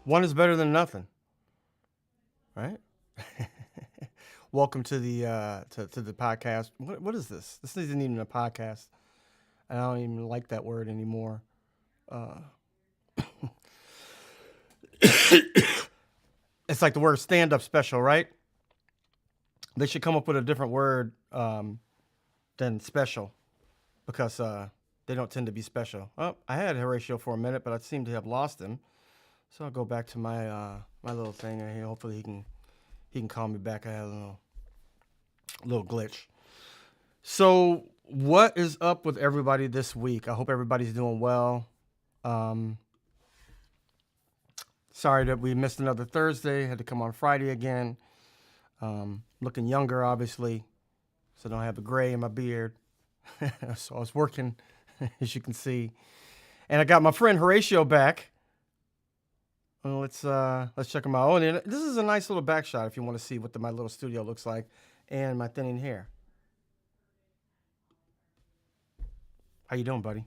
One is better than nothing, right? Welcome to the to the podcast. What is this? This isn't even a podcast. I don't even like that word anymore. Uh, it's like the word stand up special, right? They should come up with a different word than special because they don't tend to be special. Oh, I had Horatio for a minute, but I seem to have lost him. So I'll go back to my my little thing here. Hopefully he can call me back. I had a little glitch. So what is up with everybody this week? I hope everybody's doing well. Um, Sorry that we missed another Thursday. Had to come on Friday again. Looking younger, obviously, so I don't have a gray in my beard. So I was working, as you can see, and I got my friend Horatio back. Well, let's check him out. Oh, and this is a nice little back shot if you want to see what my little studio looks like, and my thinning hair. How you doing, buddy?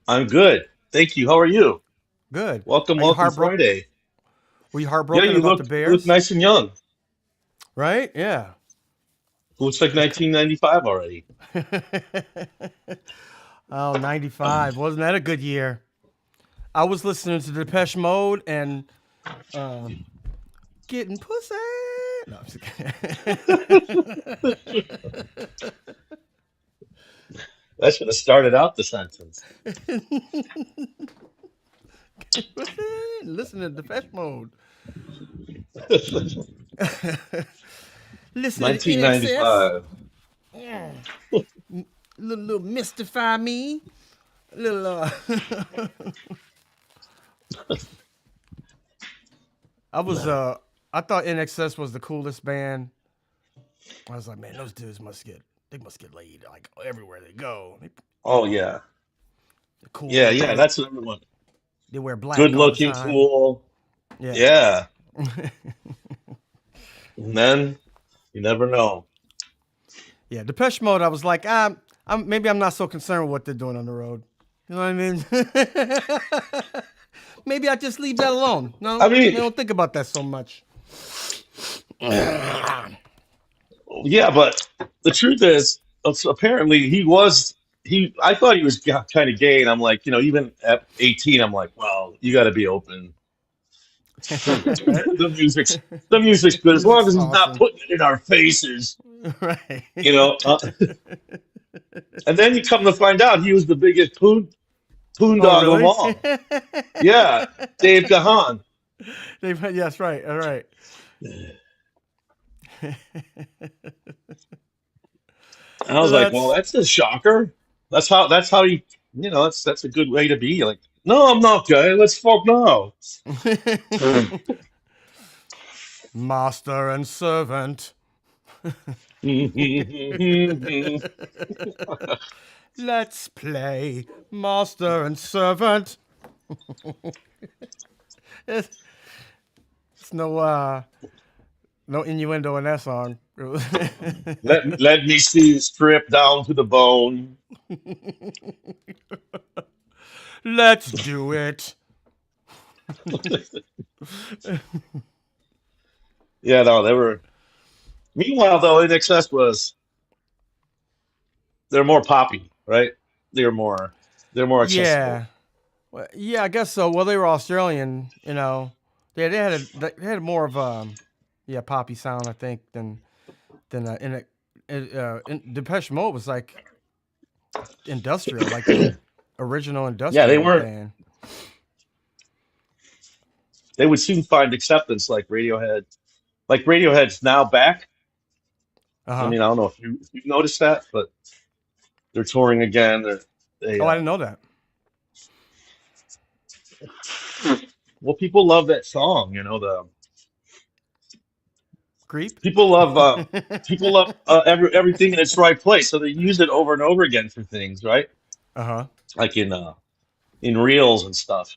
I'm good. Thank you. How are you? Good. Welcome, Are you welcome heartbroken? Friday. Were you Yeah, heartbroken you about the look Bears? nice and young. Right? Yeah. Looks like It, 1995 already. oh, 95. Wasn't that a good year? I was listening to Depeche Mode and um, getting pussy. No, I'm just That should have started out the sentence. kidding. Pussy. Listen to Depeche Mode. Listen to NXS. 1995. Yeah. Little mystify me. Little I was I thought NXS was the coolest band. I was like, man, those dudes must get laid like everywhere they go. Oh yeah, They're cool yeah, yeah. looking. That's another one. They wear Good black all the looking, time. cool. Yeah. Yeah. And then you never know. Yeah. Depeche Mode, I was like, maybe I'm not so concerned with what they're doing on the road. You know what I mean? Maybe I just leave that alone. I No, mean, you don't think about that so much. yeah, but the truth is, apparently he was. I thought he was kind of gay, and I'm like, even at 18, I'm like, well, you got to be open. Right? the music's the music's good as long Music's as he's not awesome. putting it in our faces, Right. you know. And then you come to find out he was the biggest poon Oh, dog of them really? all. Yeah, Dave Gahan. Yes, right. All right. I was like, well, That's that's a shocker. That's how that's a good way to be. Like, no, I'm not gay. Let's fuck now. master and servant. Let's play master and servant. It's, it's no innuendo in that song. let me see you strip down to the bone. Let's do it. Yeah, no, they were. Meanwhile, though, INXS they're more poppy, right? They're more they're more accessible. Yeah. Well, yeah, I guess so. Well, they were Australian, they had more of yeah, poppy sound, I think, than Depeche Mode was like industrial, like the original Yeah, they industrial weren't. band. They would soon find acceptance like Radiohead. Like Radiohead's now back. Uh I huh. mean, I don't know if you've noticed that, but they're touring again. They Oh, I didn't know that. well, people love that song. The Creep. people love people love everything in its right place, so they use it over and over again for things, right? Uh huh. Like in reels and stuff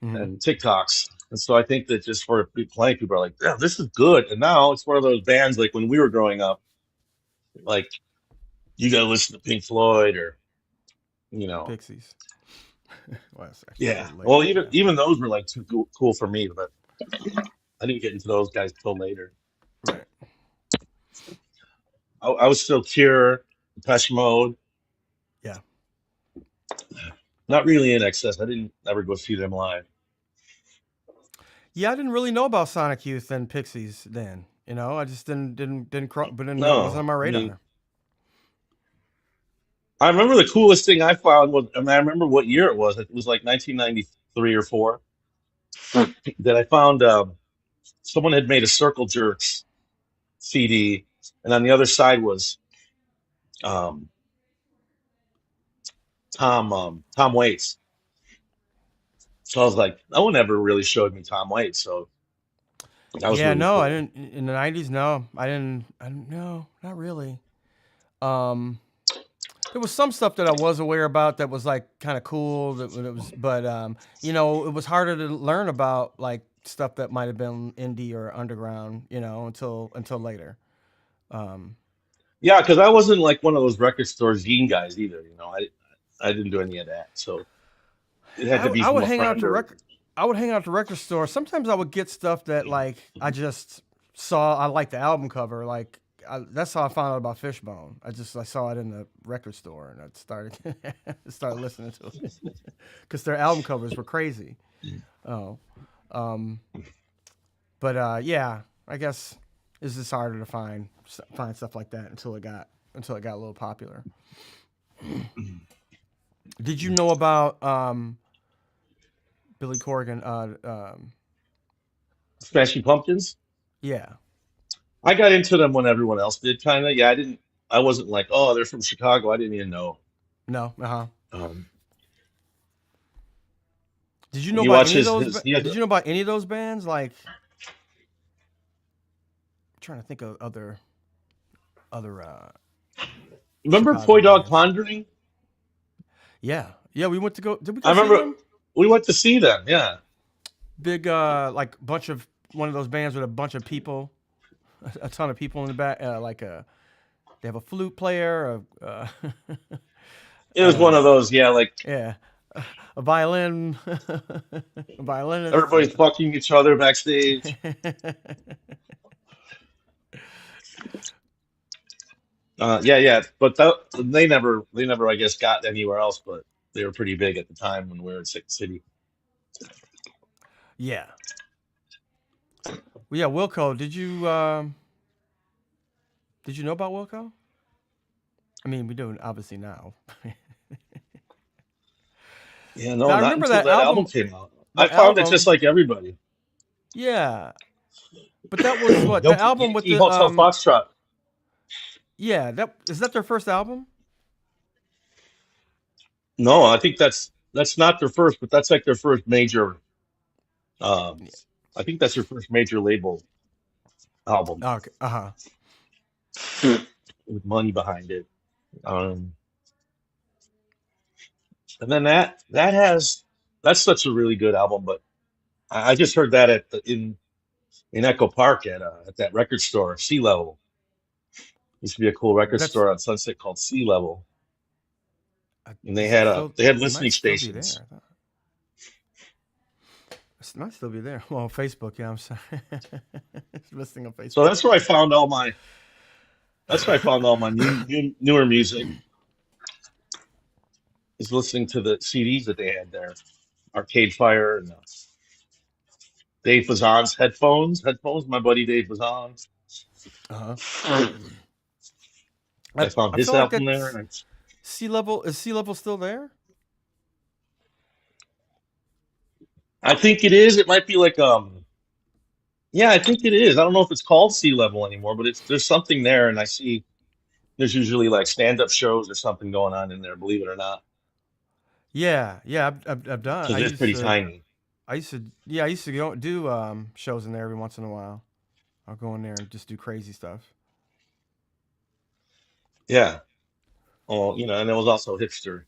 Hmm. and TikToks. And so I think that just for playing, people are like, "Yeah, this is good." And now it's one of those bands like when we were growing up, like you got to listen to Pink Floyd or you know, Pixies. Well, that's actually a Yeah. little Well, later. even Yeah. even those were like too cool for me, but I didn't get into those guys till later. Right. I was still Cure, Depeche Mode, Yeah. not really in excess. I didn't ever go see them live. Yeah, I didn't really know about Sonic Youth and Pixies then. You know, I just but didn't know it wasn't on No, my I mean, radar. I remember the coolest thing I found was, I mean, I remember what year it was. It was like 1993 or four that I found. Someone had made a Circle Jerks CD, and on the other side was um, Tom Waits. So I was like, no one ever really showed me Tom Waits, so that was Yeah, really no, I cool. didn't in the '90s. No, I didn't. I didn't. No, not really. Um, there was some stuff that I was aware about that was like kind of cool. That when it was, but you know, it was harder to learn about like stuff that might have been indie or underground. You know, until later. Um, Yeah, because I wasn't like one of those record store zine guys either. I didn't do any of that, so it had to be I from would a hang out friend to or. record. I would hang out at the record store. Sometimes I would get stuff that like I just saw. I liked the album cover. Like that's how I found out about Fishbone. I saw it in the record store and I started listening to it because their album covers were crazy. Oh, um, but yeah, I guess it's just harder to find stuff like that until it got a little popular. Did you know about Billy Corgan? Smashing Pumpkins. Yeah. I got into them when everyone else did, kind of. Yeah, I didn't. I wasn't like, oh, they're from Chicago. I didn't even know. No. Uh huh. Um, Did you know you about watch any of those? he has. Did you know about any of those bands? Like, I'm trying to think of other Remember Chicago Toy Dog bands. Pondering? Yeah. Yeah. We went to go. Did we I go see remember them? we went to see them. Yeah, Big like bunch of one of those bands with a bunch of people, a ton of people in the back. They have a flute player. it was one Uh, of those. Yeah, like yeah. A violin, a violinist. everybody's fucking each other backstage. Yeah, yeah, but they never, I guess, got anywhere else. But they were pretty big at the time when we were in Six City. Yeah. Well, yeah. Wilco, did you know about Wilco? I mean, we do obviously now. Yeah, But no, I not remember until that that album album. came out. I That found it just album. like everybody. Yeah. But that was what the album with Yankee the Hotel Foxtrot. yeah, that is that their first album? No, I think that's not their first, but that's like their first major. Um, I think that's their first major label album Okay. Uh-huh. with money behind it. Um, and then that's such a really good album. But I just heard that in Echo Park at that record store, Sea Level. Used to be a cool record That's store on Sunset called Sea Level, and they is it had still they had it might listening still be stations. there. I thought. It might still be there. Well, Facebook, yeah, I'm sorry. It's listing on So Facebook. that's where I found all my newer music is listening to the CDs that they had there. Arcade Fire and Dave Fazan's headphones. My buddy Dave Fazan. Uh-huh. I found I his feel like album there, that's and Sea Level still there? I think it is. It might be like yeah, I think it is. I don't know if it's called Sea Level anymore, but it's there's something there, and I see there's usually like stand-up shows or something going on in there. Believe it or not, Yeah, yeah, I've done. because it's pretty tiny. I used to go do shows in there every once in a while. I'll go in there and just do crazy stuff. Yeah. Oh, and it was also hipster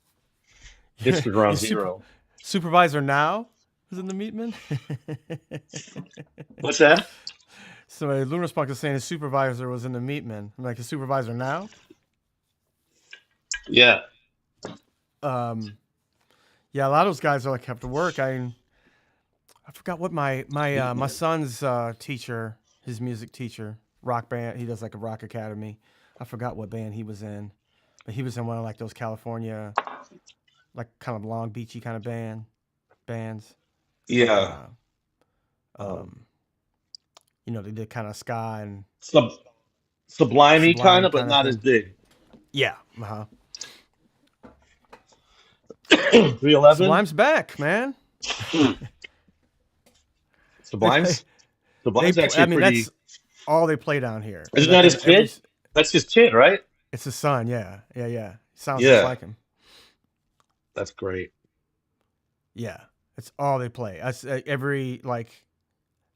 Your ground zero. supervisor now is in the Meatman. What's that? So Lunar Spunk is saying his supervisor was in the Meatman. I'm like his supervisor now. Yeah. Um, Yeah, a lot of those guys are like have to work. I forgot what my son's teacher, his music teacher, rock band. He does like a rock academy. I forgot what band he was in, but he was in one of like those California, like kind of Long Beachy kind of bands. Like Yeah. Um, um, they did kind of ska and sub Sublimey kind Sublime of, but kind of not as thing. big. Yeah, uh-huh. 311. Sublime's back, man. They play. Sublime's Sublime's I actually mean, pretty. that's all they play down here, Isn't that his and every. kid? That's his kid, right? It's his son. Yeah, yeah, yeah. Sounds just Yeah, like him. that's great. Yeah, it's all they play.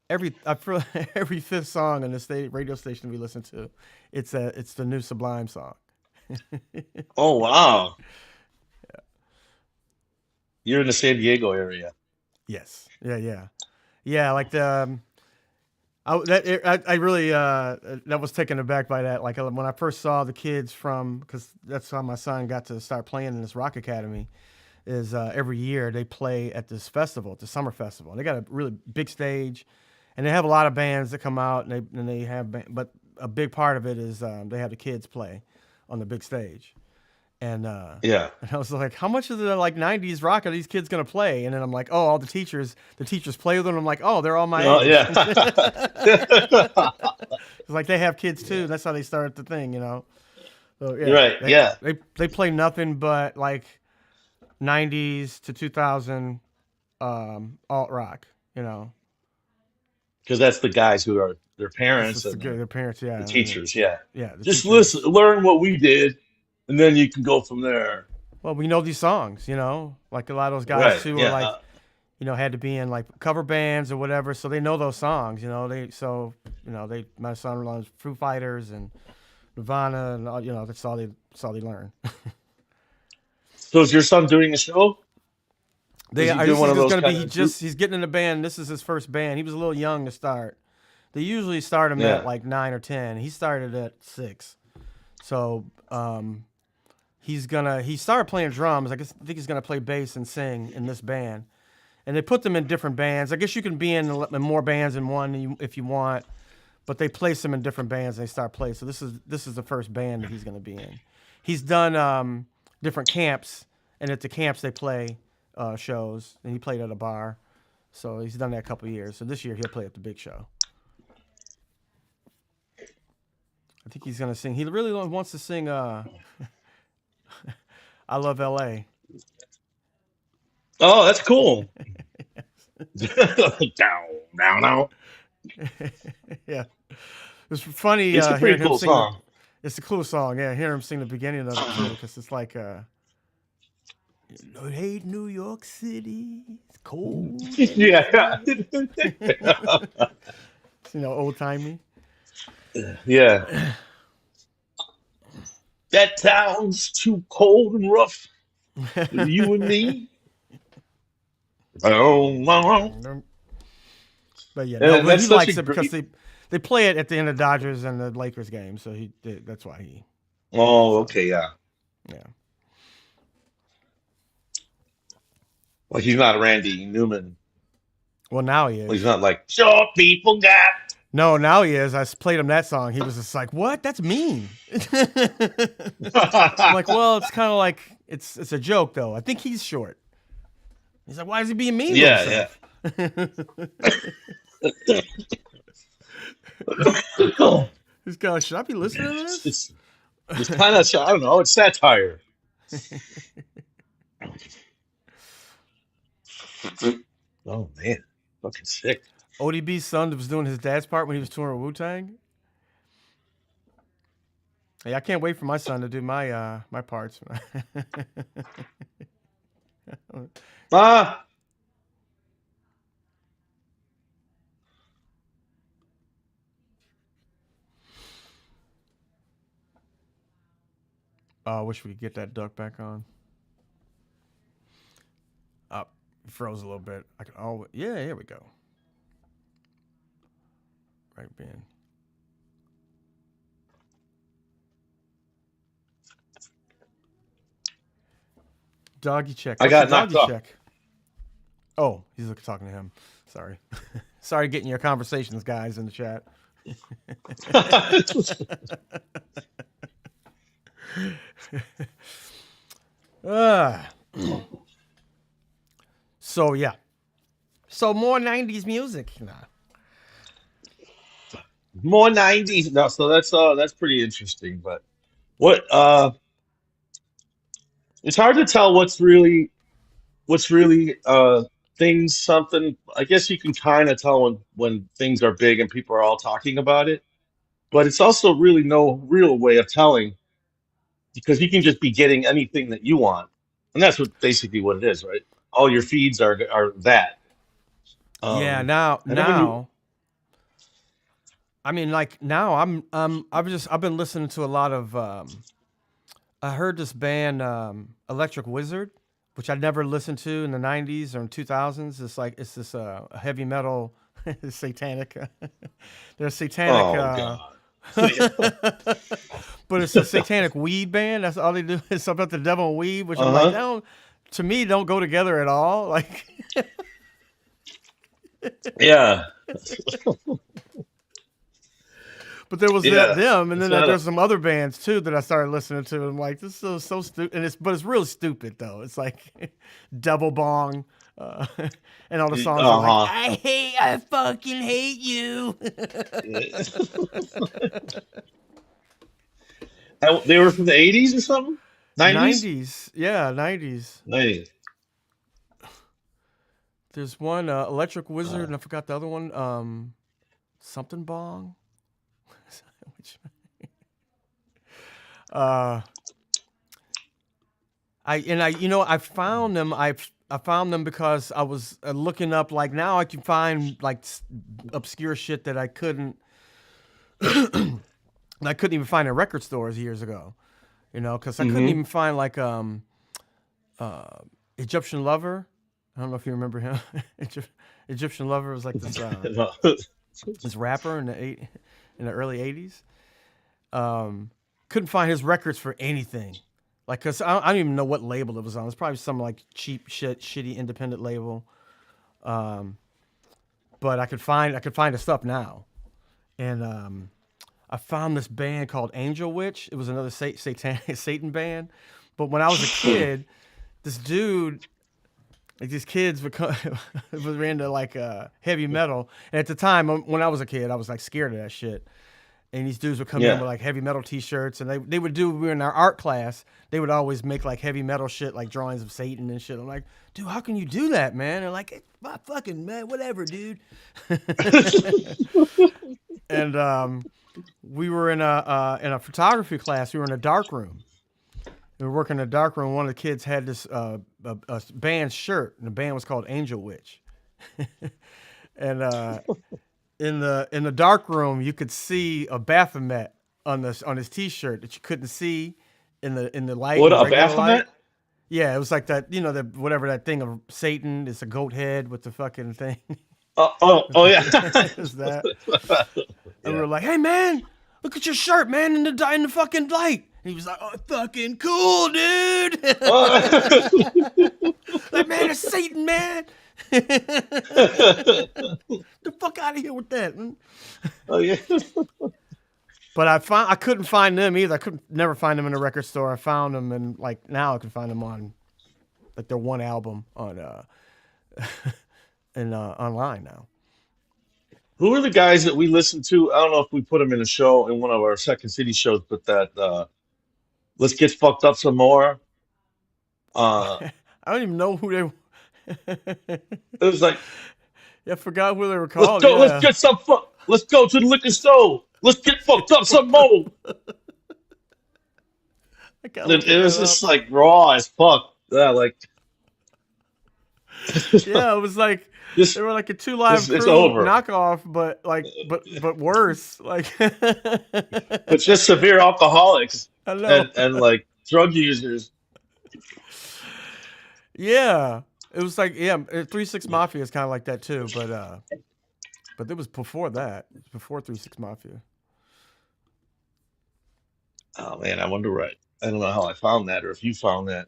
Every I feel every fifth song on the state radio station we listen to, it's the new Sublime song. Oh wow, you're in the San Diego area. Yes. Yeah. Yeah. Yeah. Like the I really that was taken aback by that. Like when I first saw the kids from because that's how my son got to start playing in this rock academy. Is every year they play at this festival, at the summer festival. And they got a really big stage, and they have a lot of bands that come out, and they have, but a big part of it is they have the kids play on the big stage, and Yeah. and I was like, how much of the like '90s rock are these kids gonna play? And then I'm like, oh, all the teachers play with them. I'm like, oh, they're all my Oh age. yeah. It's like they have kids too. And that's how they start the thing. So yeah, Right. Yeah. they play nothing but like '90s to 2000 alt rock. Because that's the guys who are their This parents is the and good. Their parents, the yeah, teachers. Yeah. yeah, the Just listen, teachers. learn what we did, and then you can go from there. Well, we know these songs. Like a lot of those guys Right. too are Yeah. like, had to be in like cover bands or whatever, so they know those songs. My son learns Foo Fighters and Nirvana, and all, that's all they learn. So is your son doing a show? Is They he doing this one is of just those gonna be kind of group? he's getting in the band. This is his first band. He was a little young to start. They usually start him at Yeah. like 9 or 10. He started at 6. So he started playing drums. I think he's gonna play bass and sing in this band. And they put them in different bands. I guess you can be in more bands than one if you want, but they place him in different bands and they start playing. So this is the first band that he's gonna be in. He's done different camps, and at the camps they play shows, and he played at a bar. So he's done that a couple of years. So this year he'll play at the big show. I think he's gonna sing. He really wants to sing "I Love L.A." Oh, that's cool. Down, down, down. Yeah, it's funny It's a hearing pretty him cool sing. song. It's a cool song. Yeah, hearing him sing the beginning of it too, because it's like, I hate New York City. It's cold. Yeah. Old timey. Yeah. That town's too cold and rough for you and me. Oh, wow. But yeah, no, And but he that's such a likes it because great. they play it at the end of Dodgers and the Lakers game, so that's why he. Oh, So okay, yeah. yeah. Like he's not Randy Newman. Well, now he Well, he's is. not like short people got. No, now he is. I played him that song. He was just like, "What? That's mean." I'm like, "Well, it's kind of like it's a joke, though. I think he's short." He's like, "Why is he being mean to Yeah, himself?" yeah. He's kind of, should I be listening to It's, this? it's, it's kind of, I don't know, it's satire. Oh, man. Fucking sick. ODB's son was doing his dad's part when he was touring Wu Tang. Hey, I can't wait for my son to do my parts. Ah, I wish we could get that duck back on. Up, froze a little bit. I can always, yeah, here we go. Right, Ben. Doggy check. I What's the got knocked doggy off. check? Oh, he's talking to him. Sorry. Sorry getting your conversations, guys, in the chat. uh, so, yeah. So, more 90s music. Nah. More 90s. No, so that's pretty interesting. But what it's hard to tell what's really things something. I guess you can kind of tell when things are big and people are all talking about it. But it's also really no real way of telling because you can just be getting anything that you want. And that's basically what it is, right? All your feeds are that. Yeah, Um and then when you now I mean, like now I've been listening to a lot of I heard this band Electric Wizard, which I never listened to in the 90s or in 2000s. It's this heavy metal satanic they're satanic oh God. but it's a satanic weed band. That's all they do. It's about the devil and weed, which I'm like, Uh-huh. they don't, to me, don't go together at all. Like, Yeah. but there was Yeah. them, and It's then not a there's some other bands too that I started listening to. And I'm like, this is so stupid, and it's real stupid though. It's like double bong, uh, and all the songs are like, uh-huh. I fucking hate you. They were from the 80s or something? 90s? 90s, yeah, 90s. 90s. There's one Electric Wizard, Uh, and I forgot the other one. Something bong. Which, uh, I found them. I found them because I was looking up. Like now, I can find like obscure shit that I couldn't. I couldn't even find in record stores years ago. Because I couldn't mm-hmm. even find like uh, Egyptian Lover. I don't know if you remember him. Egyptian Lover was like this rapper in the early '80s. Couldn't find his records for anything. Like, cause I don't even know what label it was on. It's probably some like cheap shit, shitty independent label. Um, but I could find the stuff now, and I found this band called Angel Witch. It was another Satan band. But when I was a kid, this dude, like these kids were into like heavy metal. And at the time, when I was a kid, I was like scared of that shit. And these dudes would come in Yeah. with like heavy metal T-shirts, and they would do. We were in our art class. They would always make like heavy metal shit, like drawings of Satan and shit. I'm like, dude, how can you do that, man? And like, my fucking man, whatever, dude. And we were in a photography class. We were in a dark room. We were working in a dark room. One of the kids had this a band shirt, and the band was called Angel Witch. And in the dark room, you could see a Baphomet on his T-shirt that you couldn't see in the light, in What the a regular light. Baphomet? Yeah, it was like that, the whatever that thing of Satan. It's a goat head with the fucking thing. Oh yeah. Is that? And we Yeah. were like, "Hey man, look at your shirt, man, in the fucking light." And he was like, "Oh, fucking cool, dude." Like, man, it's Satan, man. The fuck out of here with that. Man. Oh yeah. But I couldn't find them either. I could never find them in a record store. I found them, and like now I can find them on like their one album on and online now. Who are the guys that we listened to? I don't know if we put them in a show in one of our Second City shows, but that let's get fucked up some more. Uh, I don't even know who they. it was like I forgot who they were let's called. go, let's Yeah, get some fuck, let's go to the liquor store, let's get fucked up some more. I gotta And look it was that up. just like raw as fuck. Yeah, like Yeah, it was like they this, were like a Two Live it's Crew over. knockoff, but like but worse. Like But just severe alcoholics I know. and like drug users. Yeah, it was like 3 6 Mafia is kind of like that too, but it was before that. It was before 3 6 Mafia. Oh man, I wonder what. I don't know how I found that or if you found that.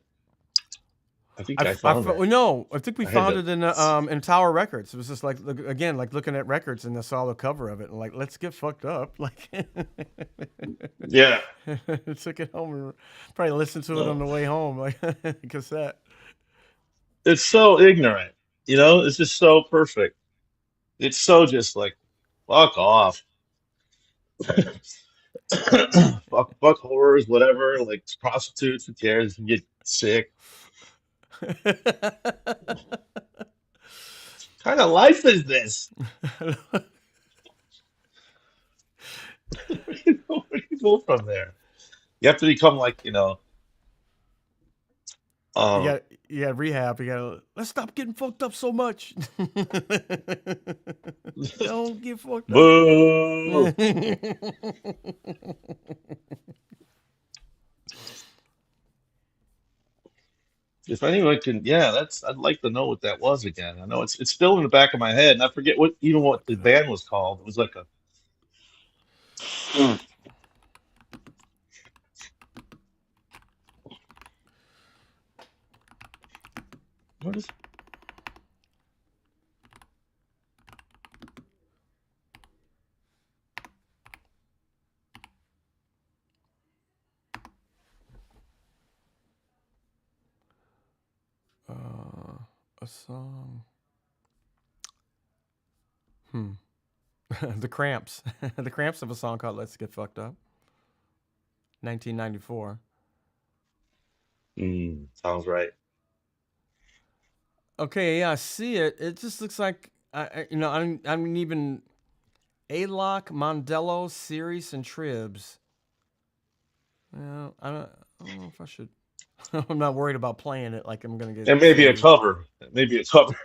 I think I found it. No, I think we I had found to. it in Tower Records. It was just like again, like looking at records, and I saw the cover of it, and like, let's get fucked up. Like, Yeah. took it home and probably listened to it on No. the way home, like cassette. It's so ignorant. It's just so perfect. It's so just like, fuck off. fuck horrors, whatever. Like prostitutes, who cares? You get sick. What kind of life is this? Where do you go from there? You have to become like, You um, got rehab. You got let's stop getting fucked up so much. Don't get fucked up. boo. If anyone can, yeah, I'd like to know what that was again. I know it's still in the back of my head, and I forget what the band was called. It was like a, what is A song. The Cramps. The Cramps have a song called "Let's Get Fucked Up," 1994. sounds right. Okay, yeah, I see it. It just looks like I mean even Alok, Mondello, Sirius, and Tribs. Yeah, I don't know if I should. I'm not worried about playing it like I'm gonna get And maybe a sued. cover. Maybe a cover.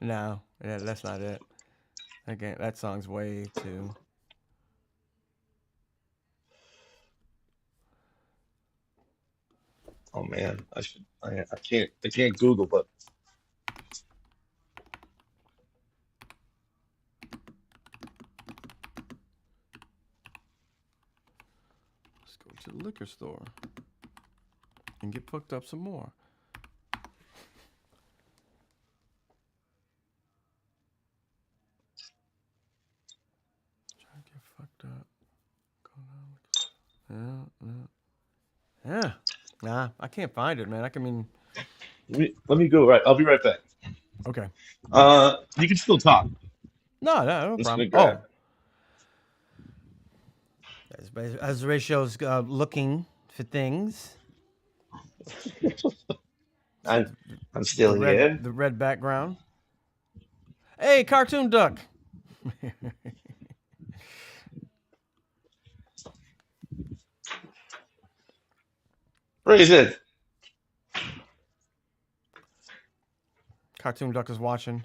No, yeah, that's not it. Again, that song's way too. Oh man, I can't Google, but Let's go to the liquor store and get fucked up some more. Try to get fucked up. Go down. Yeah. Nah, I can't find it, man. let me go. Right, I'll be right back. Okay. You can still talk. No Just gonna problem. grab. As Ratio's looking for things, I'm I'm the stealing in. red background. Hey, cartoon duck. Raise it. Cartoon duck is watching.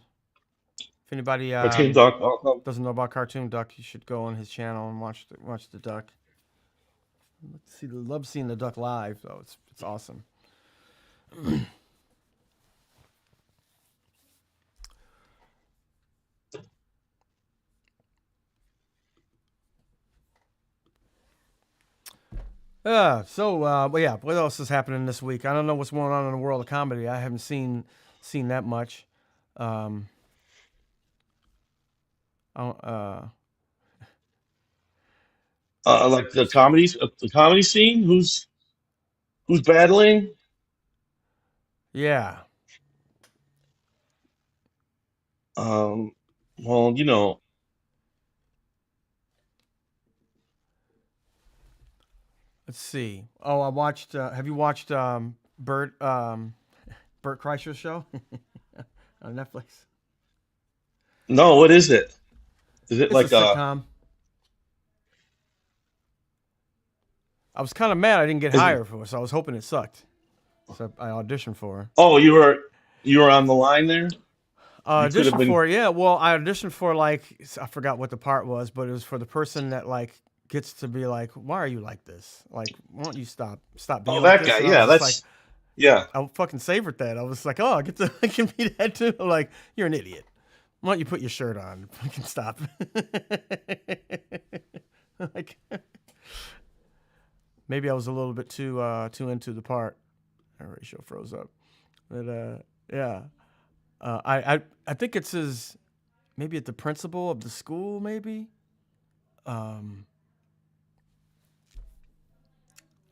If anybody Cartoon dog. doesn't know about Cartoon Duck, you should go on his channel and watch the duck. Love seeing the duck live, though. It's awesome. Well, yeah. What else is happening this week? I don't know what's going on in the world of comedy. I haven't seen that much. Like the comedy scene. Who's battling? Yeah. Well, Let's see. Oh, I watched. Have you watched Bert Kreischer's show on Netflix? no. What is it? Is it It's a like sitcom. I was kind of mad I didn't get Is it? hired for it, so I was hoping it sucked. So I auditioned for it. Oh, you were on the line there. You could have Auditioned been. for it, yeah. Well, I auditioned for I forgot what the part was, but it was for the person that gets to be like, why are you like this? Like, why don't you stop being Oh, like that this? guy. And I Yeah, was just like, yeah. I fucking savored that. I was like, oh, I can be that too. I'm like, you're an idiot. Why don't you put your shirt on? Fucking stop. Like maybe I was a little bit too into the part. Horatio froze up, but yeah, I think it's his maybe at the principal of the school maybe. Um,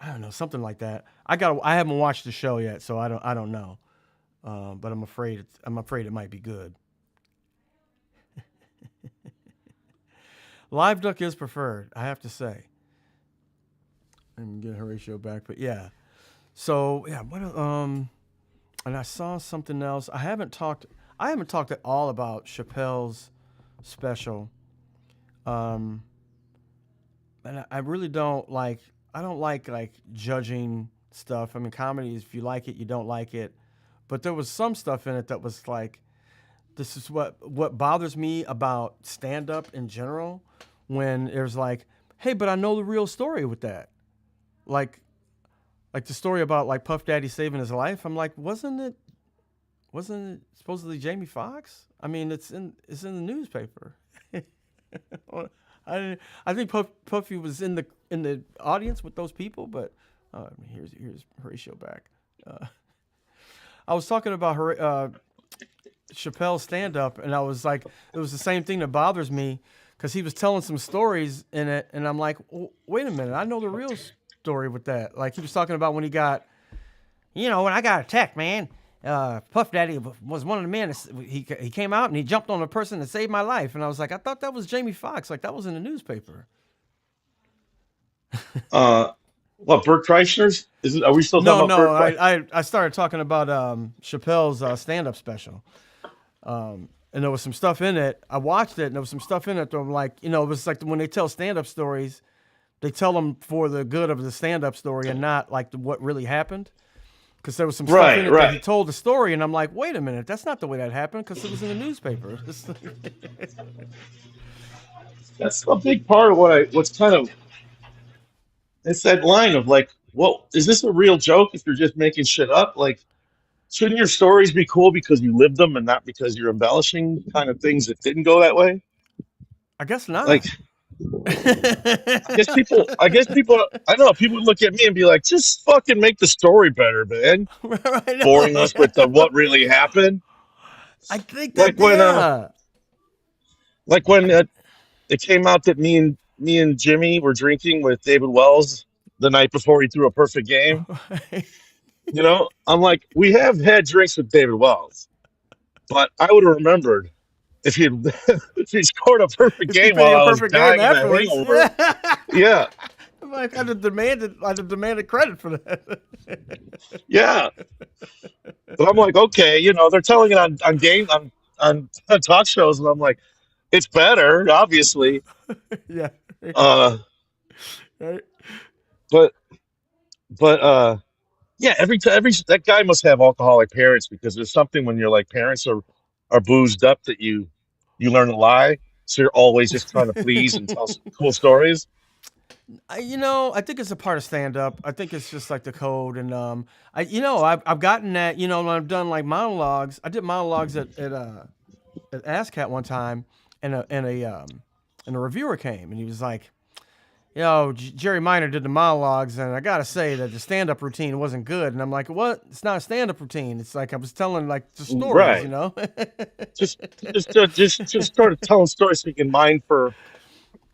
I don't know, something like that. I haven't watched the show yet, so I don't know. But I'm afraid it might be good. Live duck is preferred, I have to say. Let me get Horatio back, but yeah. So yeah, and I saw something else. I haven't talked at all about Chappelle's special. Um, and I really don't like. I don't like judging stuff. I mean, comedy is if you like it, you don't like it. But there was some stuff in it that was like, this is what bothers me about stand up in general. When there's like, hey, but I know the real story with that. Like like the story about like Puff Daddy saving his life. I'm like, wasn't it supposedly Jamie Foxx? I mean, it's in the newspaper. I think Puffy was in the audience with those people, but here's Horatio back. Uh, I was talking about Chappelle's stand up, and I was like, it was the same thing that bothers me because he was telling some stories in it, and I'm like, wait a minute, I know the real story with that. Like he was talking about when he got, when I got attacked, man. Puff Daddy was one of the men. He came out and he jumped on a person that saved my life, and I was like, I thought that was Jamie Foxx. Like that was in the newspaper. Uh, what Bert Kreischer's? Is it? Are we still talking No, about no, Bert Kreischer? I started talking about Chappelle's stand up special. And there was some stuff in it. I watched it, and there was some stuff in it that I'm like, it was like when they tell stand up stories, they tell them for the good of the stand up story and not like what really happened. Because there was some stuff in Right, it that he right. told the story, and I'm like, wait a minute, that's not the way that happened because it was in the newspaper. That's a big part of what's kind of it's that line of like, well, is this a real joke if you're just making shit up? Like, shouldn't your stories be cool because you lived them and not because you're embellishing kind of things that didn't go that way? I guess Like, not. I guess people, I don't know, people would look at me and be like, just fucking make the story better, man. Right, no, Boring us with the yeah. what really happened. I think Like that, when, yeah. like when it came out that me and Jimmy were drinking with David Wells the night before he threw a perfect game. I'm like, we have had drinks with David Wells, but I would have remembered if he if he scored a perfect If he game played while a I was perfect game dying of a afterwards, hangover. yeah. Yeah, I'm like, I'd have demanded credit for that. yeah. But I'm like, okay, they're telling it on talk shows, and I'm like, it's better, obviously. Yeah. Uh, Right. but but yeah, every that guy must have alcoholic parents because there's something when you're like parents are boozed up that you learn to lie, so you're always just trying to please and tell cool stories. I think it's a part of stand up. I think it's just like the code, and I've gotten that. When I've done like monologues, I did monologues at ASCAT one time, and a reviewer came, and he was like, Jerry Minor did the monologues, and I gotta say that the stand up routine wasn't good. And I'm like, what? It's not a stand up routine. It's like I was telling like the stories, Right. Just started telling stories so you can mine for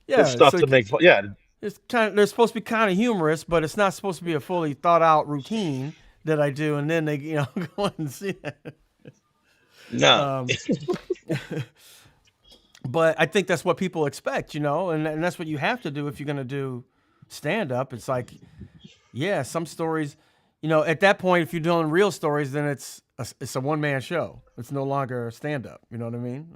Yeah. stuff So to make fun. Yeah. they're supposed to be kind of humorous, but it's not supposed to be a fully thought out routine that I do, and then they go on and see that. No. Um, but I think that's what people expect, and that's what you have to do if you're gonna do stand up. It's like, yeah, some stories, at that point, if you're doing real stories, then it's a one man show. It's no longer stand up. You know what I mean?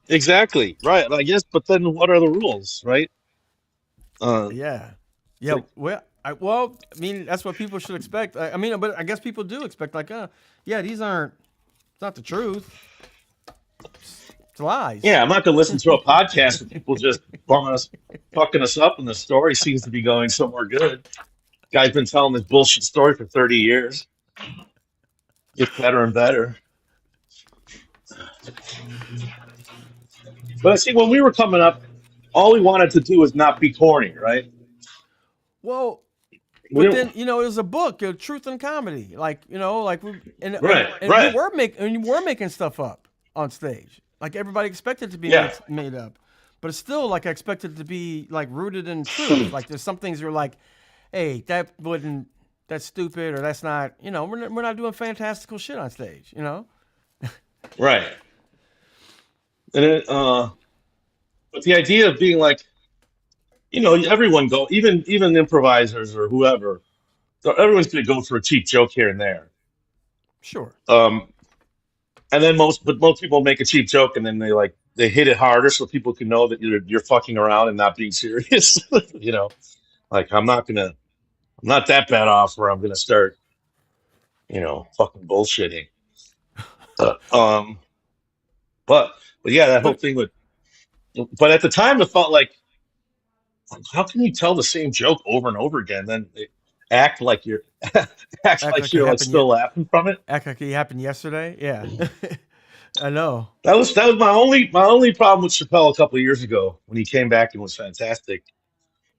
Exactly. Right. I guess. But then, what are the rules? Right. Yeah, It's yeah. like, Well, I mean, that's what people should expect. I mean, but I guess people do expect like, yeah, these aren't. It's not the truth. It's lies. yeah, I'm not gonna listen to a podcast with people just bumming us, fucking us up, and the story seems to be going somewhere good. Guy's been telling this bullshit story for 30 years. Gets better and better. But I see when we were coming up, all we wanted to do was not be corny, right? Well, We but didn't. then it was a book, Truth and Comedy. Like like we Right, and right. you were making stuff up on stage. Like everybody expected to be Yeah, made up, but it's still like I expected to be like rooted in truth. Like there's some things you're like, hey, that's stupid or that's not. We're not doing fantastical shit on stage. right. And but the idea of being like, everyone go, even improvisers or whoever, so everyone's gonna go for a cheap joke here and there. Sure. Um, and then most people make a cheap joke and then they hit it harder so people can know that you're fucking around and not being serious. Like I'm not that bad off where I'm gonna start, fucking bullshitting. Uh, um, but yeah, that whole But thing with. But at the time, it felt like, how can you tell the same joke over and over again? Then act like you're act act like like it you're like happened still yet. laughing from it. Act like it happened yesterday. Yeah, I know. That was my only problem with Chappelle a couple of years ago when he came back and was fantastic,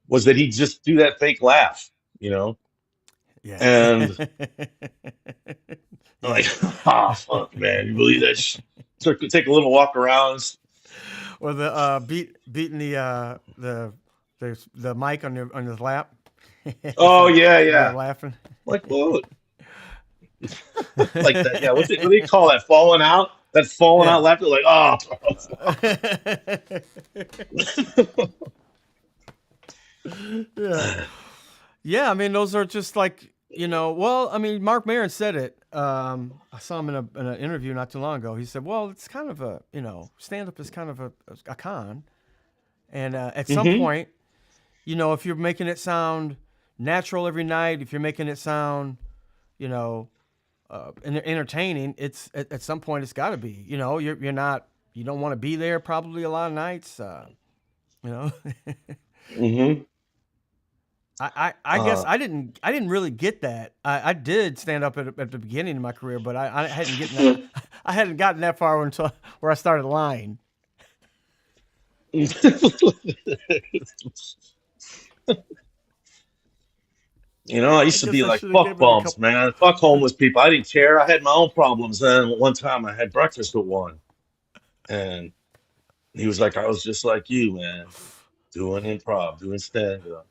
was that he'd just do that fake laugh, you know, Yeah. and I'm Yeah. like, ah, fuck, man, you believe that? Take a little walk around. Or the beating the mic on his lap. Oh So yeah, while you're yeah, laughing. like whoa, like that. Yeah, what do you call that? Falling out? That falling Yeah. out laughter? Like, oh, Yeah. Yeah, I mean, those are just like Well, I mean, Mark Maron said it. I saw him in an interview not too long ago. He said, "Well, it's kind of a stand up is kind of a con, and at some hmm point, if you're making it sound natural every night, if you're making it sound, you know, entertaining, at some point it's got to be. You're not you don't want to be there probably a lot of nights. You know." hmm I guess Uh, I didn't really get that. I did stand up at the beginning of my career, but I hadn't gotten that I hadn't gotten that far until where I started lying. I I used to guess be I like, should have fuck given it a bums, couple. man. Fuck homeless people. I didn't care. I had my own problems. And one time I had breakfast with one. And he was like, I was just like you, man. Doing improv, doing stand up.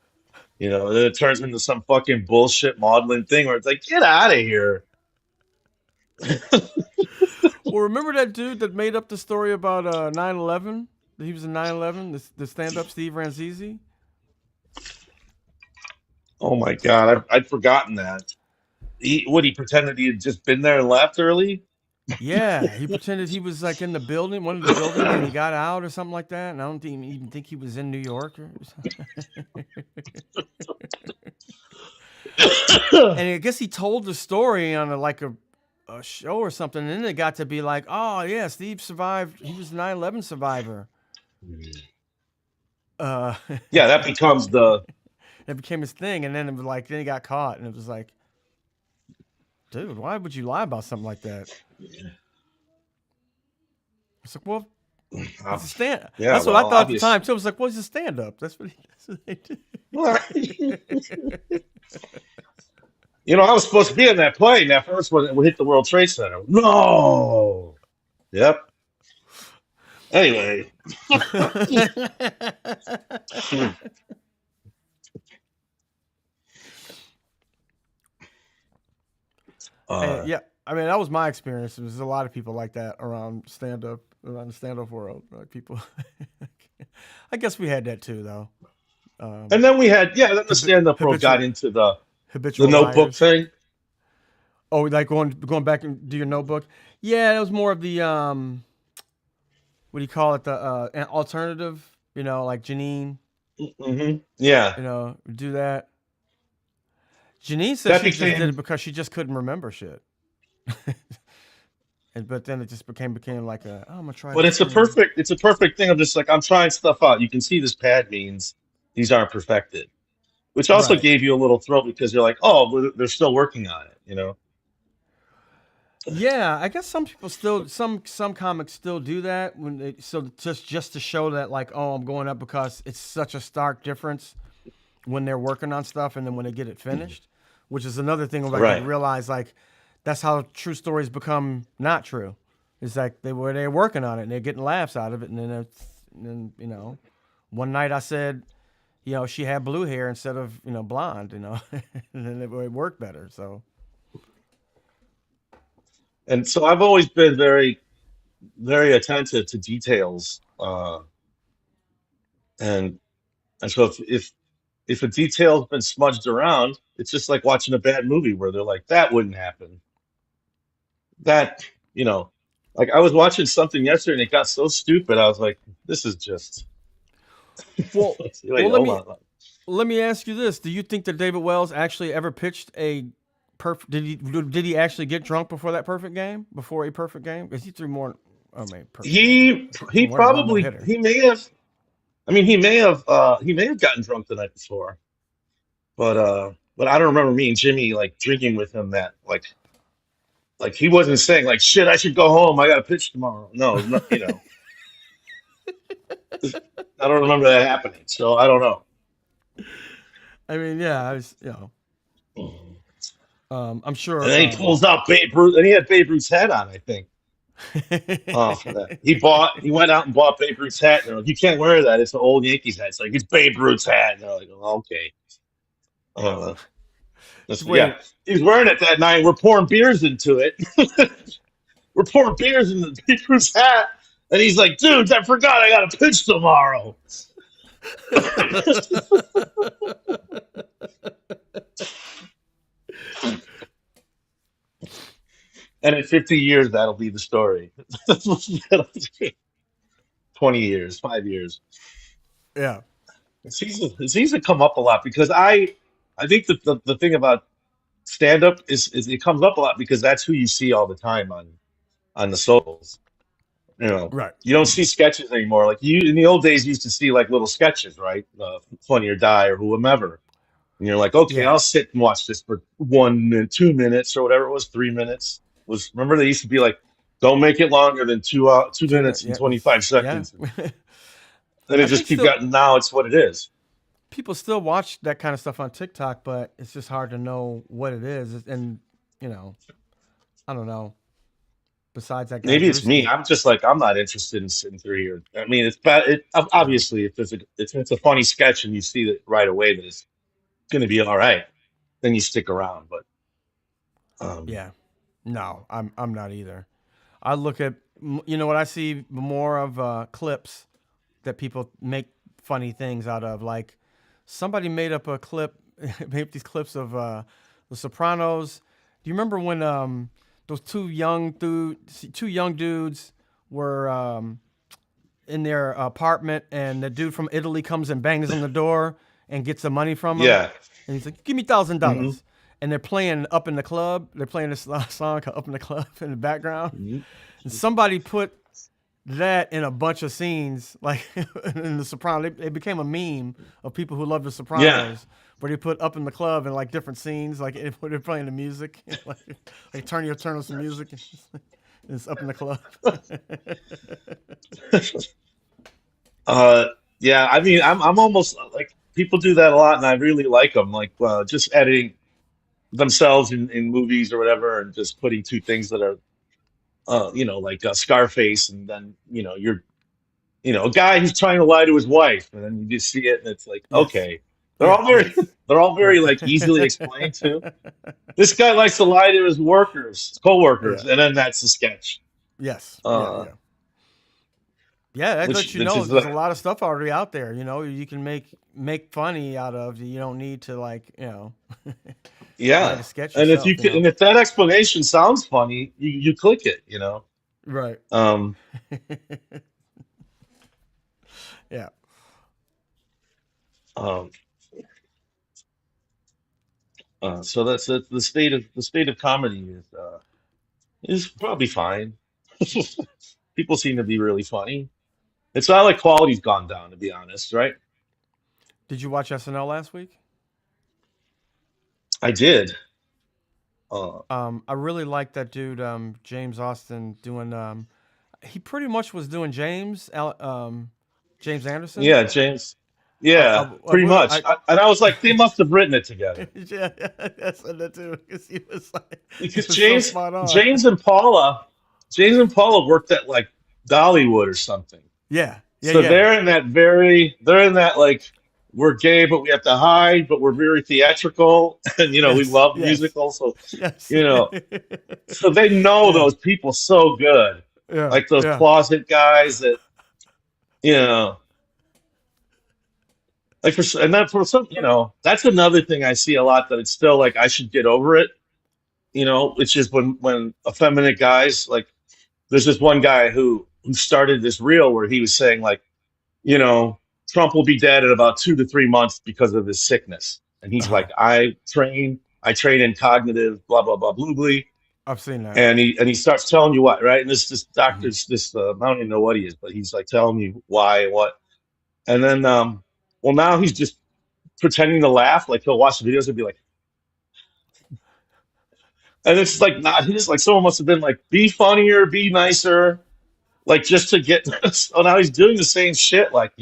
And then it turns into some fucking bullshit modeling thing where it's like, get out of here. Well, remember that dude that made up the story about 9/11? He was in 9/11. The stand up Steve Ranzizi. Oh my God. I'd forgotten that. He pretended he had just been there and left early? Yeah, he pretended he was like in the building, one of the buildings, and he got out or something like that. And I don't even think he was in New York or something. And I guess he told the story on a show or something, and then it got to be like, oh yeah, Steve survived. He was a 9/11 survivor. Uh, Yeah, that becomes the. it became his thing, and then it was like, then he got caught, and it was like, dude, why would you lie about something like that? It's like, well, he's a stand. Yeah, That's what I well, thought at the obvious. time too. I was like, well, he's a stand up. That's what they do. I was supposed to be in that plane that first one that would hit the World Trade Center. No. Yep. Anyway, And uh, yeah, I mean that was my experience. There's a lot of people like that around the stand up world. Like people, I guess we had that too, though. Um, and then we had, yeah, then the stand-up world got habitual into the habitual notebook liars. thing. Oh, like going back and do your notebook. Yeah, it was more of the what do you call it? The alternative. Like Janine. Yeah, Do that. Janine said that she just did it became. because she just couldn't remember shit. But then it just became like oh, I'm gonna try But this thing. it's a perfect thing. I'm just like, I'm trying stuff out. You can see this pad means these aren't perfected, which also Right. gave you a little thrill because you're like, oh, they're still working on it. Yeah, I guess some people still some comics still do that when they so just to show that like oh I'm going up because it's such a stark difference when they're working on stuff and then when they get it finished, which is another thing like I Right. realize like that's how true stories become not true. It's like they're working on it and they're getting laughs out of it and then one night I said she had blue hair instead of blonde and then it worked better so And so I've always been very, very attentive to details. And and so if a detail's been smudged around, it's just like watching a bad movie where they're like, that wouldn't happen. That, you know, like I was watching something yesterday and it got so stupid. I was like, this is just well wait, well let hold me on. Let me ask you this: do you think that David Wells actually ever pitched a perfect? Did he actually get drunk before that perfect game? Before a perfect game? Because he threw more. Oh man, perfect game. He More than one no probably hitter. he may have I mean he may have gotten drunk the night before. But I don't remember me and Jimmy like drinking with him that like he wasn't saying like shit I should go home I got to pitch tomorrow. No, it was not, I don't remember that happening. So I don't know. I mean, yeah, I was. I'm And sure. then he pulls out Babe Ruth and he had Babe Ruth's head on, I think. Oh, for that. He went out and bought Babe Ruth's hat. And they're like, you can't wear that. It's an old Yankees hat. It's like it's Babe Ruth's hat. And they're like, oh, okay. Uh, yeah. Wait, He was wearing it that night. We're pouring beers into it. We're pouring beers in the Babe Ruth's hat. And he's like, dude, I forgot I got to pitch tomorrow. And in 50 years, that'll be the story. 20 years, 5 years. yeah, It seems to come up a lot because I think the thing about stand up is it comes up a lot because that's who you see all the time on the socials. You know, right. you don't see sketches anymore. Like you in the old days, you used to see like little sketches, right? Funny or Die or whomever. And you're like, okay, Yeah, I'll sit and watch this for 1 minute, 2 minutes, or whatever it was, 3 minutes. Was remember they used to be like, don't make it longer than two 2 minutes. minutes and Yeah, 25 yeah. seconds. And it I just think keep still getting now it's what it is. people still watch that kind of stuff on TikTok, but it's just hard to know what it is. And I don't know. Besides that guy Maybe it's me. Drewski. I'm just like I'm not interested in sitting through here. I mean, it's bad. Yeah. Obviously, if it's a funny sketch and you see that right away that it's going to be all right, then you stick around. But um, Yeah. No, I'm not either. I look at what I see more of clips that people make funny things out of. Like somebody made up a clip, made up these clips of The Sopranos. Do you remember when those two young dudes were in their apartment, and the dude from Italy comes and bangs on the door and gets the money from him, yeah, and he's like, "Give me thousand hmm dollars." And they're playing "Up in the Club." They're playing this song called "Up in the Club" in the background, and somebody put that in a bunch of scenes, like in The Sopranos. It became a meme of people who love The yeah. Sopranos, where they put "Up in the Club" in like different scenes, like where they're playing the music, like turn on some music, and it's "Up in the Club." uh, yeah. I mean, I'm almost like people do that a lot, and I really like them. Like just editing themselves in movies or whatever, and just putting two things that are like Scarface, and then a guy who's trying to lie to his wife, and then you just see it, and it's like, Yes. okay, they're all Yes. very, Yes. they're all very Right. like easily explained too. This guy likes to lie to his Yeah. coworkers, and then that's the sketch. Yes. Yeah. Uh, Yeah. Yeah. That lets you which know is there's a lot of stuff already out there. You can make funny out of. You don't need to like write yeah. a sketch And if yourself. you can, and if that explanation sounds funny, you click it. Right. Um, Yeah. um, so that's the state of comedy is probably fine. People seem to be really funny. It's not like quality's gone down, to be honest, right? Did you watch SNL last week? I did. I really like that dude, James Austin, doing. He pretty much was doing James Anderson. Yeah, James. I, Yeah, I pretty really, much. And I was like, they must have written it together yeah, I said that too because he was like, he because was so spot on. James and Paula worked at like Dollywood or something. Yeah, yeah, So yeah, they're in that like we're gay but we have to hide, but we're very theatrical, and we yes, love yes, musicals. So yes, you know, so they know yeah, those people so good, yeah, like those yeah, closet guys that you know, like and that for some, that's another thing I see a lot that it's still like I should get over it. It's just when effeminate guys like there's this one guy who started this reel where he was saying like you know, Trump will be dead in about 2 to 3 months because of his sickness. And he's uh-huh. like, I train in cognitive, blah, blah, blah, blah, blah. I've seen that. And he starts telling you what, right? And this Mhm. doctor's I don't even know what he is, but he's like telling you why and what. And then, well, now he's just pretending to laugh. Like he'll watch the videos and be like, and it's like not his. Like someone must have been like, be funnier, be nicer, like just to get. So now he's doing the same shit. Like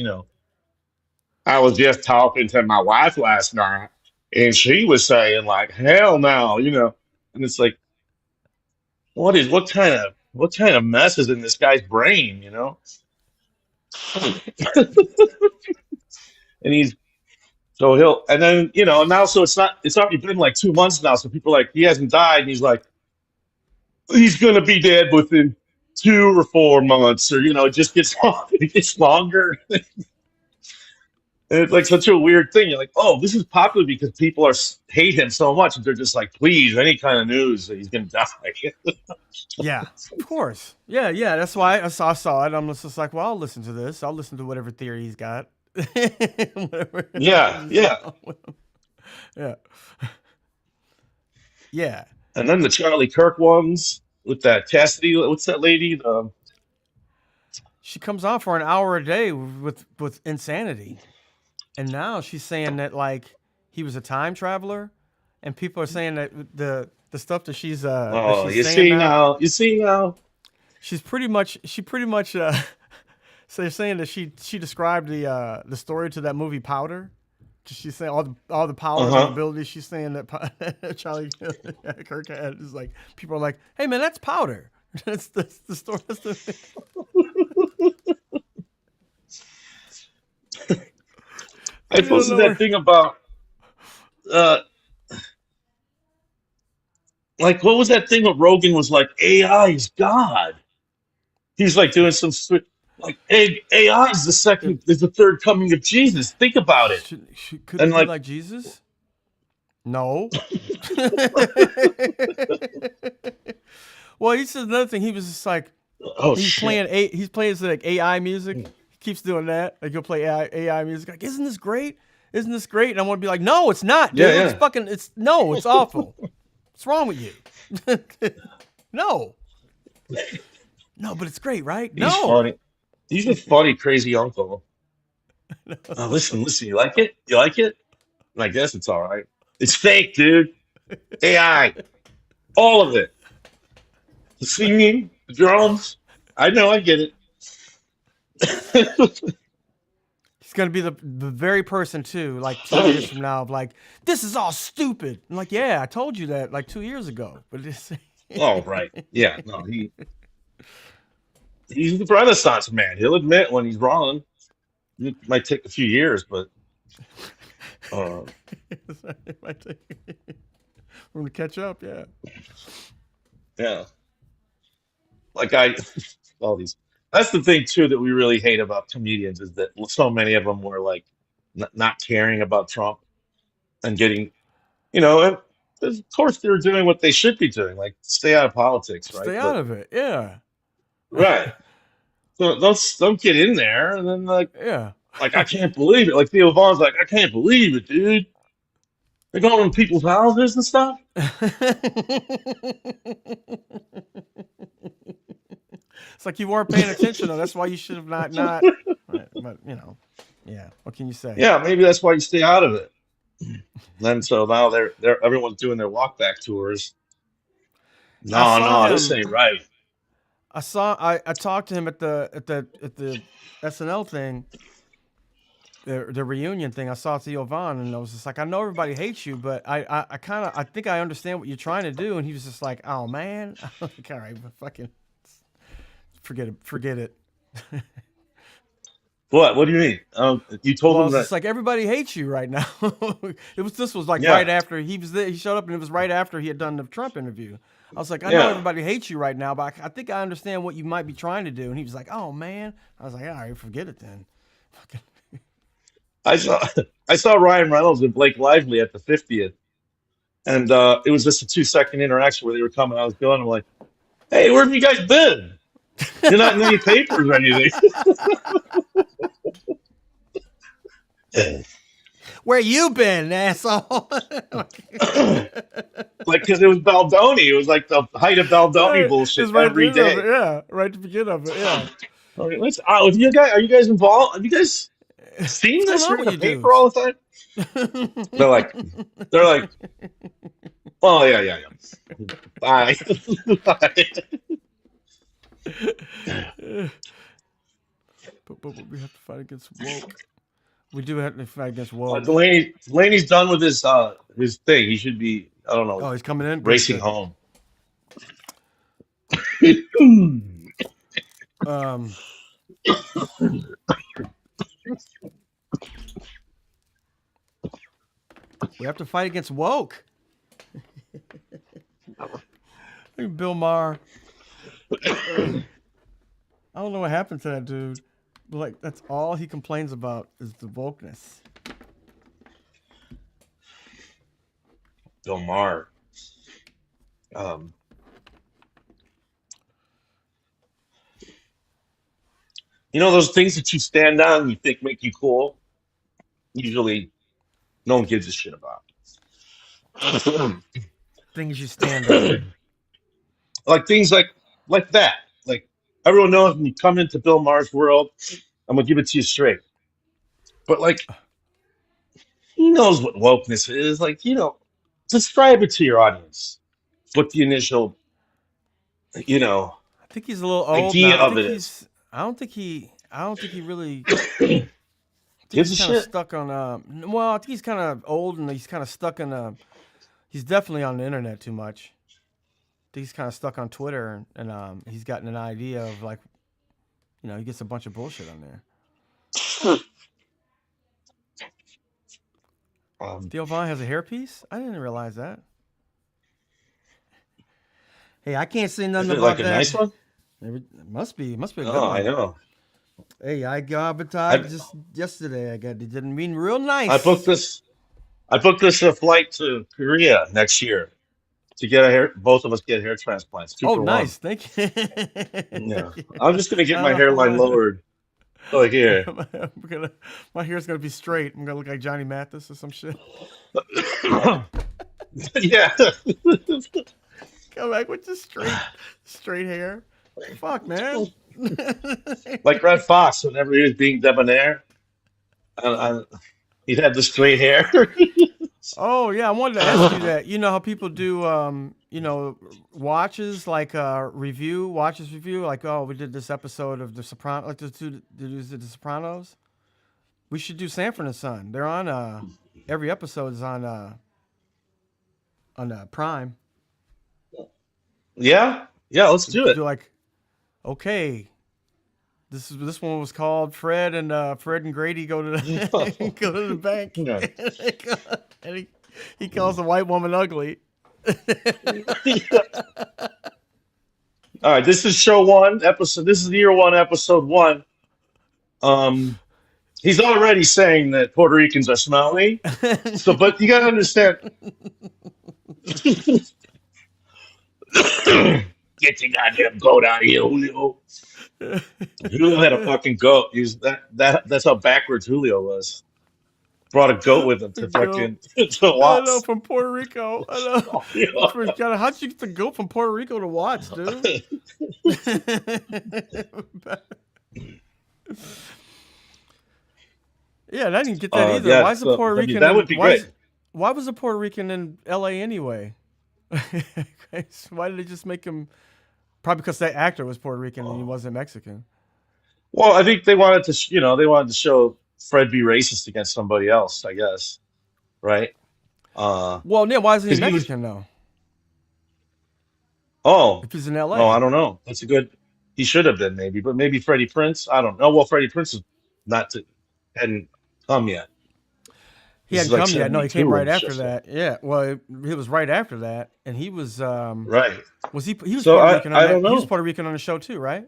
I was just talking to my wife last night, and she was saying like, "Hell no," And it's like, what kind of mess is in this guy's brain? And he's so he'll and then now so it's already been like 2 months now, so people are like he hasn't died, and he's like he's gonna be dead within 2 or 4 months, or it just gets it gets longer. And it's like such a weird thing. You're like, oh, this is popular because people hate him so much, and they're just like, please, any kind of news that he's gonna die. Yeah, of course. Yeah, yeah. That's why I saw it. I'm just like, well, I'll listen to this. I'll listen to whatever theory he's got. Whatever Yeah, he's yeah. on with him. Yeah, yeah. And then the Charlie Kirk ones with that Cassidy. What's that lady? She comes on for an hour a day with insanity, and now she's saying that like he was a time traveler, and people are saying that the stuff that Oh, she's you saying see now, now. You see now. she pretty much so they're saying that she described the story to that movie Powder. She's saying all the Uh powers and huh. abilities. She's saying that Charlie Kirk had is like people are like, hey man, that's Powder. That's the story. That's the, I you don't posted know that where. thing about uh, like what was that thing that Rogan was like? AI is God. He's like doing some like AI is the third coming of Jesus. Think about it. Could And it be like, like Jesus? No. Well, he says another thing. He was just like oh shit. he's playing like AI music. He keeps doing that. Like he'll play AI music. Like, isn't this great? Isn't this great? And I want to be like, no, it's not, Yeah, dude. It's yeah. fucking. It's no, it's awful. What's wrong with you? No, no, but it's great, right? He's No. funny. He's a funny, crazy uncle. Oh, listen, listen. You like it? You like it? And I guess it's all right. It's fake, dude. AI, all of it. The singing, the drums. I know. I get it. He's gonna be the very person too, like 2 years from now, of like, this is all stupid. I'm like, yeah, I told you that like 2 years ago. But it's Oh, right. Yeah. No, he's the Renaissance man. He'll admit when he's wrong. It might take a few years, but uh, it might take for him to catch up, yeah. yeah. Like all these. That's the thing too that we really hate about comedians is that so many of them were like not caring about Trump and getting, and of course they were doing what they should be doing, like stay out of politics, right? Stay out But of it, yeah. right, so don't get in there, and then Yeah. like I can't believe it. Like Theo Vaughn's like I can't believe it, dude. They're going in people's houses and stuff. It's like you weren't paying attention though. That's why you should have not. But yeah. What can you say? Yeah, maybe that's why you stay out of it. Then so now they're everyone's doing their walk back tours. I saw No, this him. ain't right. I talked to him at the SNL thing, the reunion thing. I saw Theo Von, and I was just like, I know everybody hates you, but I think I understand what you're trying to do. And he was just like, oh man, I was like, all right, but fucking forget it. What do you mean? You told Well, him it's that? just like everybody hates you right now. This was like right Yeah, after he was there. He showed up, and it was right after he had done the Trump interview. I was like, I know yeah. everybody hates you right now, but I think I understand what you might be trying to do. And he was like, oh man. I was like, all right, forget it then. Fucking I saw I saw Ryan Reynolds and Blake Lively at the 50th, and it was just a 2 second interaction where they were coming. I was going. I'm like, hey, where have you guys been? You're not in any papers or anything. Where you been, asshole? Like, because it was Baldoni. It was like the height of Baldoni bullshit It's right at the every end of it. day. Yeah, right at the beginning of it. Yeah. Okay, if you guys, are you guys involved? Have you guys seen What's going this? on You're in with the you paper dudes? all the time. They're like, they're like, oh yeah. Bye. Bye. But we have to fight against woke. We do have to fight against woke. Delaney's done with his thing. He should be, I don't know, Oh, he's coming in. Good, racing good. home. Um, we have to fight against woke. Bill Maher. I don't know what happened to that dude. But like, that's all he complains about is the wokeness. Bill Maher. Um, you know those things that you stand on and you think make you cool? Usually, no one gives a shit about. Things you stand on. Like things like that. Like everyone knows when you come into Bill Maher's world, I'm gonna give it to you straight. But like he knows what wokeness is. Like, describe it to your audience. What the initial, you know, I think he's a little old idea now. of it is. I don't think he really. I think Gives he's a kind of shit. stuck on. Well, I think he's kind of old and he's kind of stuck in. He's definitely on the internet too much. I think he's kind of stuck on Twitter and he's gotten an idea of like, he gets a bunch of bullshit on there. Theo Von has a hairpiece. I didn't realize that. Hey, I can't say Is nothing it about like a that. nice one? It must be a good Oh, I one. know. Hey, I got advertised I just yesterday. It didn't mean real I booked nice. this I booked this flight to Korea next year to get a hair. Both of us get hair transplants, two Oh, for one. nice. Thank you. Yeah, Thank you. I'm just gonna get I my don't know. hairline lowered. Like here. My hair's gonna be straight. I'm gonna look like Johnny Mathis or some shit. Yeah. Come back with just straight hair. Fuck, man. Like Red Fox, whenever he was being debonair, he'd have the straight hair. Oh yeah, I wanted to ask you that. You know how people do, watches like watches review. Like, oh, we did this episode of The Sopranos. Like the Sopranos. We should do Sanford and Son. They're on. Every episode is on Prime. Yeah, yeah. Let's We do could it. do like, okay, this one was called Fred and Grady go to the go to the bank, Yeah. and he calls the white woman ugly. All right, this is show one episode. This is year one, episode one. He's already saying that Puerto Ricans are smelly. So, but you gotta understand. Get your goddamn goat out of here, Julio. Julio had a fucking goat. That's how backwards Julio was. Brought a goat with him to Go. fucking to I know, Watts. from Puerto Rico. I know. How'd you get the goat from Puerto Rico to Watts, dude? Yeah, I didn't get that either. Yeah, Why is a so Puerto I mean Rican that in would be great. why was a Puerto Rican in LA anyway? So why did they just make him? Probably because that actor was Puerto Rican and he wasn't Mexican. Well, I think they wanted to, they wanted to show Fred be racist against somebody else, I guess, right? Uh, Well, yeah, why isn't he because he was, Mexican though? oh, If he's in well, I L.A., don't know. That's a good. He should have been maybe, but maybe Freddie Prince. I don't know. Well, Freddie Prince is not to, hadn't come yet. he This is hadn't like come yet. No, he came 72 when right this after just that. Yeah, well, it was right after that, and he was right. was he? He was So Puerto I Rican on I that. don't He was know. Puerto Rican on the show too, right?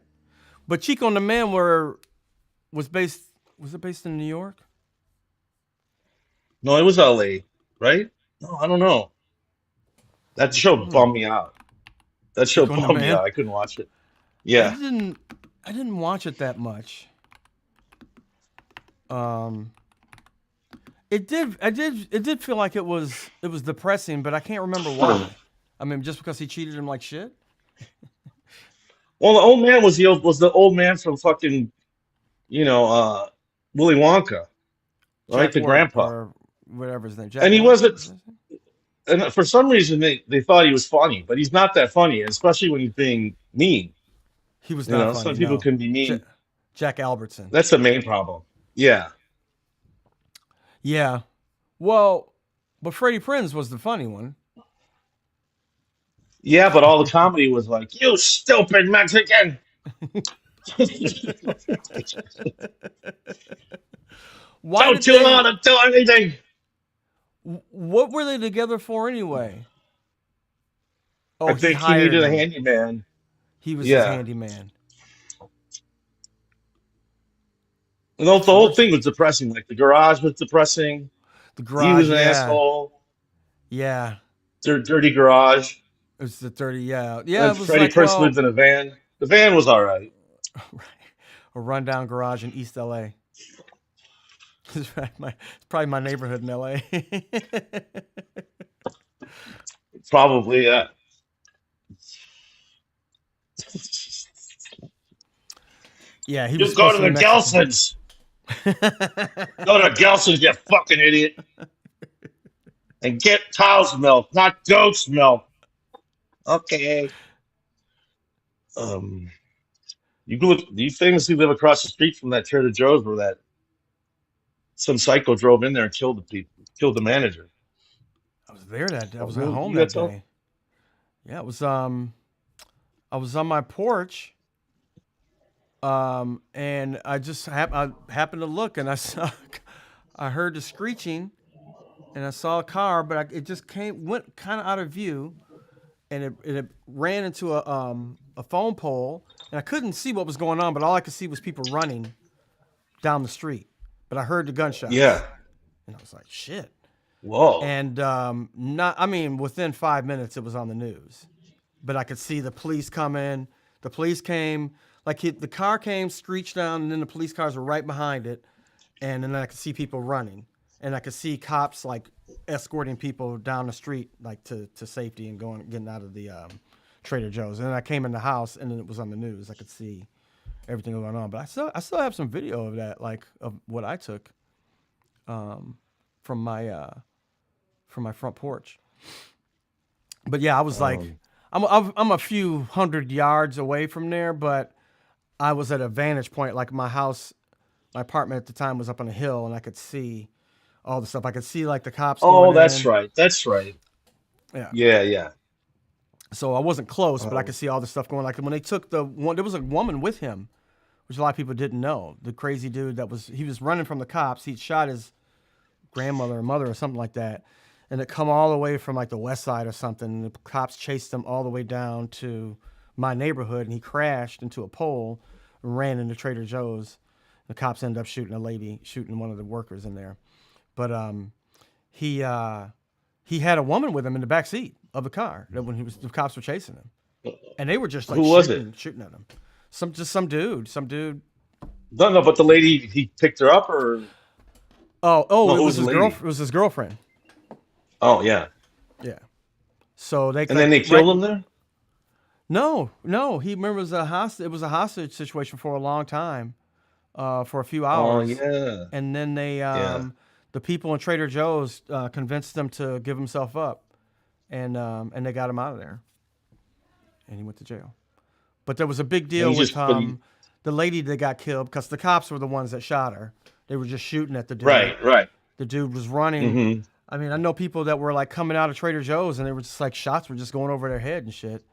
But Chico and the Man was based. Was it based in New York? No, it was LA, right? No, I don't know. That show Hmm. bummed me out. That show Chico and the bummed me Man. out. I couldn't watch it. I Yeah. didn't. I didn't watch it that much. Um, it did. I did. It did feel like it was. It was depressing, but I can't remember why. I mean, just because he treated him like shit. Well, the old man was the old man from fucking you know Willy Wonka, right? Jack The Ward grandpa, or whatever his name. Jack and he Ward. wasn't. Is that his name? And for some reason, they thought he was funny, but he's not that funny, especially when he's being mean. He was not Some funny. people No. can be Ja- mean. Jack Albertson. That's the main problem. Yeah, Yeah. Well, but Freddie Prinze was the funny one. yeah, but all the comedy was like, "You stupid Mexican." Why Don't did you they? want to do anything? What were they together for anyway? I Oh, he think he hired needed a him. handyman. He was his Yeah. handyman. And the whole Fortune. thing was depressing. Like the garage was depressing. The He was garage. an Yeah. asshole. Yeah. Dirty garage. It was the 30. Yeah. And Yeah. then It was Freddie like, Prinze lived well, in a van. The van was all right. a rundown garage in East LA. It's probably my neighborhood in LA. Probably, yeah. Yeah. He was You go supposed to to be the Mexican. Gelsons. Go to Gelson's, you fucking idiot. And get cow's milk, not goat's milk. Okay. Um, you famously live across the street from that Trader Joe's where that some psycho drove in there and killed the people, killed the manager. I was there that day. I Oh, was at really? home You got that to? day. Yeah. It was I was on my porch. And I just I happened to look and I saw I heard the screeching and I saw a car, but it just went kind of out of view, and it ran into a phone pole, and I couldn't see what was going on, but all I could see was people running down the street. But I heard the gunshots, Yeah. and I was like, shit. Whoa. And not I mean within 5 minutes it was on the news, but I could see the police coming. The police came, like the car came, screeched down, and then the police cars were right behind it, and then I could see people running, and I could see cops like escorting people down the street like to safety and getting out of the Trader Joe's. And then I came in the house, and then it was on the news. I could see everything going on, but I still have some video of that, like of what I took from my front porch. But yeah, I was like, Um, I'm a few hundred yards away from there, but I was at a vantage point. Like my apartment at the time was up on a hill, and I could see all the stuff. I could see like the cops oh, going that's in. right. That's right. Yeah. Yeah, yeah. So I wasn't close, but I could Um, see all the stuff going. Like when they took the one, there was a woman with him, which a lot of people didn't know. The crazy dude he was running from the cops. He'd shot his grandmother or mother or something like that, and it come all the way from like the west side or something. And the cops chased him all the way down to my neighborhood, and he crashed into a pole, and ran into Trader Joe's. The cops ended up shooting one of the workers in there. But he had a woman with him in the back seat of the car that when the cops were chasing him, and they were just like who was it? shooting at him. Some dude. No, no, but the lady he picked her up, or Oh, no? it Who was was the his girl. lady? It was his girlfriend. Oh, yeah. Yeah. So they And then like they right. killed him there. No. He remember it was a hostage situation for a long time, for a few Oh, hours, yeah, and then yeah. the people in Trader Joe's convinced him to give himself up, and they got him out of there, and he went to jail. But there was a big And deal he with just, but he, the lady that got killed because the cops were the ones that shot her. They were just shooting at the dude. right. The dude was running. Mm-hmm. I mean, I know people that were like coming out of Trader Joe's and they were just like shots were just going over their head and shit.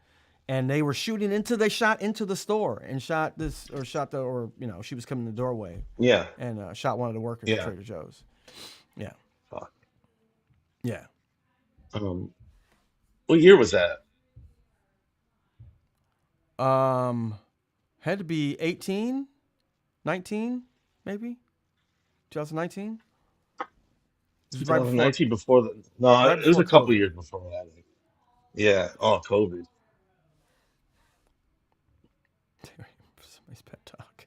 And they were shooting they shot into the store and shot she was coming in the doorway Yeah. and shot one of the workers at Yeah. Trader Joe's. Yeah. Fuck. Yeah. What year was that? Had to be 18, 19, maybe 2019. This was right before 2019 before the. No, right it was before a couple COVID. years before that. I think. Yeah. Oh, COVID. Somebody's pet talk.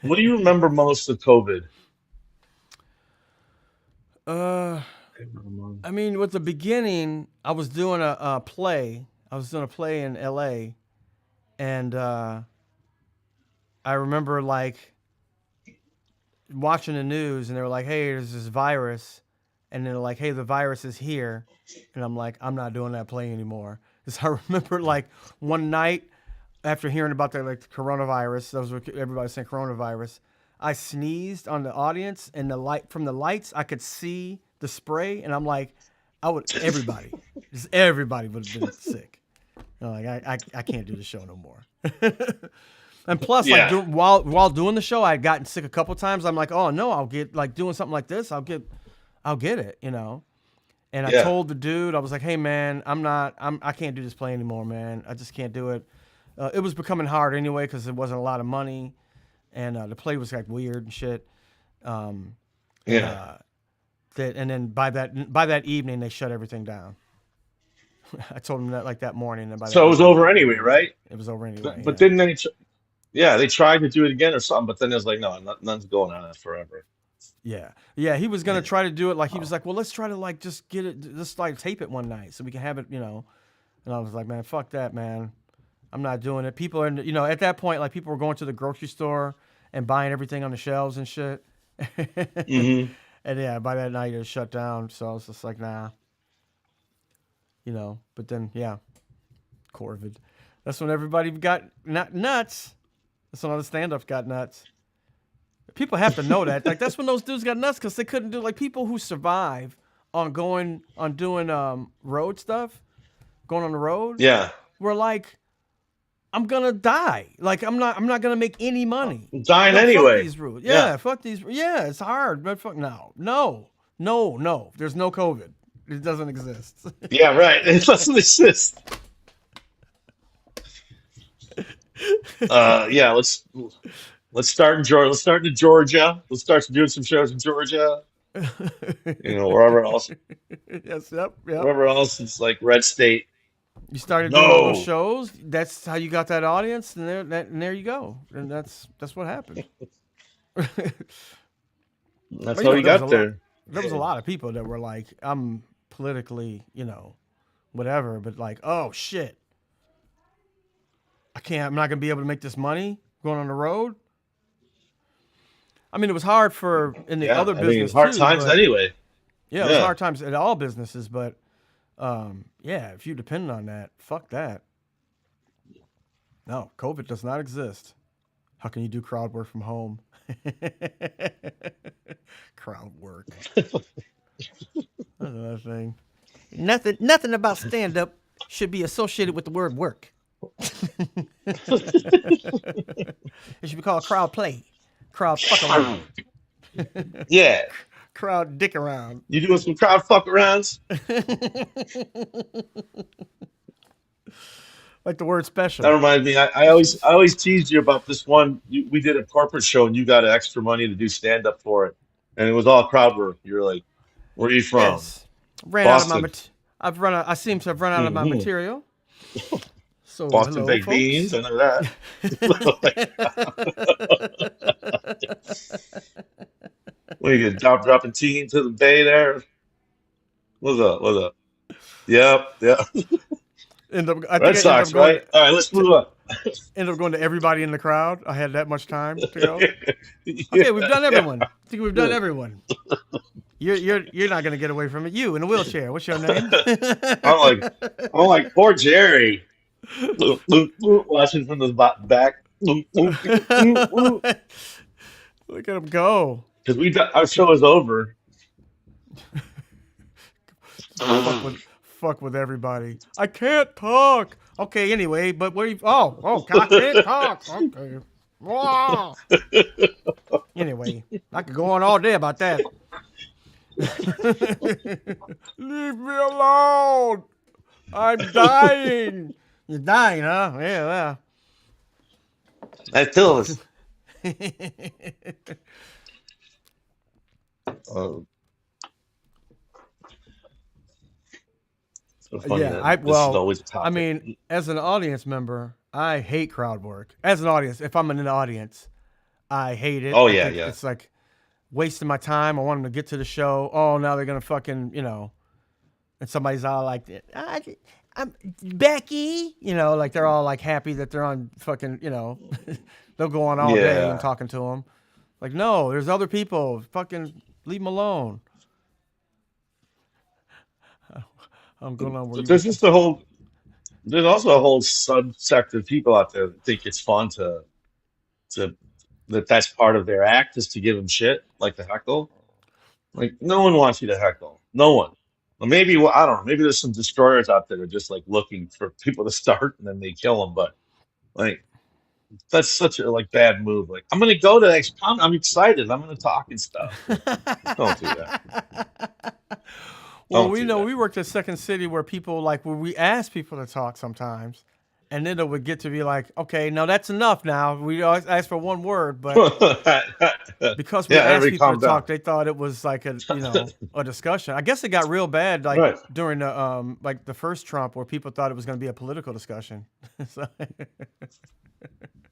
What do you remember most of COVID? I mean, with the beginning, I was doing a play. I was doing a play in LA, and I remember like watching the news, and they were like, "Hey, there's this virus," and they're like, "Hey, the virus is here," and I'm like, "I'm not doing that play anymore." Because I remember like one night after hearing about the coronavirus, that was what everybody was saying coronavirus. I sneezed on the audience, and the light from the lights, I could see the spray, and I'm like, everybody would have been sick. You know, like I can't do the show no more. And plus, Yeah. like while doing the show, I had gotten sick a couple times. I'm like, oh no, I'll get like doing something like this. I'll get it, you know. And I Yeah. told the dude, I was like, hey man, I can't do this play anymore, man. I just can't do it. It was becoming hard anyway because there wasn't a lot of money, and the play was like weird and shit. Yeah. And then by that evening, they shut everything down. I told them that like that morning, and by that So it was evening, over anyway, right? it was over anyway. But Yeah. didn't they? Yeah, they tried to do it again or something, but then it was like, no, nothing's going on forever. Yeah. He was gonna Yeah. try to do it. Like he was like, well, let's try to like just get it, just like tape it one night so we can have it, you know. And I was like, man, fuck that, man. I'm not doing it. People are, you know, at that point, like people were going to the grocery store and buying everything on the shelves and shit. Mm-hmm. And yeah, by that night it was shut down. So I was just like, nah, you know. But then, yeah, Corvid. That's when everybody got nuts. That's when all the stand-ups got nuts. People have to know that. Like that's when those dudes got nuts because they couldn't do like people who survive on doing road stuff, going on the road. Yeah. Were like, I'm gonna die. Like I'm not gonna make any money. I'm dying No, anyway. fuck these rules. Yeah, fuck these. Yeah, it's hard, but fuck no. There's no COVID. It doesn't exist. Yeah, right. It doesn't exist. Yeah, let's start in Georgia. Let's start in Georgia. Let's start doing some shows in Georgia. You know, wherever else, Yes, yep. wherever else it's like red state. You started doing all those No. shows. That's how you got that audience, and there you go. And that's what happened. That's But, how you know, you there was got a there. There was a lot of people that were like, I'm politically, you know, whatever, but like, oh shit, I'm not gonna be able to make this money going on the road. I mean, it was hard in the Yeah, other I mean, business hard too, times but anyway. yeah, it was Yeah. hard times at all businesses, but yeah, if you depend on that, fuck that. No, COVID does not exist. How can you do crowd work from home? Crowd work. That's another thing. Nothing about stand up should be associated with the word work. It should be called crowd play. Crowd fuck around. Yeah. Crowd dick around. You doing some crowd fuck arounds? Like the word That special. reminds me. I always teased you about this one. We did a corporate show and you got extra money to do stand up for it, and it was all crowd work. You're like, "Where are you from?" Yes. Ran out of my Boston. I seem to have run out of my Hmm. material. So Boston hello, baked folks. beans. I know that. What are you gonna dropping tea into the bay there? What's up? What's up? Yep. I think I Red ended up Sox, going right? All right, let's move on. to everybody in the crowd. I had that much time to go. Yeah. Okay, we've done everyone. I think we've done everyone. You're not gonna get away from it. You in a wheelchair. What's your name? I'm like, poor Jerry. Watching from the back. Look at him go. Because our show is over. Fuck with everybody. I can't talk. Okay, anyway, but where you? Oh, I can't talk. Okay. Wow. Anyway, I could go on all day about that. Leave me alone. I'm dying. You're dying, huh? Yeah, That kills us. So funny that this is always a topic. I mean, as an audience member, I hate crowd work. As an audience, if I'm in an audience, I hate it. Oh, I yeah, think yeah. It's like wasting my time. I want them to get to the show. Oh, now they're gonna fucking, and somebody's all like, I'm Becky, like they're all like happy that they're on fucking, they'll go on all day and talking to them. Like, no, there's other people. Fucking leave them alone. I'm going on. There's just there's also a whole subsect of people out there that think it's fun to that's part of their act is to give them shit, like the heckle. Like, no one wants you to heckle. No one. Well, maybe, I don't know. Maybe there's some destroyers out there that are just like looking for people to start and then they kill them. But like, that's such a bad move. Like, I'm gonna go to the next con. I'm excited. I'm gonna talk and stuff. Don't do that. Well, we worked at Second City where people where we asked people to talk sometimes, and then it would get to be like, okay, now that's enough. Now we always ask for one word, but because we asked people to talk, they thought it was like a a discussion. I guess it got real bad during the the first Trump, where people thought it was going to be a political discussion.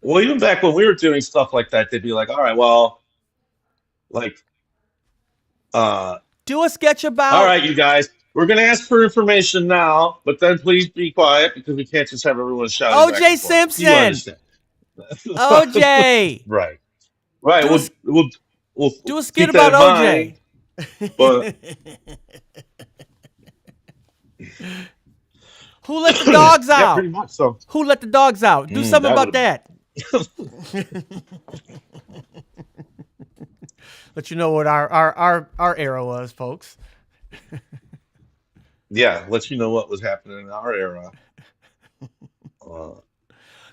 Well, even back when we were doing stuff like that, they'd be like, all right, well, do a sketch about. All right, you guys, we're going to ask for information now, but then please be quiet because we can't just have everyone shouting. O.J. Simpson. O.J. Right. We'll do a skit about O.J. But who let the dogs out? Yeah, pretty much so. Who let the dogs out? Do something about that. Let you know what our era was, folks. Yeah, let you know what was happening in our era.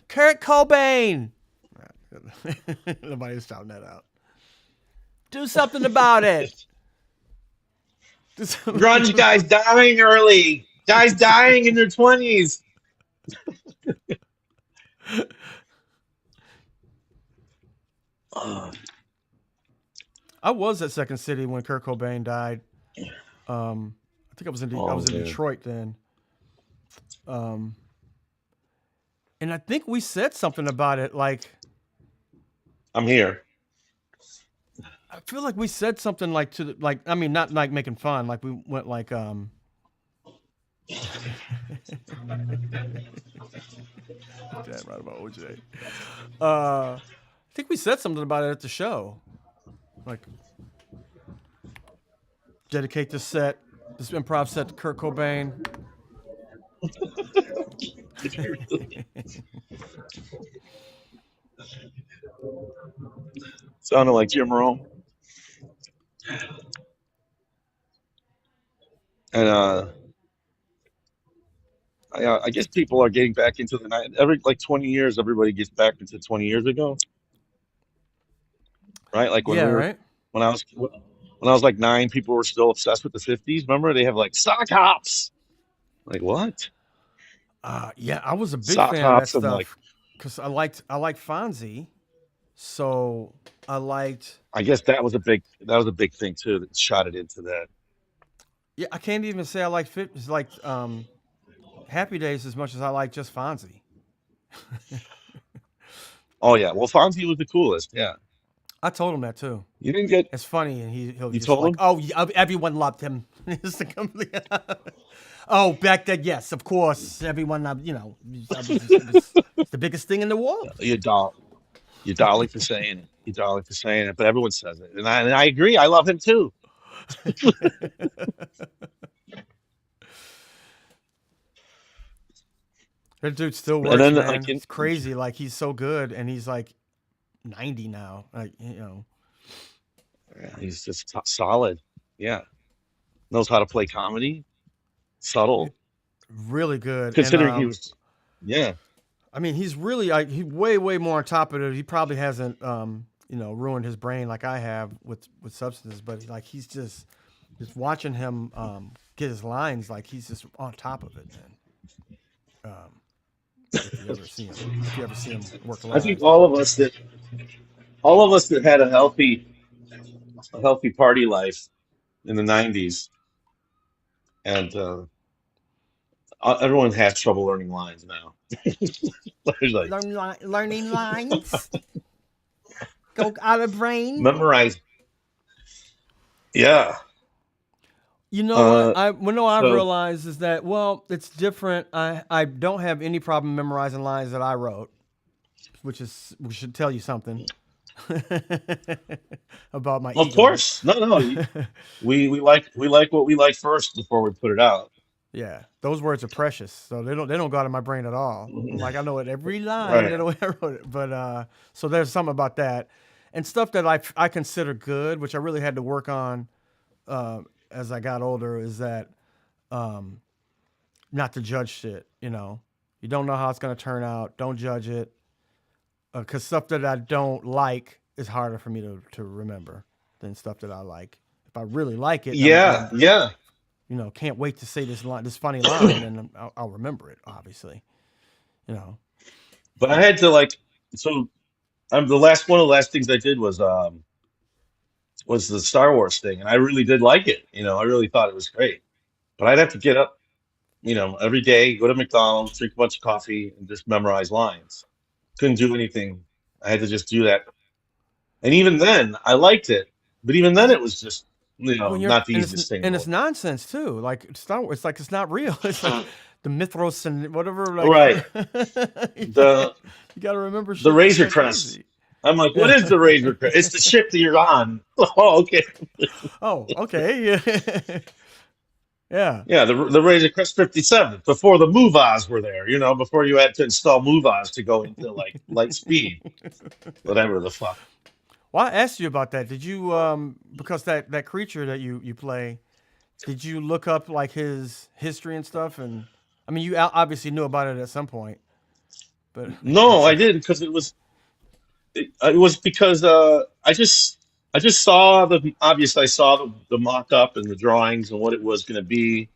Kurt Cobain. Nobody was shouting that out. Do something about it. Grunge guys dying early. Guys dying in their 20s. I was at Second City when Kurt Cobain died. I think I was in Detroit then. And I think we said something about it, like, I'm here. I feel like we said something I mean, not like making fun, like we went like Dad right about OJ. I think we said something about it at the show. Like, dedicate this improv set to Kurt Cobain. Sounded like Jim Rome. And I guess people are getting back into the night. Every 20 years, everybody gets back into 20 years ago, right? Like when when I was like 9, people were still obsessed with the 50s. Remember, they have like sock hops. Like what? Yeah, I was a big fan of that stuff because I liked Fonzie, so I liked. I guess that was a big thing too that shot it into that. Yeah, I can't even say I like Happy Days as much as I like just Fonzie. Oh yeah, well Fonzie was the coolest. Yeah, I told him that too. You didn't get. It's funny, and he'll you just told like, him? oh, everyone loved him. Oh, back then, yes, of course, everyone, it's the biggest thing in the world. You're dolly for saying it. But everyone says it, and I agree. I love him too. That dude still And works, then I man. can, It's crazy. Like he's so good, and he's like 90 now. Like yeah, he's just solid. Yeah, knows how to play comedy, subtle. really good. And Considering he was, yeah, I mean, he's really like he way more on top of it. He probably hasn't ruined his brain like I have with substances, but like he's just watching him get his lines, like he's just on top of it, man. If you ever see him work I think live. all of us that had a healthy party life in the '90s, and everyone has trouble learning lines now. There's like Learning lines go out of brain. memorize. Yeah. You know what? Uh, I've so realized is that it's different. I don't have any problem memorizing lines that I wrote, which should tell you something about my of ego. course, no. We like what we like first before we put it out. Yeah, those words are precious, so they don't go out of my brain at all. Like I know it every line Right. that I wrote it, but so there's something about that, and stuff that I consider good, which I really had to work on as I got older, is that um, not to judge shit. You don't know how it's gonna turn out. Don't judge it, because stuff that I don't like is harder for me to remember than stuff that I like. If I really like it, Yeah, I'm yeah. can't wait to say this funny line, and I'll remember it. Obviously, you know. But I had to like so I'm the last one of the last things I did was the Star Wars thing, and I really did like it. I really thought it was great. But I'd have to get up, every day, go to McDonald's, drink a bunch of coffee, and just memorize lines. Couldn't do anything. I had to just do that. And even then, I liked it. But even then, it was just, When you're not the easiest thing in the it's world. nonsense too. Like Star Wars, it's like it's not real. It's like the mythos and whatever. Like Right. you The got to remember the shit that's Razor so Crest. crazy. I'm like, what Yeah. is the Razor Crest? It's the ship that you're on. Oh, okay. Oh, okay. Yeah. Yeah. Yeah, the Razor Crest 57 before the Movas were there. Before you had to install Movas to go into like light speed, whatever the fuck. Well, I asked you about that. Did you because that creature that you play, did you look up like his history and stuff? And I mean, you obviously knew about it at some point, but No, I didn't because it was because I just saw I saw the mock up and the drawings and what it was going to be,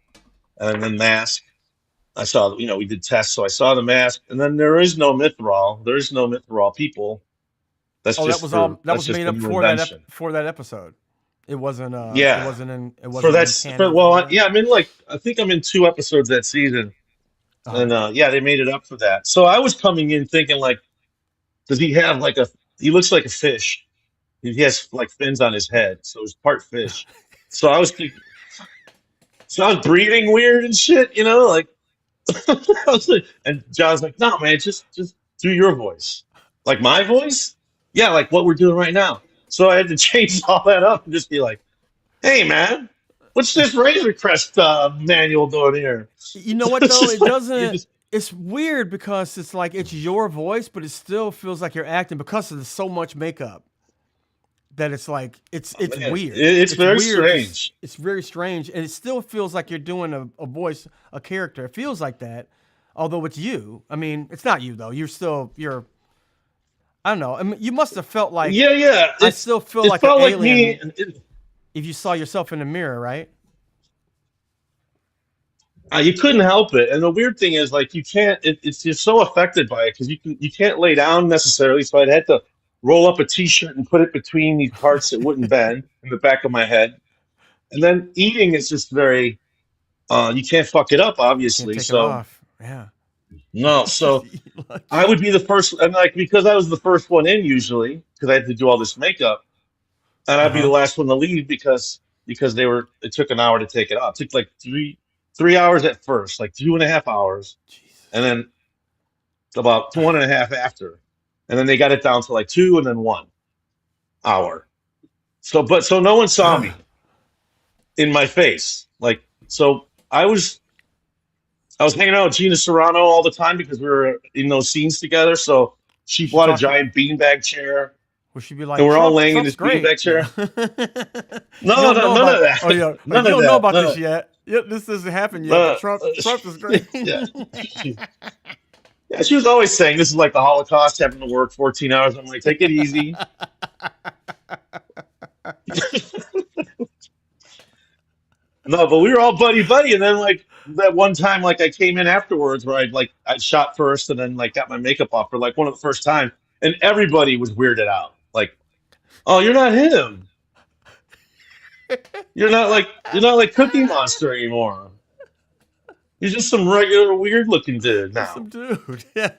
and then mask. I saw we did tests, so I saw the mask, and then there is no Mithril. There is no Mithril people. oh, that That's was just made a up new invention. for that episode. Yeah, It for wasn't in canon before that. yeah, I think I'm in 2 episodes that season, Uh huh. and yeah, they made it up for that. So I was coming in thinking like, does he have like a? He looks like a fish. He has like fins on his head, so he's part fish. So I was thinking, so I was breathing weird and shit, like I was like, and John's like, no man, just do your voice, like my voice, yeah, like what we're doing right now. So I had to change all that up and just be like, hey man, what's this Razor Crest manual doing here? You know what It's though? just It like you're doesn't. just It's weird because it's like it's your voice, but it still feels like you're acting because of so much makeup that it's like oh, it's man, weird. it's It's very weird. strange. It's very strange, and it still feels like you're doing a voice, a character. It feels like that, although it's you. I mean, it's not you though. You're. I don't know. I mean, you must have felt like Yeah, yeah, I still feel it like an felt like me. alien if you saw yourself in the mirror, right? You couldn't help it, and the weird thing is, like, you can't. It's you're so affected by it because you can't lay down necessarily. So I'd had to roll up a T-shirt and put it between these parts that wouldn't bend in the back of my head. And then eating is just very. You can't fuck it up, Can't obviously. take it So off. Yeah. no. So I Like, would be the first, and like because I was the first one in usually because I had to do all this makeup, and uh I'd be the huh. last one to leave because it took an hour to take it off. It took like 3 hours at first, like 2.5 hours, and Jesus. then about 1.5 after, and then they got it down to like 2 and then 1 hour. So no one saw Ugh. me. in my face. Like, so I was hanging out with Gina Serrano all the time because we were in those scenes together. So she She bought a talked to, giant beanbag chair, would she be and like, we're all laying in Trump's this great? beanbag No. chair. You No, don't no, know none of about, oh that. yeah, like None you of don't know that. about None this of yet. Yep, this hasn't happened yet, but that. Trump is great. Yeah. Yeah, she was always saying this is like the Holocaust, having to work 14 hours. I'm like, take it easy. No, but we were all buddy buddy, and then like that one time, like I came in afterwards where I shot first, and then like got my makeup off for like one of the first time, and everybody was weirded out. Like, oh, you're not him. You're not like Cookie Monster anymore. You're just some regular weird looking dude Just now some dude. Yeah.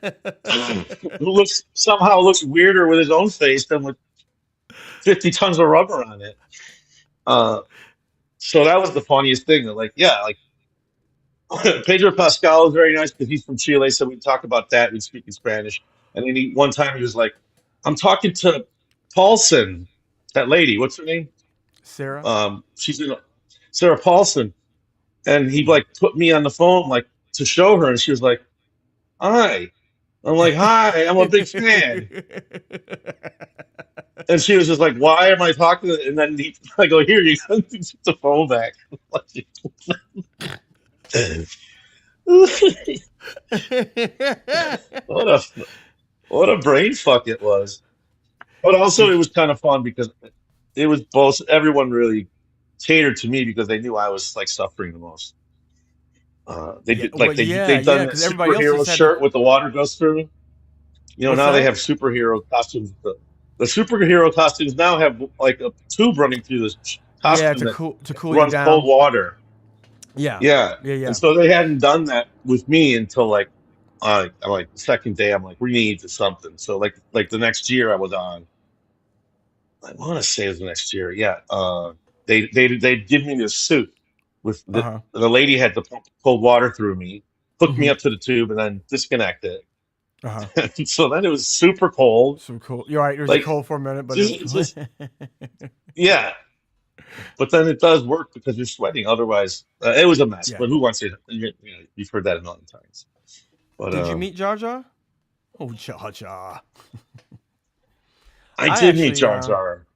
who looks somehow looks weirder with his own face than with 50 tons of rubber on it. Uh, so that was the funniest thing. Like, yeah, like Pedro Pascal is very nice because he's from Chile, so we talk about that. We speak in Spanish, and then one time he was like, "I'm talking to Paulson, that lady. What's her name? Sarah. She's in Sarah Paulson." And he Mhm. like put me on the phone like to show her, and she was like, "Hi." I'm like, "Hi, I'm a big fan." And she was just like, "Why am I talking?" And then I go, "Here, you got the phone back." what a what a brain fuck it was. But also, Did it was kind of fun because it was both. Everyone really catered to me because they knew I was like suffering the most. They yeah, did well, like yeah, they've done yeah, that because everybody else just superhero had to. shirt with the water goes through. You know, What's now they that? have superhero costumes. The superhero costumes now have like a tube running through this Yeah, costume that to cool you runs cold down. water. Yeah, Yeah, yeah, and yeah. so they hadn't done that with me until like the second day. I'm like, we need something. So like the next year I was on. I want to say it was the next year. Yeah, they give me this suit with Uh huh. the lady had to pump cold water through me, hook me Hmm. up to the tube, and then disconnect it. Uh huh. And so then it was super cold. So cool. You're right. It was Like cold for a minute, but it was. just yeah, but then it does work because you're sweating. Otherwise, it was a mess. Yeah. But who wants to? You've heard that a million times. But Did you meet Jar Jar? Oh, Jar Jar. I I did meet actually, Jar Jar.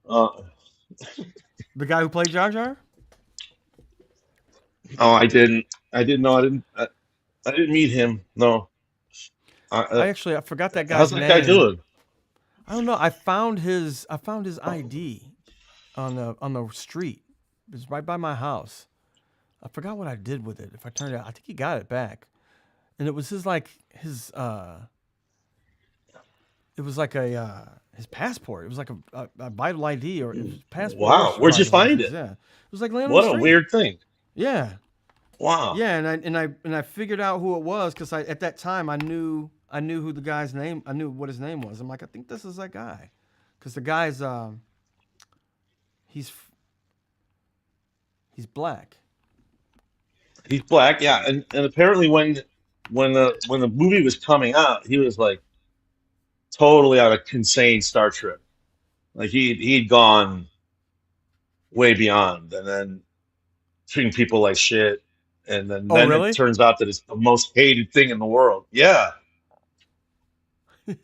the guy who played Jar Jar. Oh, I didn't. I didn't know. I didn't meet him. No. I forgot that How's guy's that guy name. doing? I don't know. I found his ID on the street. It was right by my house. I forgot what I did with it. If I turned it, I think he got it back, and it was it was like his passport. It was like a vital ID or it was passport or Wow. Where'd you driver's find license. it? Yeah, it was like laying on the What a street. weird thing. Yeah, Wow. yeah, and I figured out who it was because I at that time I knew who the guy's name. I knew what his name was. I'm like, I think this is that guy, because the guy's he's he's black. He's black. Yeah. And apparently when the movie was coming out, he was like totally on a insane Star Trip. Like he'd gone way beyond, and then treating people like shit. And Oh, then it really? turns out that it's the most hated thing in the world. Yeah. I'm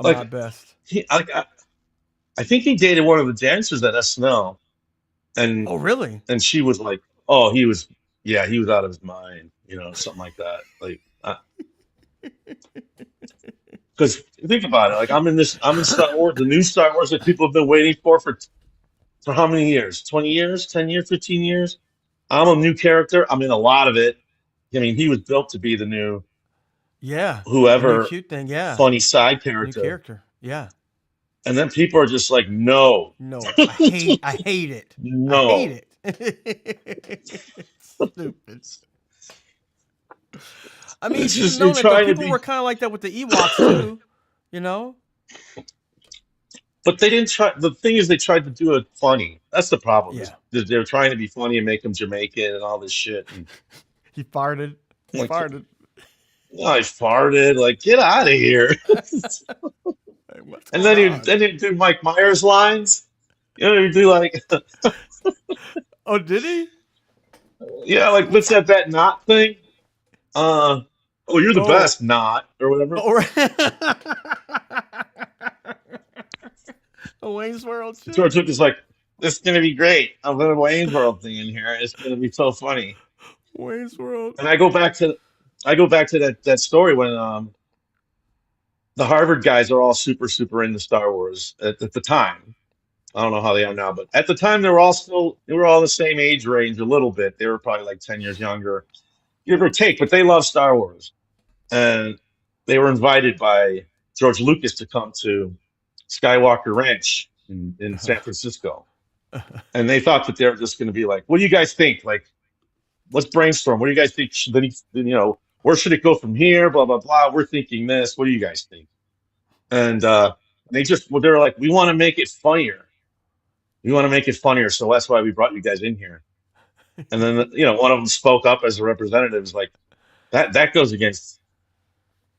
Like not best. he, I think he dated one of the dancers at SNL, and Oh, really? and she was like, "Oh, he was, yeah, he was out of his mind," something like that. Like, because think about it, like I'm in Star Wars, the new Star Wars that people have been waiting for how many years? 20 years, 10 years, 15 years. I'm a new character. I'm in a lot of it. I mean, he was built to be the new Yeah, the new whoever cute thing. Yeah, funny side new character, character. Yeah. and then people are just like, "No, No, I hate it. I hate no." it. It's stupid. I mean, you It's should have just you're known that though. trying to People were be. kind of like that with the Ewoks too. You know? But they didn't try. The thing is, they tried to do it funny. That's the problem. Is Yeah. that they're trying to be funny and make them Jamaican and all this shit. And He farted. I'm He like, farted. oh, I farted. Like, get out of here. Hey, what's And going on? then you do Mike Myers lines. You do like, Oh, did he? Yeah, like what's that knot thing? Uh, oh, you're the Oh, best, knot or whatever. oh, a Wayne's World shit. George Lucas is like, this is gonna be great. I'm gonna Wayne's World thing in here. It's gonna be so funny. Wayne's World. And I go back to that story when the Harvard guys are all super into Star Wars at the time. I don't know how they are now, but at the time they were all the same age range a little bit. They were probably like 10 years younger, give or take, but they love Star Wars. And they were invited by George Lucas to come to Skywalker Ranch in San Francisco. And they thought that they were just going to be like, what do you guys think? Like, let's brainstorm. What do you guys think? Where should it go from here? Blah, blah, blah. We're thinking this. What do you guys think? And they were like, we want to make it funnier. We want to make it funnier. So that's why we brought you guys in here. And then, one of them spoke up as a representative, was like, that goes against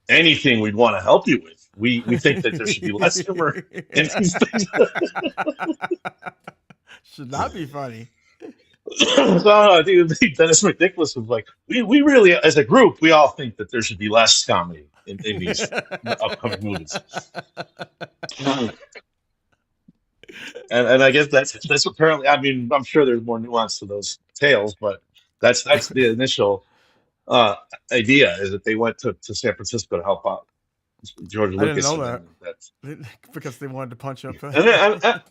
anything we'd want to help you with. We think that there should be less humor in these things. Should not be funny. So I think Dennis McNicholas was like, we really, as a group, we all think that there should be less comedy in these upcoming movies. And I guess that's apparently. I mean, I'm sure there's more nuance to those tales, but that's the initial uh, idea is that they went to San Francisco to help out George I didn't Lucas, know and that then that's because they wanted to punch up. and then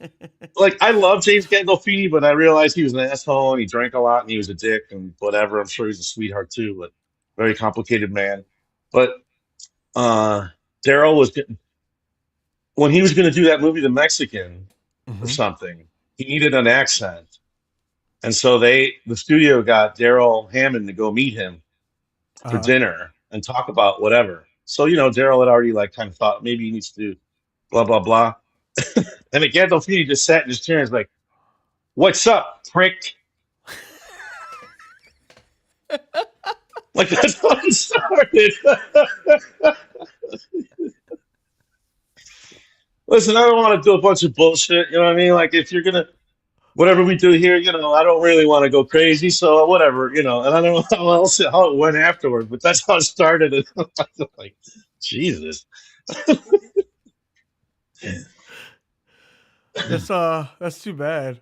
like I love James Gandolfini, but I realized he was an asshole and he drank a lot and he was a dick and whatever. I'm sure he's a sweetheart too, but very complicated man. But Daryl was getting when he was going to do that movie, The Mexican or Hmm. something. He needed an accent, and so the studio got Daryl Hammond to go meet him for Uh-huh. dinner and talk about whatever. So Daryl had already like kind of thought maybe he needs to do blah blah blah. And the Gandolfini just sat in his chair and was like, "What's up, prick?" Like that's how it started. Listen, I don't want to do a bunch of bullshit. You know what I mean? Like if you're gonna whatever we do here, I don't really want to go crazy. So whatever, and I don't know how it went afterward, but that's how it started. And I was like, Jesus. That's too bad.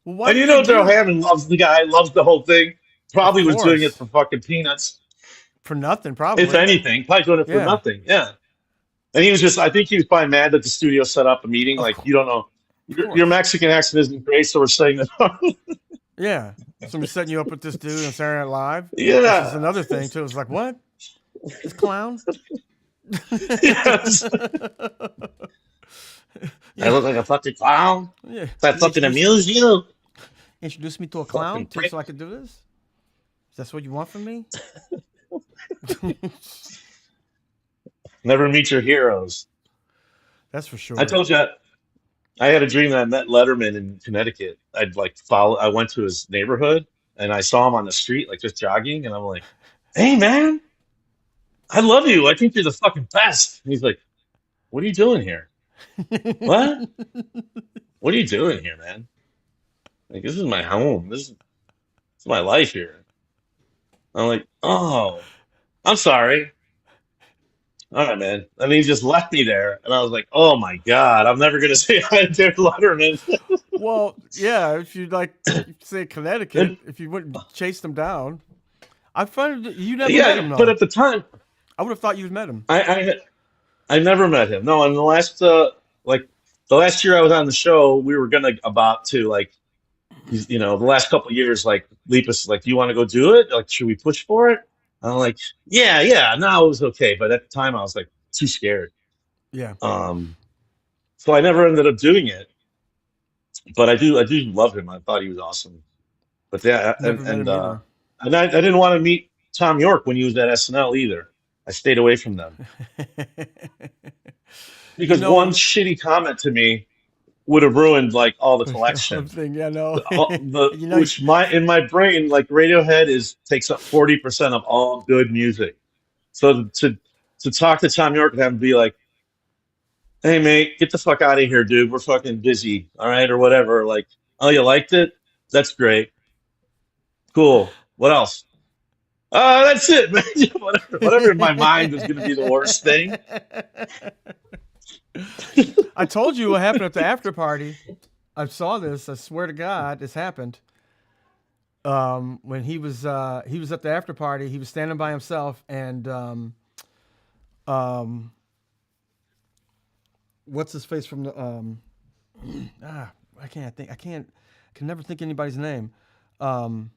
Well, why And did they Daryl do? Hammond loves the guy, loves the whole thing. Of Probably was doing it course, for fucking peanuts, for nothing, if probably. anything. Probably doing it for Yeah, nothing. Yeah. And he was just, I think he was probably mad that the studio set up a meeting. of Like, course, you don't know, of your course. Mexican accent isn't great, so we're saying that. Yeah, somebody's setting you up with this dude and Saturday Night Live, which is Yeah. another thing too. It's like, what? This clown? Yes. I Yeah, look like a fucking clown. yeah. That You fucking amuse you. introduce me to a Fucking clown prick. so I can do this. That's what you want from me? Never meet your heroes. That's for I sure. told you I had a dream that I met Letterman in Connecticut. I went to his neighborhood and I saw him on the street, like just jogging. And I'm like, hey, man, I love you. I think you're the fucking best. And he's like, what are you doing here? What? What are you doing here, man? Like, this is my home. This is my life here. I'm like, oh, I'm sorry. All right, man. And he just left me there. And I was like, oh my God, I'm never going to say hi to David Letterman. Well, yeah, if you like, say And Connecticut, if you wouldn't chase them down, I find you never met him yeah, but though. at the time, I would have thought you'd met him. I I never met him. No, and like the last year I was on the show, we were gonna about to like the last couple of years like Leapus like, do you want to go do it? Like, should we push for it? And I'm like, yeah, yeah. No, it was okay, but at the time I was like too scared. Yeah, Um, so I never ended up doing it. But I do love him. I thought he was awesome. But yeah, never met him either. and I didn't want to meet Tom York when he was at SNL either. I stayed away from them You because one know, shitty comment to me would have ruined like all the I'm collection. thinking, yeah, no, The you know, which my in my brain like Radiohead is takes up 40% of all good music. So to talk to Tom York and have him be like, "Hey mate, get the fuck out of here, dude. We're fucking busy, all right, or whatever." Like Oh, you liked it? That's great. Cool. What else? That's it, man. Whatever in my mind was going to be the worst thing. I told you what happened at the after party. I saw this. I swear to God, this happened. When he was at the after party, he was standing by himself, and um, what's his face from the I can't think. I can never think of anybody's name. Um,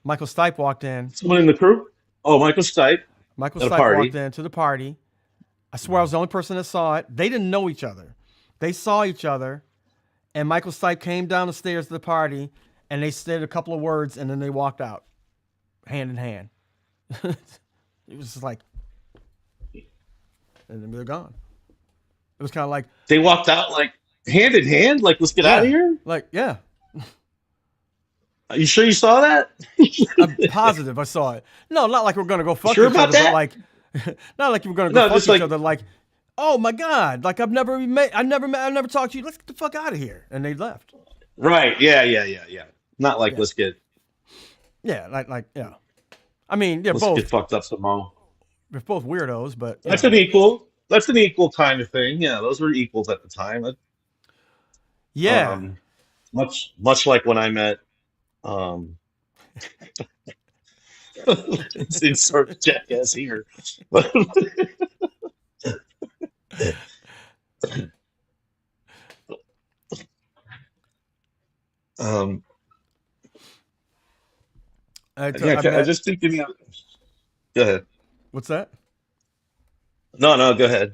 Michael Stipe walked in. Someone in the crew? Oh, Michael Stipe Michael at a Stipe walked party. into the party. I swear I was the only person that saw it. They didn't know each other. They saw each other, and Michael Stipe came down the stairs to the party, and they said a couple of words, and then they walked out, hand in hand. It was just like, and then they're gone. It was kind of like, They walked out like hand in hand, like, let's get out of yeah, here. like, yeah. Are you sure you saw that? I'm positive I saw it. No, not like we're gonna go fuck Sure each about other, but that? like, not like we're gonna go No, fuck just each like, other. Like, oh my god, like I never talked to you. Let's get the fuck out of here. And they left. right. Yeah, yeah, yeah, yeah. Not like Yeah, yeah, yeah. I mean, let's get fucked up some more. they're both weirdos, but you That's know, an equal. That's an equal kind of thing. Yeah, those were equals at the time. yeah. Um, much like when I met. Um, it's in sort of jackass here, but um, yeah, I I met. just think. Go ahead. What's that? No, no, go ahead.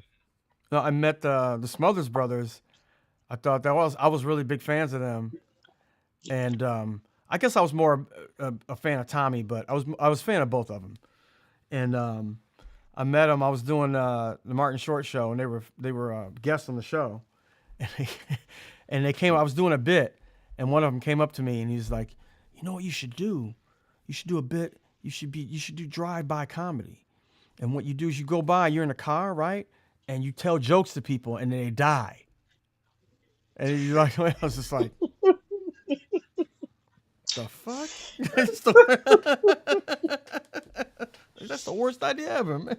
No, I met the Smothers Brothers. I was really big fans of them, and I guess I was more a fan of Tommy, but I was a fan of both of them. And I met them. I was doing the Martin Short show, and they were guests on the show, and and they came. I was doing a bit, and one of them came up to me, and he's like, "You know what you should do? You should do a bit. You should do drive-by comedy. And what you do is you go by. You're in a car, right? And you tell jokes to people, and then they die. And you're like, I was just like, the fuck? That's the worst idea ever, man.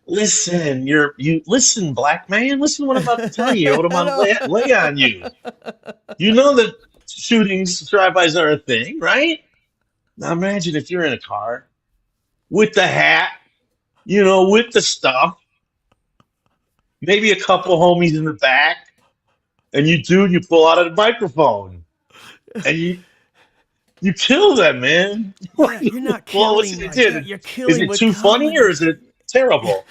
Listen, you listen, black man. Listen to what I'm about to tell you. What I'm I about to know. lay on you. You know that shootings, drive-bys are a thing, right? Now imagine if you're in a car with the hat, with the stuff, maybe a couple homies in the back, and you pull out a microphone, and you kill them, man. Yeah, you're not Well, what's killing it like that. did? You're Is killing it with too funny or comedy. is it terrible?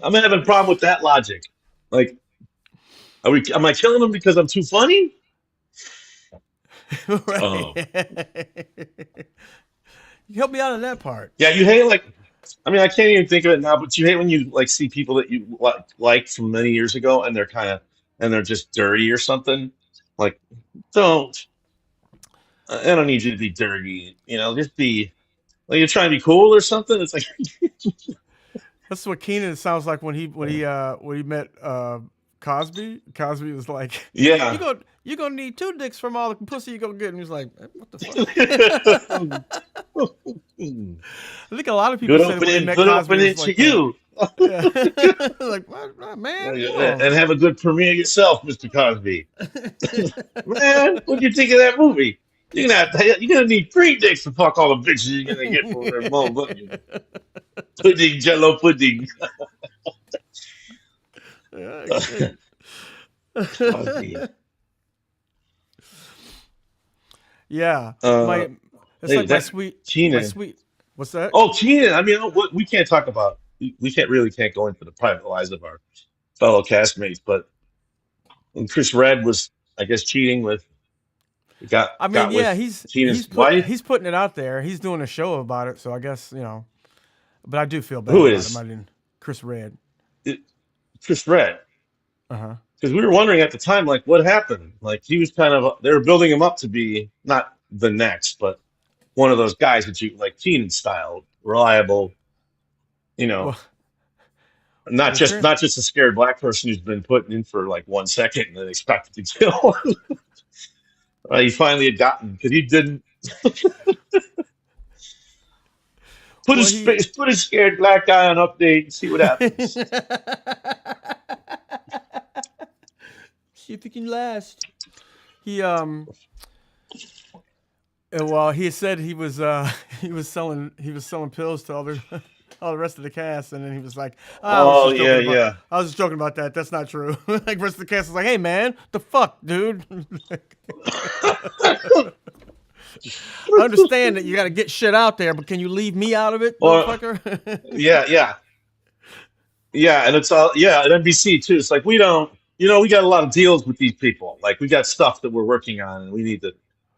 I'm having a problem with that logic. Like, am I killing them because I'm too funny? Oh, Right. You help me out on that part. yeah. You hate like. I mean, I can't even think of it now, but you hate when you like see people that you like from many years ago, and they're just dirty or something. Like, don't. I don't need you to be dirty. Just be like you're trying to be cool or something. It's like, That's what Keenan sounds like when he met Cosby. Cosby was like, yeah. you gonna need two dicks from all the pussy you gonna get. And he was like, what the fuck? I think a lot of people said when they met Good Cosby, it was opening to like that. you. Yeah. Like, what, man, come on. And have a good premiere yourself, Mr. Cosby. Man, what do you think of that movie? You're gonna need three dicks to fuck all the bitches you're gonna get from that motherfucking pudding, Jello pudding. Yeah, good. Cosby. Yeah, Uh, my it's hey, like that my Keenan. sweet. What's that? Oh, Keenan. I mean, we can't talk about. We can't go into the private lives of our fellow castmates, but when Chris Red was, I guess, cheating with I mean, got yeah, with Tina's wife. he's putting it out there. He's doing a show about it, so I guess But I do feel bad Who about him. is I didn't. Chris Red. it, Chris Red? Uh huh. Because we were wondering at the time, like, what happened? Like, he was they were building him up to be not the next, but one of those guys that you like Keenan style, reliable. You know, Well, Not Your just trans. not just a scared black person who's been put in for like 1 second and then expected to kill. He finally had gotten because he didn't Well, he. put a scared black guy on update and see what happens. See if he can last. He well, he said he was he was selling pills to all the all the rest of the cast, and then he was like, I was Oh just yeah, joking about yeah. I was just joking about that. That's not true. Like the rest of the cast was like, hey man, the fuck, dude. I understand that you got to get shit out there, but can you leave me out of it, Or motherfucker? yeah, yeah, yeah, and it's all at NBC too. It's like we don't, we got a lot of deals with these people. Like we got stuff that we're working on, and we need to,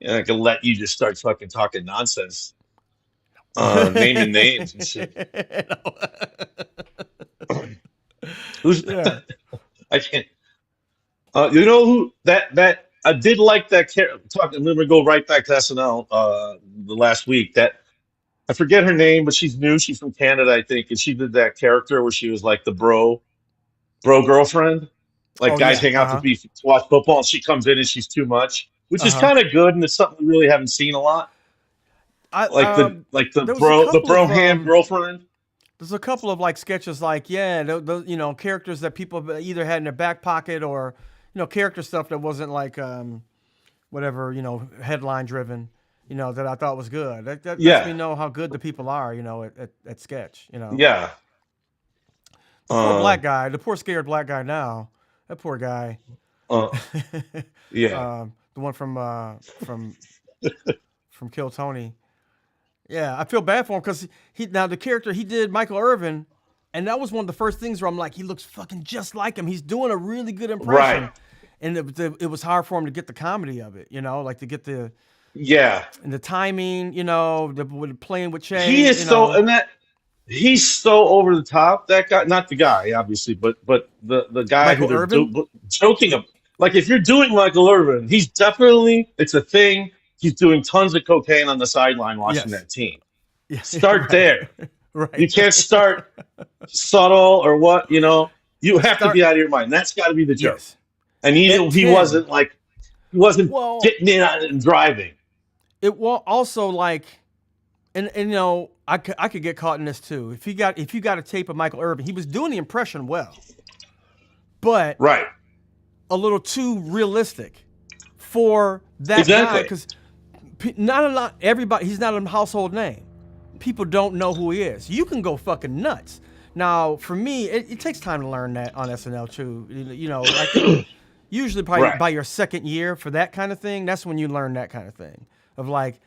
I can let you just start fucking talking nonsense, naming names and shit. Who's Yeah. I can't. You know who that I did like that character. Talking. Let me go right back to SNL. The last week that I forget her name, but she's new. She's from Canada, I think, and she did that character where she was like the bro girlfriend. Like Oh guys yeah. hang out to watch football, and she comes in and she's too much, which Uh is huh. kind of good, and it's something we really haven't seen a lot. I Like the there was a couple bro of ham girlfriend. there's a couple of like sketches like yeah, characters that people either had in their back pocket or character stuff that wasn't like whatever headline driven. That I thought was good. That lets me Yeah, know how good the people are. At sketch. yeah, The poor uh, black guy, the poor scared black guy now. That poor guy. uh, yeah, The one from Kill Tony. Yeah, I feel bad for him because he now the character he did Michael Irvin, and that was one of the first things where I'm like, he looks fucking just like him. He's doing a really good right, impression, and it was hard for him to get the comedy of it. Like to get yeah. the timing. With playing with He Che. is so, and that he's so over the top. That guy, not the guy, obviously, but the guy who Michael they're Irvin. joking of. Like if you're doing Michael Irvin, he's definitely it's a thing. He's doing tons of cocaine on the sideline watching Yes. that team. Yeah. Start Right. there. You Right. can't start subtle or what. You have to Start. be out of your mind. That's got to be the joke. Yes. And At he 10. wasn't like he wasn't Well, getting in on it and driving. it will also like, and I could get caught in this too. If you got a tape of Michael Irvin, he was doing the impression well, but Right. a little too realistic for that guy Exactly. because not a lot. Everybody, he's not a household name. People don't know who he is. You can go fucking nuts. Now, for me, it takes time to learn that on SNL too. I think usually probably Right. by your second year for that kind of thing, that's when you learn that kind of thing. Of like,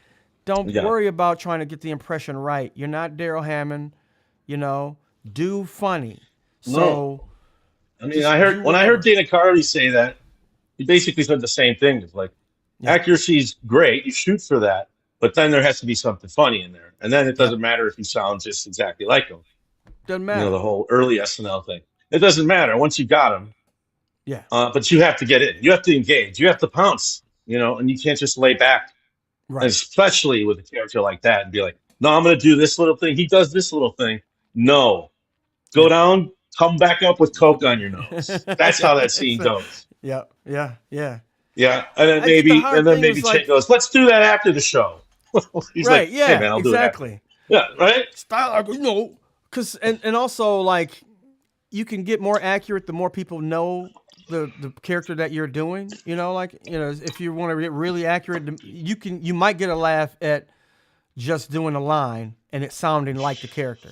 don't Yeah. worry about trying to get the impression right. You're not Daryl Hammond, do funny. No. So I mean, just do I heard whatever. Dana Carvey say that, he basically said the same thing. It's like Yeah. accuracy's great, you shoot for that, but then there has to be something funny in there, and then it Yep. doesn't matter if you sound just exactly like him. Doesn't The matter. whole early SNL thing. It doesn't matter once you got him, Yeah. but you have to get in. You have to engage. You have to pounce. And you can't just lay back, Right. especially with a character like that, and be like, "No, I'm going to do this little thing. He does this little thing." No, go Yep. down, come back up with coke on your nose. That's how that scene So, goes. yeah. Yeah. Yeah. Yeah, and then I think the hard thing maybe is Chick like, goes, "Let's do that after the show." He's right. like, "Hey Yeah. man, I'll do it after." Exactly. Yeah, right. Style, because and also like you can get more accurate the more people know the character that you're doing. If you want to get really accurate, you might get a laugh at just doing a line and it sounding like the character.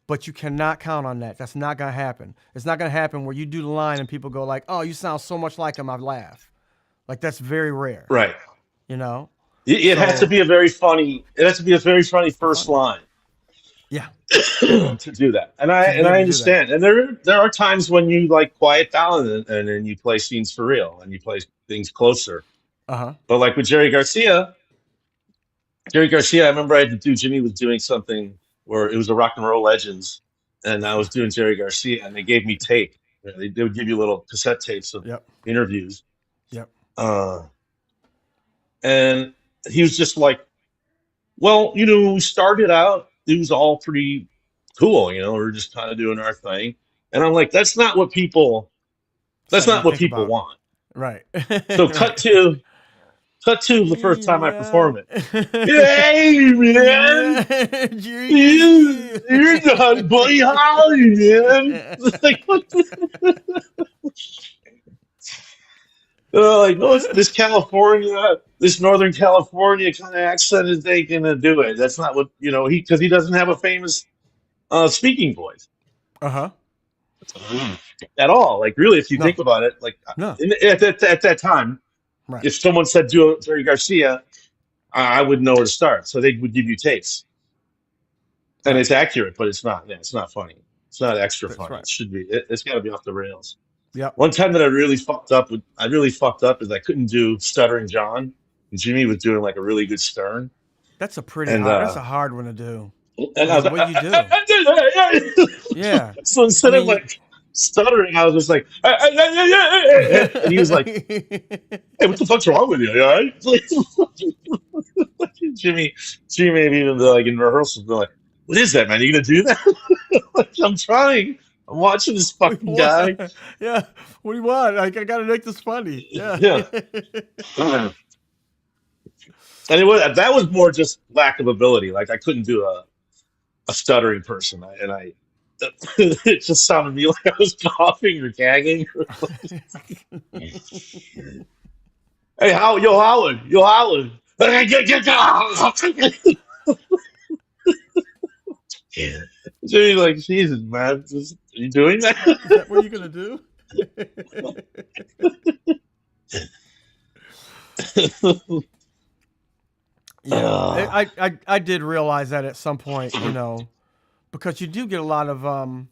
But you cannot count on that. That's not gonna happen. It's not gonna happen where you do the line and people go like, "Oh, you sound so much like him." I laugh. Like that's very rare. Right. You know. It has to So be a very funny. It has to be a very funny first funny. line Yeah. to do that. And To be I able to do that. understand. And there are times when you like quiet down and then you play scenes for real and you play things closer. Uh huh. But like with Jerry Garcia, I remember I had to do. Jimmy was doing something where it was a Rock and Roll Legends, and I was doing Jerry Garcia, and they gave me tape. They would give you little cassette tapes of Yep. interviews, Yep. uh, and he was just like, "Well, when we started out, it was all pretty cool. We were just kind of doing our thing, And I'm like, that's not what people. It's That's not gonna not what think people about. want. Right. So Right. cut to the first Hey time I man. perform it. Hey man, Yeah. Jerry, good to see you, you. you're not Buddy Holly, man. It's like, like, no, it's this California, this Northern California kind of accent is they gonna do it. That's not what because he doesn't have a famous speaking voice Uh-huh. at all. Like, really, if you think No. about it, like No. at that time, Right. if someone said do Jerry Garcia, I wouldn't know where to start. So they would give you takes, and Right. it's accurate, but it's not. Yeah, it's not funny. It's not extra That's funny. right. It should be. It's got to be off the rails. Yep. One time that I really fucked up is I couldn't do Stuttering John. And Jimmy was doing like a really good Stern, That's a pretty and hard. That's a hard one to do. and I Because was of what you do. like, Yeah. so I instead of mean, like stuttering, I was just like, and he was like, "Hey, what the fuck's wrong with you? You all right?" Jimmy, Jimmy, maybe even like in rehearsals, be like, "What is that, man? You gonna do that?" Like, I'm trying. I'm watching this what do fucking you guy. want? Yeah. What do you want? Like, I gotta make this funny. Yeah. Yeah. And that was more just lack of ability. Like I couldn't do a stuttering person, and I it just sounded to me like I was coughing or gagging. Hey, yo Howard. Jimmy's like, Jesus, man, are you doing that? Is that what you're gonna do? Yeah. uh, I did realize that at some point, because you do get a lot of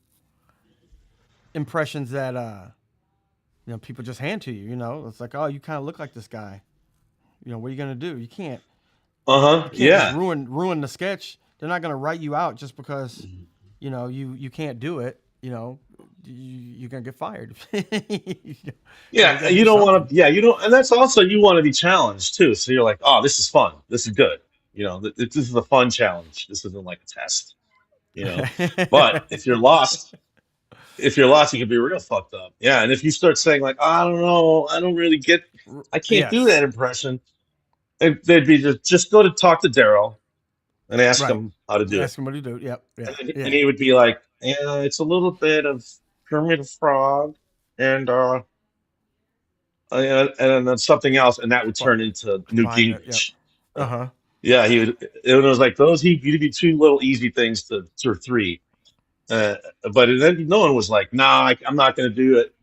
impressions that people just hand to you. It's like, oh, you kind of look like this guy. What are you gonna do? You can't just yeah. ruin the sketch. They're not gonna write you out just because you can't do it. You're gonna get fired. You Yeah, gotta you do don't something. want to. Yeah, you don't, and that's also you want to be challenged too. So you're like, oh, this is fun. This is good. This is a fun challenge. This isn't like a test. You know, but if you're lost, you can be real fucked up. Yeah, and if you start saying like, I don't know, I don't really get, I can't do that Yes. impression, they'd be just go to talk to Daryl and ask Right. him how to do it, Ask him what to do. Yep. Yeah. and Yeah. he would be like, yeah, it's a little bit of Kermit the Frog, and and then something else, and that would But turn into Newt combine it. Yep. Gingrich. Uh Uh, huh. yeah, he would. It was like those. He'd be two little easy things to or three. Uh, but then no one was like, "Nah, I'm not going to do it.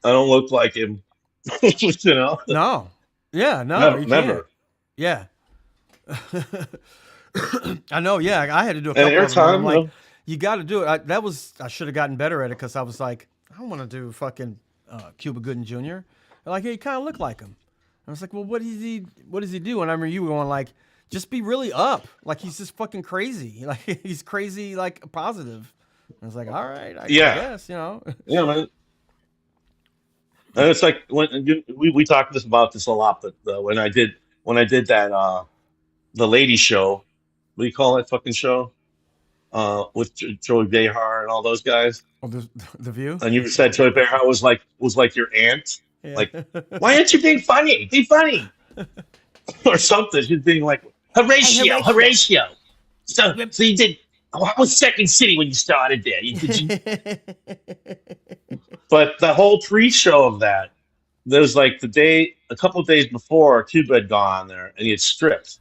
I don't look like him." you know, No. Yeah. No, never, you can't. never. Yeah. I know. Yeah, I had to do a And couple of them, and I'm airtime, like, you got to do it. I should have gotten better at it because I was like, I don't want to do fucking Cuba Gooding Jr. They're like, hey, you kind of look like him. I was like, well, what does he do? And I remember you going like, just be really up, like he's just fucking crazy, like he's crazy, like positive. I was like, all right, I yeah, guess. yeah, man. And it's like we talked about this a lot, but when I did that the lady show, what do you call that fucking show? With Joey Behar and all those guys. Oh, the View. And you said Joey Behar was like your aunt. Yeah. Like, why aren't you being funny? Be funny or something. She's being like Hey, Horatio, Horatio. Horatio. So you did. How was Second City when you started there? Did you? But the whole pre-show of that, there's like a couple of days before, Cuba had gone on there and he had stripped.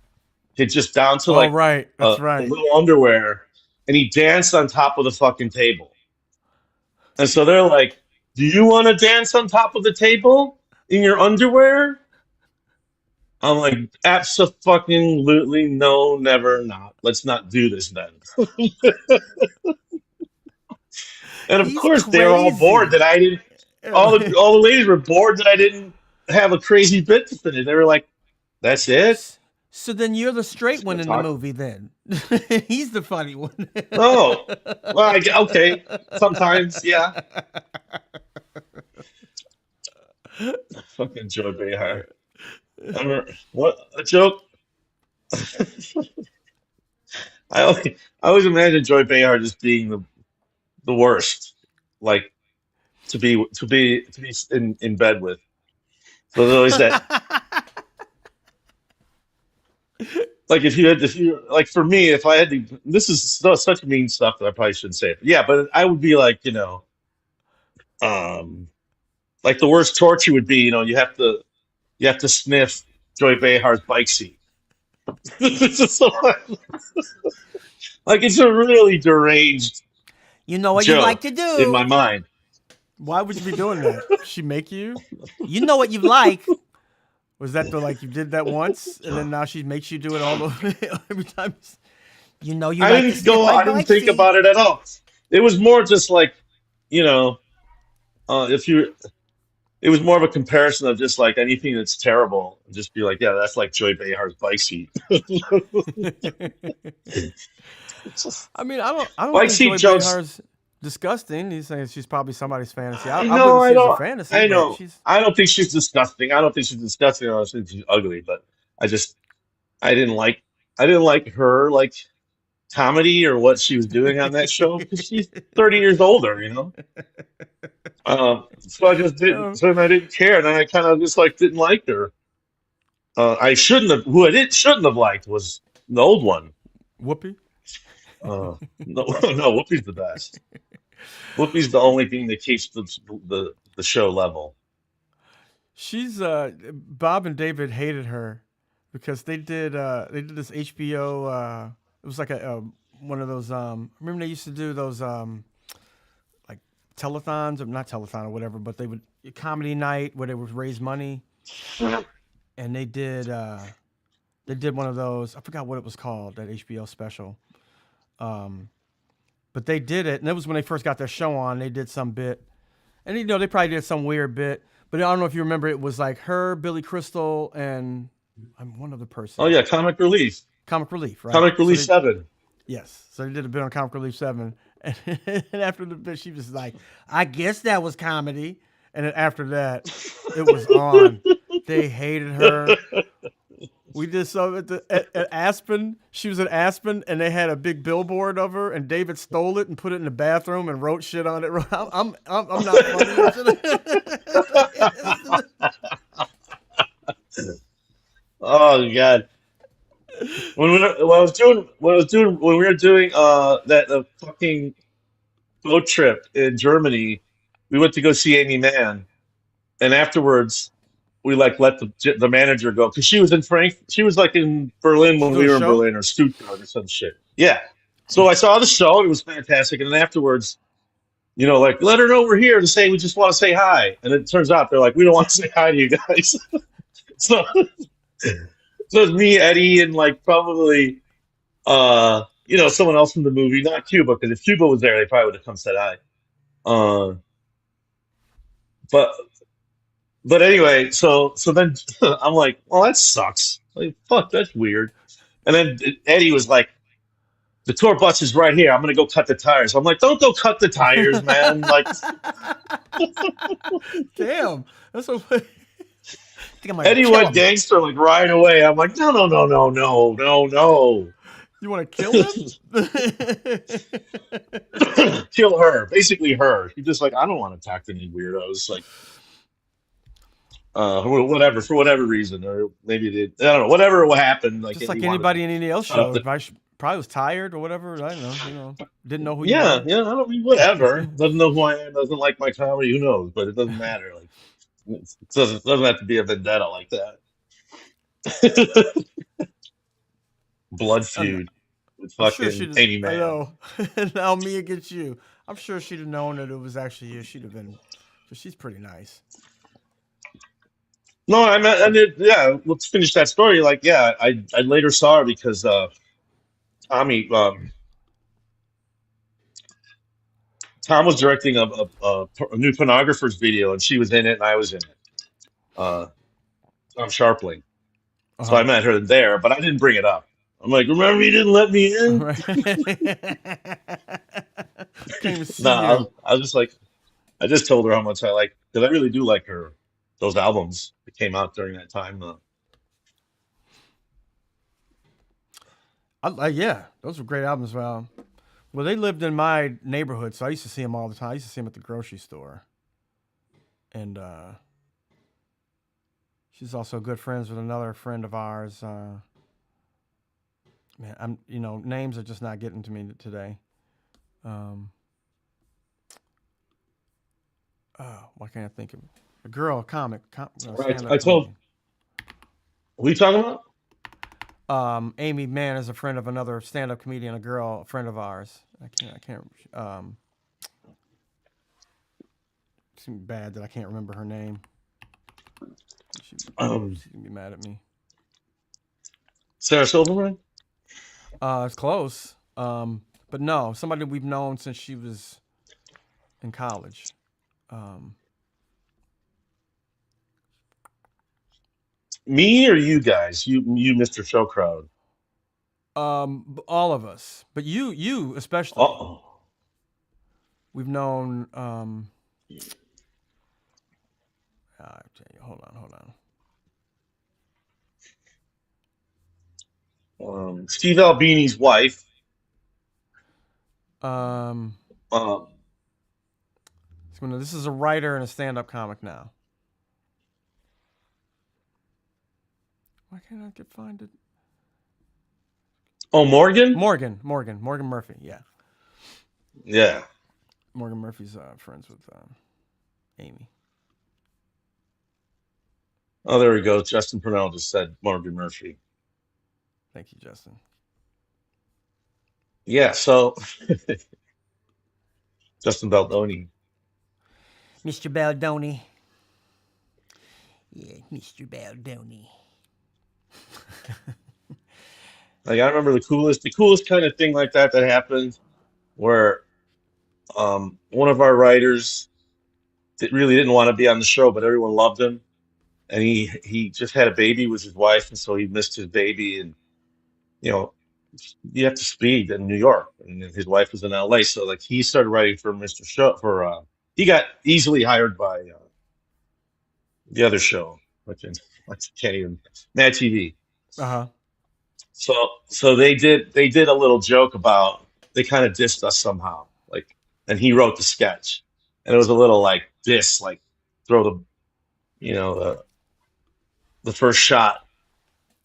He had just down to Oh, like right, that's a right. little underwear, and he danced on top of the fucking table. And so they're like, "Do you want to dance on top of the table in your underwear?" I'm like, "Absolutely no, never, not. Let's not do this then." And of He's course, they're all bored that crazy. I didn't. All the ladies were bored that I didn't have a crazy bit to finish. They were like, "That's it." So then you're the straight one in the Talk. movie. Then he's the funny one. Oh, well, okay. Sometimes, yeah. Fucking Joe Behar. What a joke. I always imagine Joy Behar just being the worst. Like to be in bed with. So there's always that. Like if you like for me, if I had to, this is such mean stuff that I probably shouldn't say it. Yeah, but I would be like, um, like the worst torture would be, you have to sniff Joy Behar's bike seat. It's just so, like it's a really deranged You know what you like joke to in my do. mind. Why would you be doing that? She make you? You know what you like. Was that the like you did that once and then now she makes you do it all over every time? You know you like to sniff my I didn't bike think seat. about it at all. It was more just like, you know, if you, it was more of a comparison of just like anything that's terrible. Just be like, yeah, that's like Joy Behar's bike seat. I don't Bike think seat Joy jokes. Behar's disgusting. He's saying she's probably somebody's fantasy. I No, wouldn't I see it as a don't. fantasy, I but know. she's I don't think she's disgusting. I don't think she's disgusting. I don't think she's ugly. But I just, I didn't like, I didn't like her like comedy or what she was doing on that show because she's 30 years older. So I just didn't. oh, So then I didn't care, and then I kind of just like didn't like her. I shouldn't have. Who I did shouldn't have liked was the old one. Whoopi. No, no, Whoopi's the best. Whoopi's the only thing that keeps the show level. She's Bob and David hated her because they did this HBO it was like a one of those remember they used to do those like telethons or not telethon or whatever, but they would comedy night where they would raise money and they did one of those. I forgot what it was called, that HBO special. Um, but they did it, and it was when they first got their show on. They did some bit, and they probably did some weird bit. But I don't know if you remember, it was like her, Billy Crystal, and I'm one other Oh person. yeah, Comic Relief, Comic Relief, right? Comic So Relief they 7. yes, so they did a bit on Comic Relief 7, and, and after the bit, she was like, "I guess that was comedy." And then after that, it was on. They hated her. We did some at Aspen. She was at Aspen, and they had a big billboard of her, and David stole it and put it in the bathroom and wrote shit on it. I'm not funny. Oh God. When we were doing that fucking boat trip in Germany, we went to go see Amy Mann, and afterwards we like let the manager go because she was in she was like in Berlin She's when doing we a were in show. Berlin or Stuttgart or some shit. Yeah. So I saw the show, it was fantastic, and then afterwards, like let her know we're here to say we just want to say hi. And it turns out they're like, we don't want to say hi to you guys. so so it's me, Eddie, and like probably someone else from the movie, not Cuba, because if Cuba was there, they probably would have come said hi. Uh, but but anyway, so then I'm like, well, that sucks. Like, fuck, that's weird. And then Eddie was like, the tour bus is right here. I'm gonna go cut the tires. I'm like, don't go cut the tires, man. Like Damn, that's so. I think I might Eddie kill went him. gangster like right away. I'm like, no, no, no, no, no, no, no. You want to kill him? Kill her, basically her. She's just like, I don't want to talk to any weirdos. Like, whatever, for whatever reason, or maybe they, I don't know, whatever what happened. Like, Just Eddie like wanted to anybody in any else cut up show, the. probably was tired or whatever. I don't know. Didn't know who you Yeah, were. yeah, I don't mean whatever. Doesn't know who I am. Doesn't like my comedy. Who knows? But it doesn't matter. Like, it doesn't have to be a vendetta like that. Blood I'm, feud with I'm sure fucking she'd. Amy I Mann. know. Now me against you. I'm sure she'd have known that it was actually you. She'd have been. Cause she's pretty nice. No, I mean, yeah. Let's finish that story. Like, yeah, I later saw her because Tommy Tom was directing a new pornographer's video, and she was in it, and I was in it. Uh, Tom Sharpling. Uh So I huh. met her there, but I didn't bring it up. I'm like, remember you didn't let me in? Right. Can't even No, see you. I was just like, I just told her how much I like, because I really do like her, those albums that came out during that time. Yeah, those were great albums. Well, they lived in my neighborhood, so I used to see them all the time. I used to see them at the grocery store. and she's also good friends with another friend of ours. Man, names are just not getting to me today. Why can't I think of a girl, Right. stand-up I told. comedian? What are you talking about? Amy Mann is a friend of another stand-up comedian, a friend of ours. I can't. It's bad that I can't remember her name. She's gonna be mad at me. Sarah Silverman. It's close. But no, somebody we've known since she was in college. Me or you guys? You, Mr. Show Crowd. All of us, but you especially. Oh. We've known. Hold on. Steve Albini's wife. This is a writer and a stand-up comic now. Why can't I find it? Oh, Morgan Murphy. Yeah. Yeah. Morgan Murphy's friends with Amy. Oh, there we go. Justin Purnell just said Morgan Murphy. Thank you, Justin. Yeah, so Justin Baldoni. Mr. Baldoni. Yeah, Mr. Baldoni. Like, I remember the coolest kind of thing like that happened where one of our writers really didn't want to be on the show, but everyone loved him. And he just had a baby with his wife, and so he missed his baby. And, you have to speed in New York, and his wife was in LA. So, like, he started writing for Mr. Show he got easily hired by the other show, which I can't even, Mad TV. So they did a little joke about, they kind of dissed us somehow, like, and he wrote the sketch, and it was a little like diss, like throw the first shot,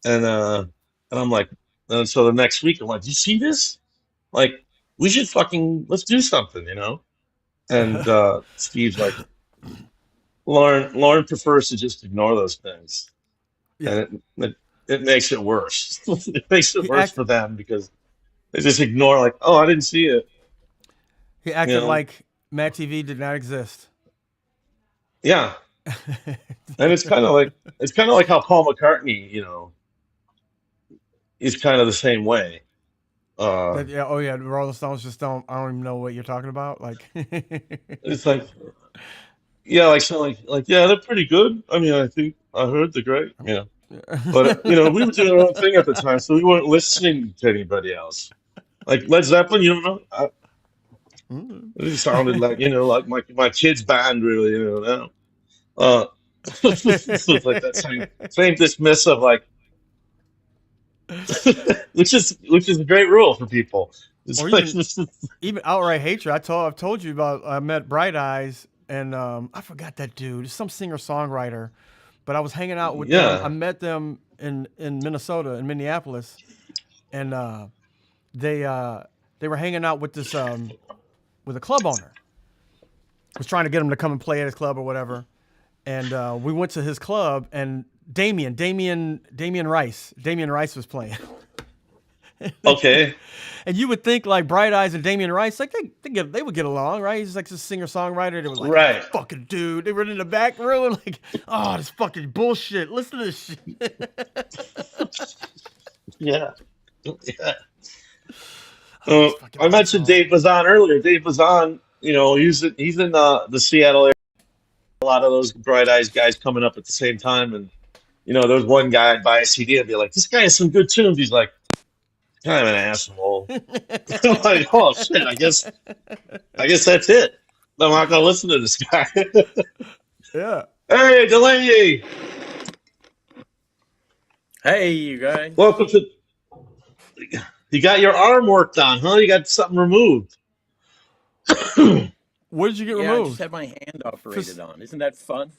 and I'm like, and so the next week I'm like, do you see this? Like, we should let's do something, And Steve's like, Lauren prefers to just ignore those things, and it makes it worse. It makes it worse for them because they just ignore, like, oh, I didn't see it. He acted like Mad TV did not exist. Yeah, and it's kind of like how Paul McCartney, is kind of the same way. The Rolling Stones just don't. I don't even know what you're talking about. Like, it's like, yeah, yeah, they're pretty good. I mean, I heard they're great. Yeah. But we were doing our own thing at the time, so we weren't listening to anybody else. Like Led Zeppelin, you don't know. It sounded like like my kid's band, really. Now. It's like that same dismiss of, like, which is a great rule for people. Or even outright hatred. I've told you about. I met Bright Eyes, and I forgot that dude. Some singer songwriter, but I was hanging out with them. I met them in Minnesota, in Minneapolis, and they were hanging out with this with a club owner. Was trying to get him to come and play at his club or whatever, and we went to his club, and Damien Rice was playing. Okay. And you would think, like, Bright Eyes and Damien Rice, like, they would get along, right? He's like this singer-songwriter. They was like, right. Fucking dude. They were in the back room and like, oh, this fucking bullshit. Listen to this shit. Yeah. I mentioned Dave Bazan earlier. Dave Bazan, he's in the Seattle area. A lot of those Bright Eyes guys coming up at the same time. And, there was one guy I'd buy a CD and be like, this guy has some good tunes. He's like, kind of an asshole. I'm like, oh shit, I guess that's it. I'm not gonna listen to this guy. Yeah. Hey, Delaney. Hey, you guys. Welcome to. You got your arm worked on, huh? You got something removed. What did you get Yeah, I just removed? had my hand operated on. Isn't that fun?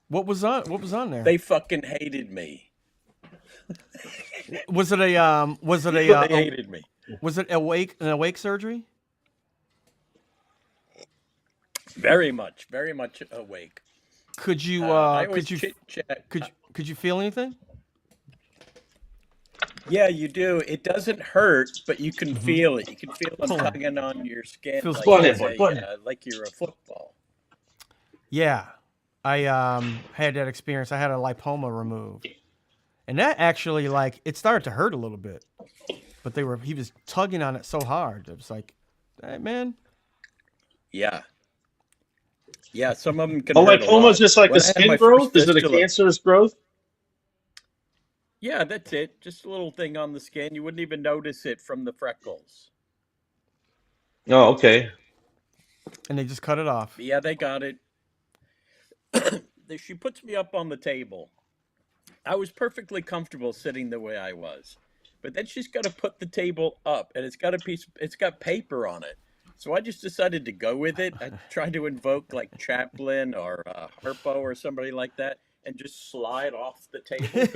What was on there? They fucking hated me. Was it a They hated me. was it an awake surgery? Very much awake. Could you I always chit chat. could you feel anything? Yeah, you do. It doesn't hurt, but you can feel it. You can feel them Hold on. tugging on your skin Feels like, Go ahead, it's boy, go ahead. like you're a football. Yeah. I had that experience. I had a lipoma removed. And that actually like it started to hurt a little bit. But he was tugging on it so hard. It was like, hey, man. Yeah. Yeah, some of them can Oh, hurt a lipoma lot. is just like When a I had skin my growth? first Is it a fistula- cancerous growth? Yeah, that's it. Just a little thing on the skin. You wouldn't even notice it from the freckles. Oh, okay. And they just cut it off. Yeah, they got it. She puts me up on the table. I was perfectly comfortable sitting the way I was. But then she's got to put the table up, and it's got paper on it. So I just decided to go with it. I tried to invoke like Chaplin or Harpo or somebody like that, and just slide off the table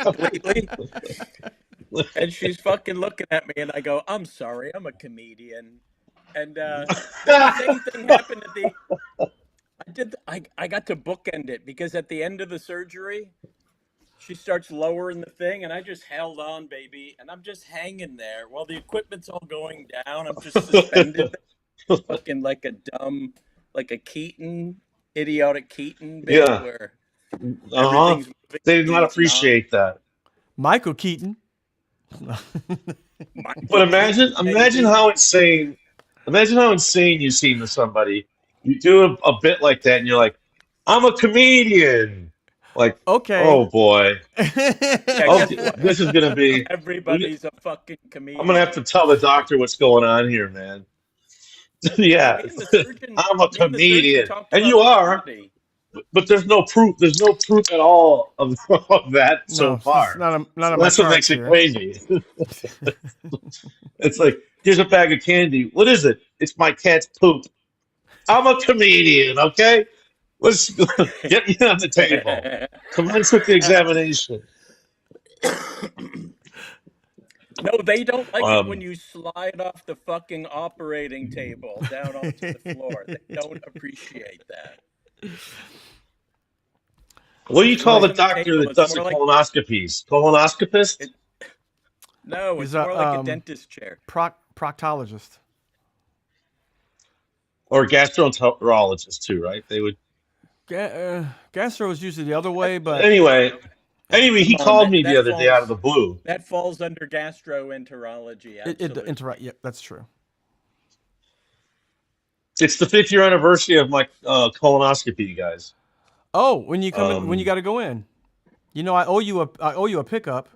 completely. And she's fucking looking at me, and I go, "I'm sorry, I'm a comedian." And the same thing happened at the. I got to bookend it because at the end of the surgery, she starts lowering the thing, and I just held on, baby, and I'm just hanging there while the equipment's all going down. I'm just suspended, fucking like a idiotic Keaton bit Yeah. where Uh-huh. everything's moving. They did not appreciate that. Michael Keaton. But imagine how insane you seem to somebody. You do a bit like that, and you're like, "I'm a comedian." Like, Okay. oh boy, Yeah, this is gonna be. everybody's a fucking comedian. I'm gonna have to tell the doctor what's going on here, man. Yeah, I'm a comedian, and you are. Comedy. But there's no proof. There's no proof at all of that so far. Not on That's my what makes it here. crazy. It's like, here's a bag of candy. What is it? It's my cat's poop. I'm a comedian, okay? Let's get me on the table. Commence with the examination. No, they don't like it when you slide off the fucking operating table down onto the floor. They don't appreciate that. What do you call the Sliding the doctor table, that it's does the more like- colonoscopies? Colonoscopist? No, it's He's a, more like a dentist chair. Proctologist. Or gastroenterologist too, right? They would. Gastro is usually the other way, but Anyway, he Come on, called me that the other day falls- out of the blue. That falls under gastroenterology. Absolutely. yeah, that's true. It's the 5th year anniversary of my colonoscopy, you guys. Oh, when you come in, when you got to go in, you know, I owe you a pickup.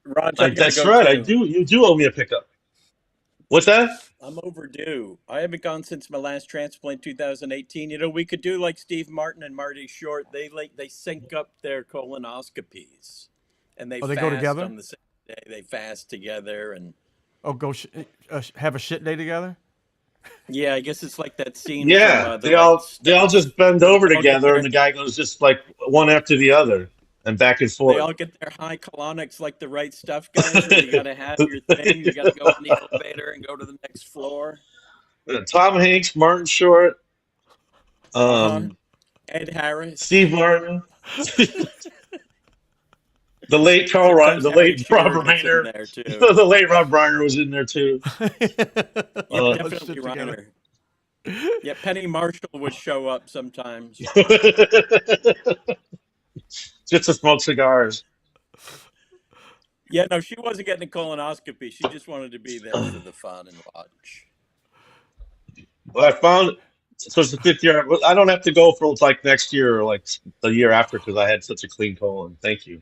Raj, that's right. I do. You do owe me a pickup. What's that? I'm overdue. I haven't gone since my last transplant, 2018. You know, we could do like Steve Martin and Marty Short. They sync up their colonoscopies, and they go fast together on the same day. They fast together, and have a shit day together. yeah, I guess it's like that scene. Yeah, from, they all just bend over together, and the guy goes just like one after the other, and back and forth. They all get their high colonics like the right stuff, guys. Where you got to have your thing. You got to go on the elevator and go to the next floor. Tom Hanks, Martin Short, Ed Harris, Steve Martin, the late Carl Reiner, the late Rob Reiner. The late Rob Reiner was in there too. Definitely Reiner. Yeah, Penny Marshall would show up sometimes. Just to smoke cigars. Yeah, no, she wasn't getting a colonoscopy. She just wanted to be there for the fun and watch. Well, I found, so it's the 5th year. I don't have to go for like next year or like the year after because I had such a clean colon. Thank you.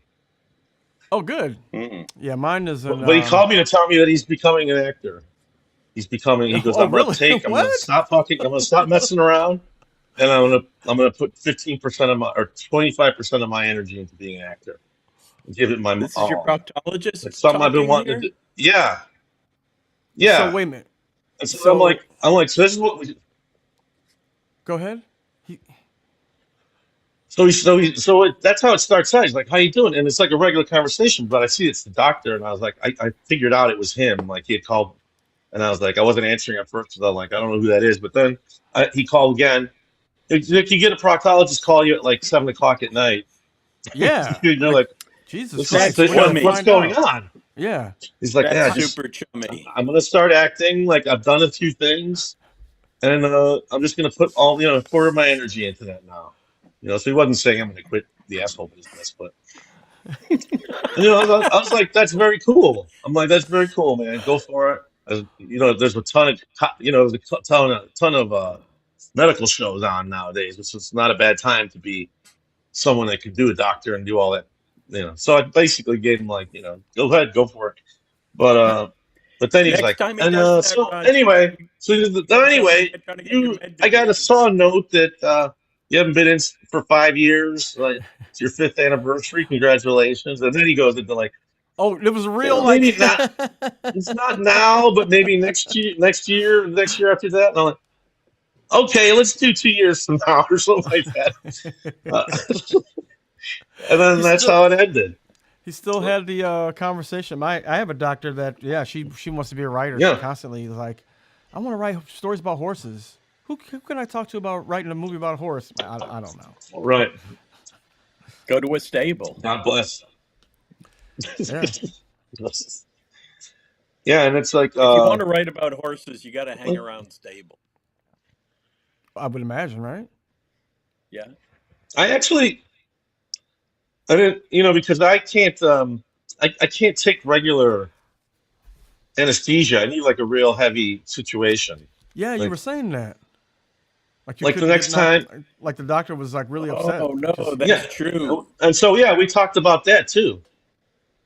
Oh, good. Yeah, mine is. But he called me to tell me that he's becoming an actor. He goes, I'm really? I'm gonna stop talking. I'm gonna stop messing around, and I'm gonna put 15% of my or 25% of my energy into being an actor. Give it my This all. is your proctologist. It's something I've been wanting to do. Yeah. So Yeah. wait a minute. And so, So I'm like, so this is what we. go ahead. That's how it starts out. He's like, "How you doing?" And it's like a regular conversation, but I see it's the doctor, and I was like, I figured out it was him. Like he had called, and I was like, I wasn't answering at first because I'm like, I don't know who that is. But then he called again. If you get a proctologist call you at like 7 o'clock at night, Yeah. you're Like like, Jesus this is Christ. That's When did you chummy. what's find going out? on? Yeah. He's like, That's yeah, super chummy. I'm gonna start acting like I've done a few things, and I'm just gonna put all a quarter of my energy into that now. So he wasn't saying I'm gonna quit the asshole business, but I was like, that's very cool. I'm like, that's very cool, man. Go for it. There's a ton of there's a ton of medical shows on nowadays, which is not a bad time to be someone that could do a doctor and do all that. So I basically gave him like, go ahead, go for it. But then he was Next like, time he and does that, so Raj, anyway, then tell him anyway, you're trying to get your med I got a degrees. saw a note that you haven't been in for 5 years. Like it's your fifth anniversary. Congratulations. And then he goes into like, Oh, it was real. maybe Like not. It's not now, but maybe next year after that. And I'm like, okay, let's do 2 years from now or something like that. Uh, and then he that's still how it ended. he still had the conversation. I have a doctor that she wants to be a writer. She Yeah, constantly is like, I want to write stories about horses. Who can I talk to about writing a movie about a horse? I don't know. right. Go to a stable. God bless. Yeah. Yeah, and it's like, If you want to write about horses, you got to hang around stable. I would imagine, right? Yeah. I actually, I didn't, because I can't take regular anesthesia. I need like a real heavy situation. Yeah, you Like, were saying that. Like you like the couldn't get next knocked. time, Like the doctor was like really upset. Oh no, Just yeah. that's true. And so, yeah, we talked about that too.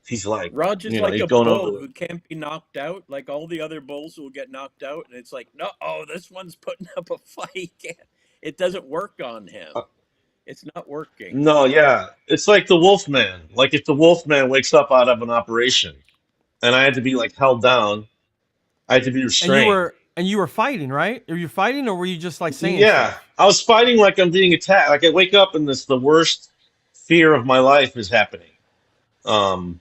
He's like, Raj is like he's a going bull over who can't be knocked out. Like all the other bulls will get knocked out, and it's like, no, this one's putting up a fight. It doesn't work on him. It's not working. no, yeah. It's like the Wolfman. Like if the Wolfman wakes up out of an operation and I had to be like held down, I had to be restrained. and you were fighting, right? Were you fighting or were you just like saying Yeah, stuff? I was fighting like I'm being attacked. Like I wake up and the worst fear of my life is happening. Um,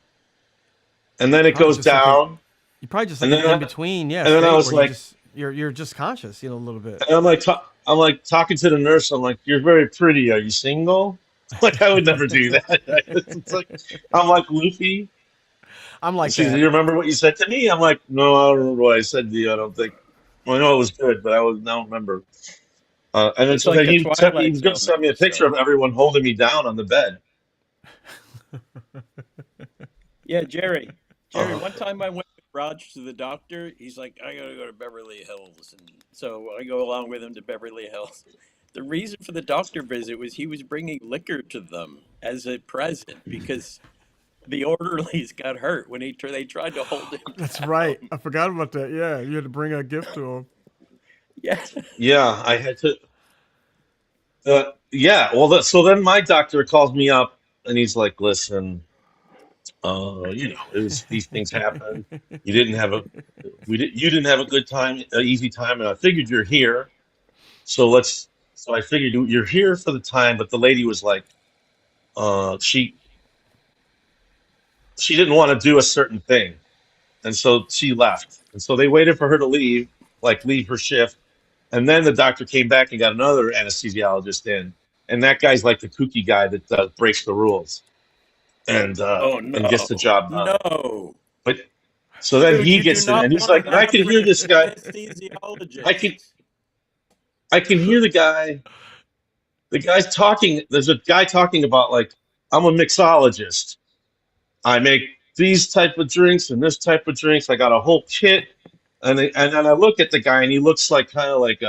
and then it Probably goes just like a down, you probably just and like an then in between, and then I state was where you like, just you're just conscious, a little bit. and I'm like talking to the nurse. I'm like, "You're very pretty. Are you single?" Like I would never do that. It's like I'm like Luffy. I'm like She said, that. "You remember what you said to me?" I'm like, "No, I don't remember what I said to you. I don't think. Well, I know it was good, but I don't remember." And then It's so like then a he Twilight was going to Zone send me a picture of episode. everyone holding me down on the bed. Yeah, Jerry. Uh, One time I went with Raj to the doctor. He's like, I gotta go to Beverly Hills, and so I go along with him to Beverly Hills. The reason for the doctor visit was he was bringing liquor to them as a present because the orderlies got hurt when they tried to hold him That's right. down. I forgot about that. Yeah, you had to bring a gift to him. Yeah. yeah, I had to. Yeah, well, so then my doctor calls me up and he's like, "Listen, these things happen. You didn't have a you didn't have a good time, an easy time, and I figured you're here, so let's. So I figured you're here for the time, but the lady was like, she didn't want to do a certain thing, and so she left, and so they waited for her to leave, like leave her shift, and then the doctor came back and got another anesthesiologist in, and that guy's like the kooky guy that breaks the rules Oh and gets the no, job done. no, But so then dude, he you do gets in, not and he's want like, an and I can hear African this guy. I can anesthesiologist. I can hear the guy. The guy's talking. There's a guy talking about like, I'm a mixologist. I make these type of drinks and this type of drinks. I got a whole kit. And then I look at the guy and he looks like kind of like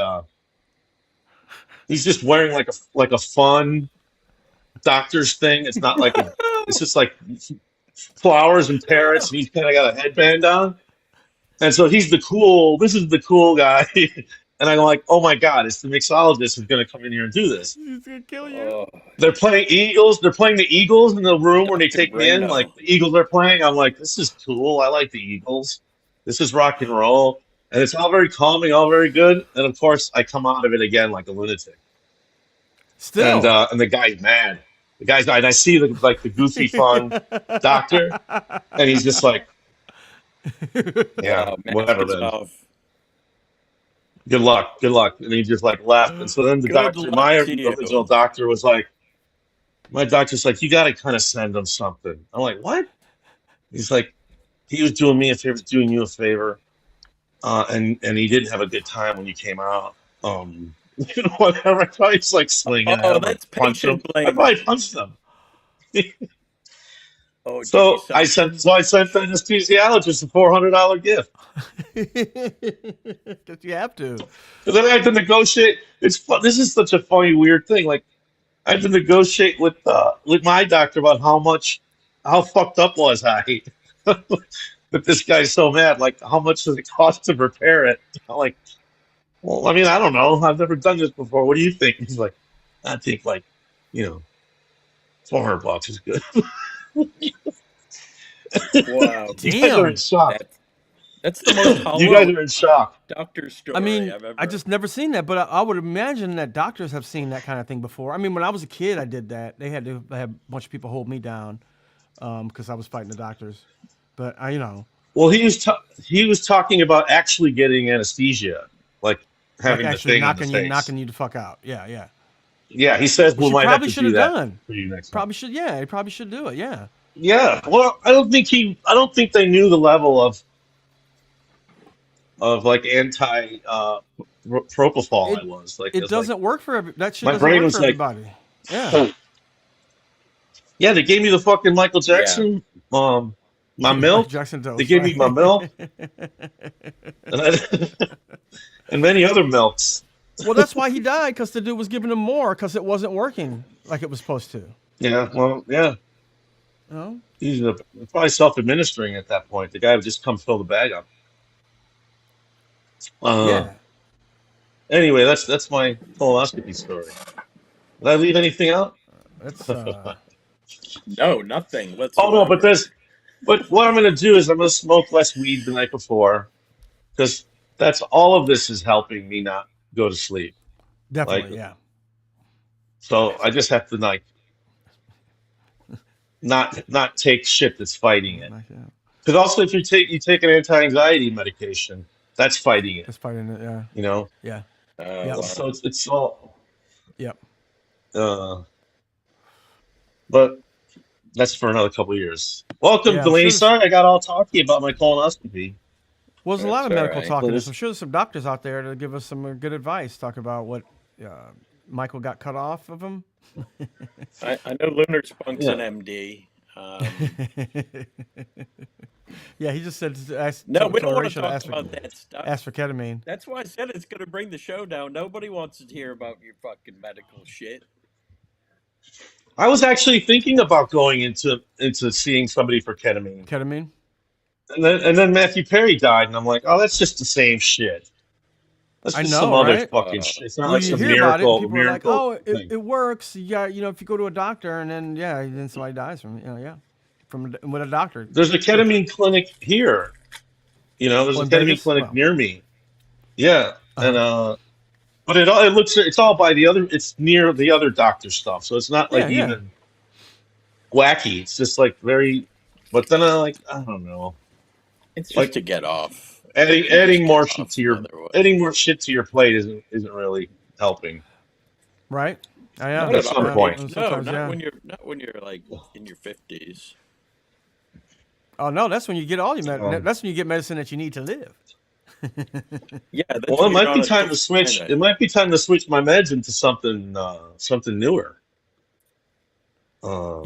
he's just wearing like a fun doctor's thing. It's not like it's just like flowers and parrots and he's kind of got a headband on. And so this is the cool guy. And I'm like, oh my God, it's the mixologist who's going to come in here and do this. He's gonna kill you. Oh, They're playing Eagles. They're playing the Eagles in the room where they Dr. take me in. Like Brando. the Eagles are playing. I'm like, this is cool. I like the Eagles. This is rock and roll, and it's all very calming, all very good. And of course, I come out of it again like a lunatic. Still. And the guy's mad. The guy's and I see the goofy fun doctor, and he's just like, yeah, Wow, mask whatever, is man. off. Good luck, good luck. And he just like left. And so then the Good doctor, my luck to you. original doctor was like, my doctor's like, you got to kind of send him something. I'm like, what? He's like, he was doing me a favor, doing you a favor, and he didn't have a good time when you came out. Whatever. I probably just like swing at Oh, him or that's punch him. patient I blaming. probably punched him. Oh, did So you I something? sent the anesthesiologist a $400 gift. Because you have to. And then I had to negotiate. It's fun. This is such a funny, weird thing. Like I had to negotiate with my doctor about how fucked up was I. But this guy's so mad. Like, how much does it cost to repair it? I'm like, well, I mean, I don't know. I've never done this before. What do you think? He's like, I think like, you know, $400 is good. Wow, You guys are in Damn. shock. that's the most You guys hollow are in shock. doctor story I mean, I've ever. I just never seen that, but I would imagine that doctors have seen that kind of thing before. I mean, when I was a kid, I did that. They had to have a bunch of people hold me down because I was fighting the doctors. But Well, he was talking about actually getting anesthesia, like like having the actually thing on the face. knocking you the fuck out. Yeah, yeah. Yeah, he says Which we you might have probably to should do have that done. for you next time. Probably should. Yeah, he probably should do it. Yeah. Yeah, well, I don't think they knew the level of like anti propofol I was. Like, It it's like doesn't work for that shit my doesn't brain work was for like, everybody. Yeah. yeah, they gave me the fucking Michael Yeah, Jackson, my Michael milk. Jackson They dose, gave me my right? milk, and and many other milks. Well, that's why he died, because the dude was giving him more because it wasn't working like it was supposed to. Yeah, well, yeah, You know? he's probably self-administering at that point. The guy would just come fill the bag up. Uh, Yeah. anyway, that's my colonoscopy story. Did I leave anything out? That's no, nothing Oh no, whatsoever. but what I'm gonna do is I'm gonna smoke less weed the night before because that's all of this is helping me not go to sleep. Like, definitely, yeah. so I just have to like not take shit that's fighting it. Like, yeah. Because also if you take an anti-anxiety medication, that's fighting it. That's fighting it, yeah. You know, Yeah. Wow. so it's all. Yep. Uh, but that's for another couple of years. Welcome, Yeah, I'm Delaney. sure Sorry, I got all talky about my colonoscopy. well, there's a lot That's of all medical right. talk in Well, this. I'm sure there's some doctors out there to give us some good advice, talk about what Michael got cut off of him. I know Lunar Spunk's an yeah. MD. Yeah, he just said to No, we don't want to Horatio to talk about that stuff. ask for ketamine. That's why I said it's going to bring the show down. Nobody wants to hear about your fucking medical shit. I was actually thinking about going into seeing somebody for ketamine, Ketamine? and then Matthew Perry died, and I'm like, oh, that's just the same shit. That's I just some know, other right? fucking shit. It's not Well, like you some hear about it, and people are like, miracle "Oh, thing. it works." You got, if you go to a doctor, and then somebody dies from, with a doctor. There's a ketamine clinic here. There's Oh, a in ketamine Vegas? clinic Wow. near me. Yeah, and Uh-huh. but it looks it's all by the other. It's near the other doctor stuff, so it's not like Yeah, yeah. even wacky. It's just like very. But then I don't know. It's just Like to get off. adding You just adding get more shit off to your another way. adding more shit to your plate isn't really helping. Right? I am. Not At at some our point. age. No, Sometimes, not yeah. when you're like in your 50s. Oh no, that's when you get all your Um, that's when you get medicine that you need to live. Yeah, that's well, it when you're might on be a time to different switch. planet. It might be time to switch my meds into something newer.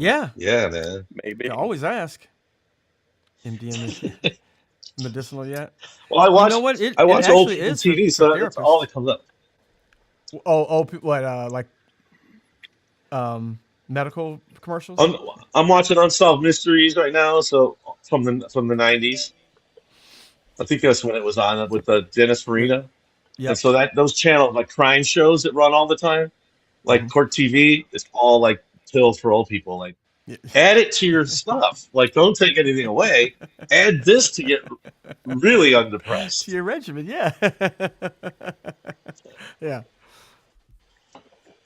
Yeah. Yeah, man. Maybe. You always ask. MDMA medicinal yet? Well, You know what? I It watch old actually people is for TV, so that's all therapists. that comes up. What like medical commercials? I'm watching Unsolved Mysteries right now, so from the 90s. I think that's when it was on with Dennis Yep. Farina. And Yep. so those channels like crime shows that run all the time, like hmm Court TV, it's all like pills for old people. Like Yeah. add it to your stuff. Like don't take anything away. Add this to get really To undepressed. your regimen, yeah. Yeah.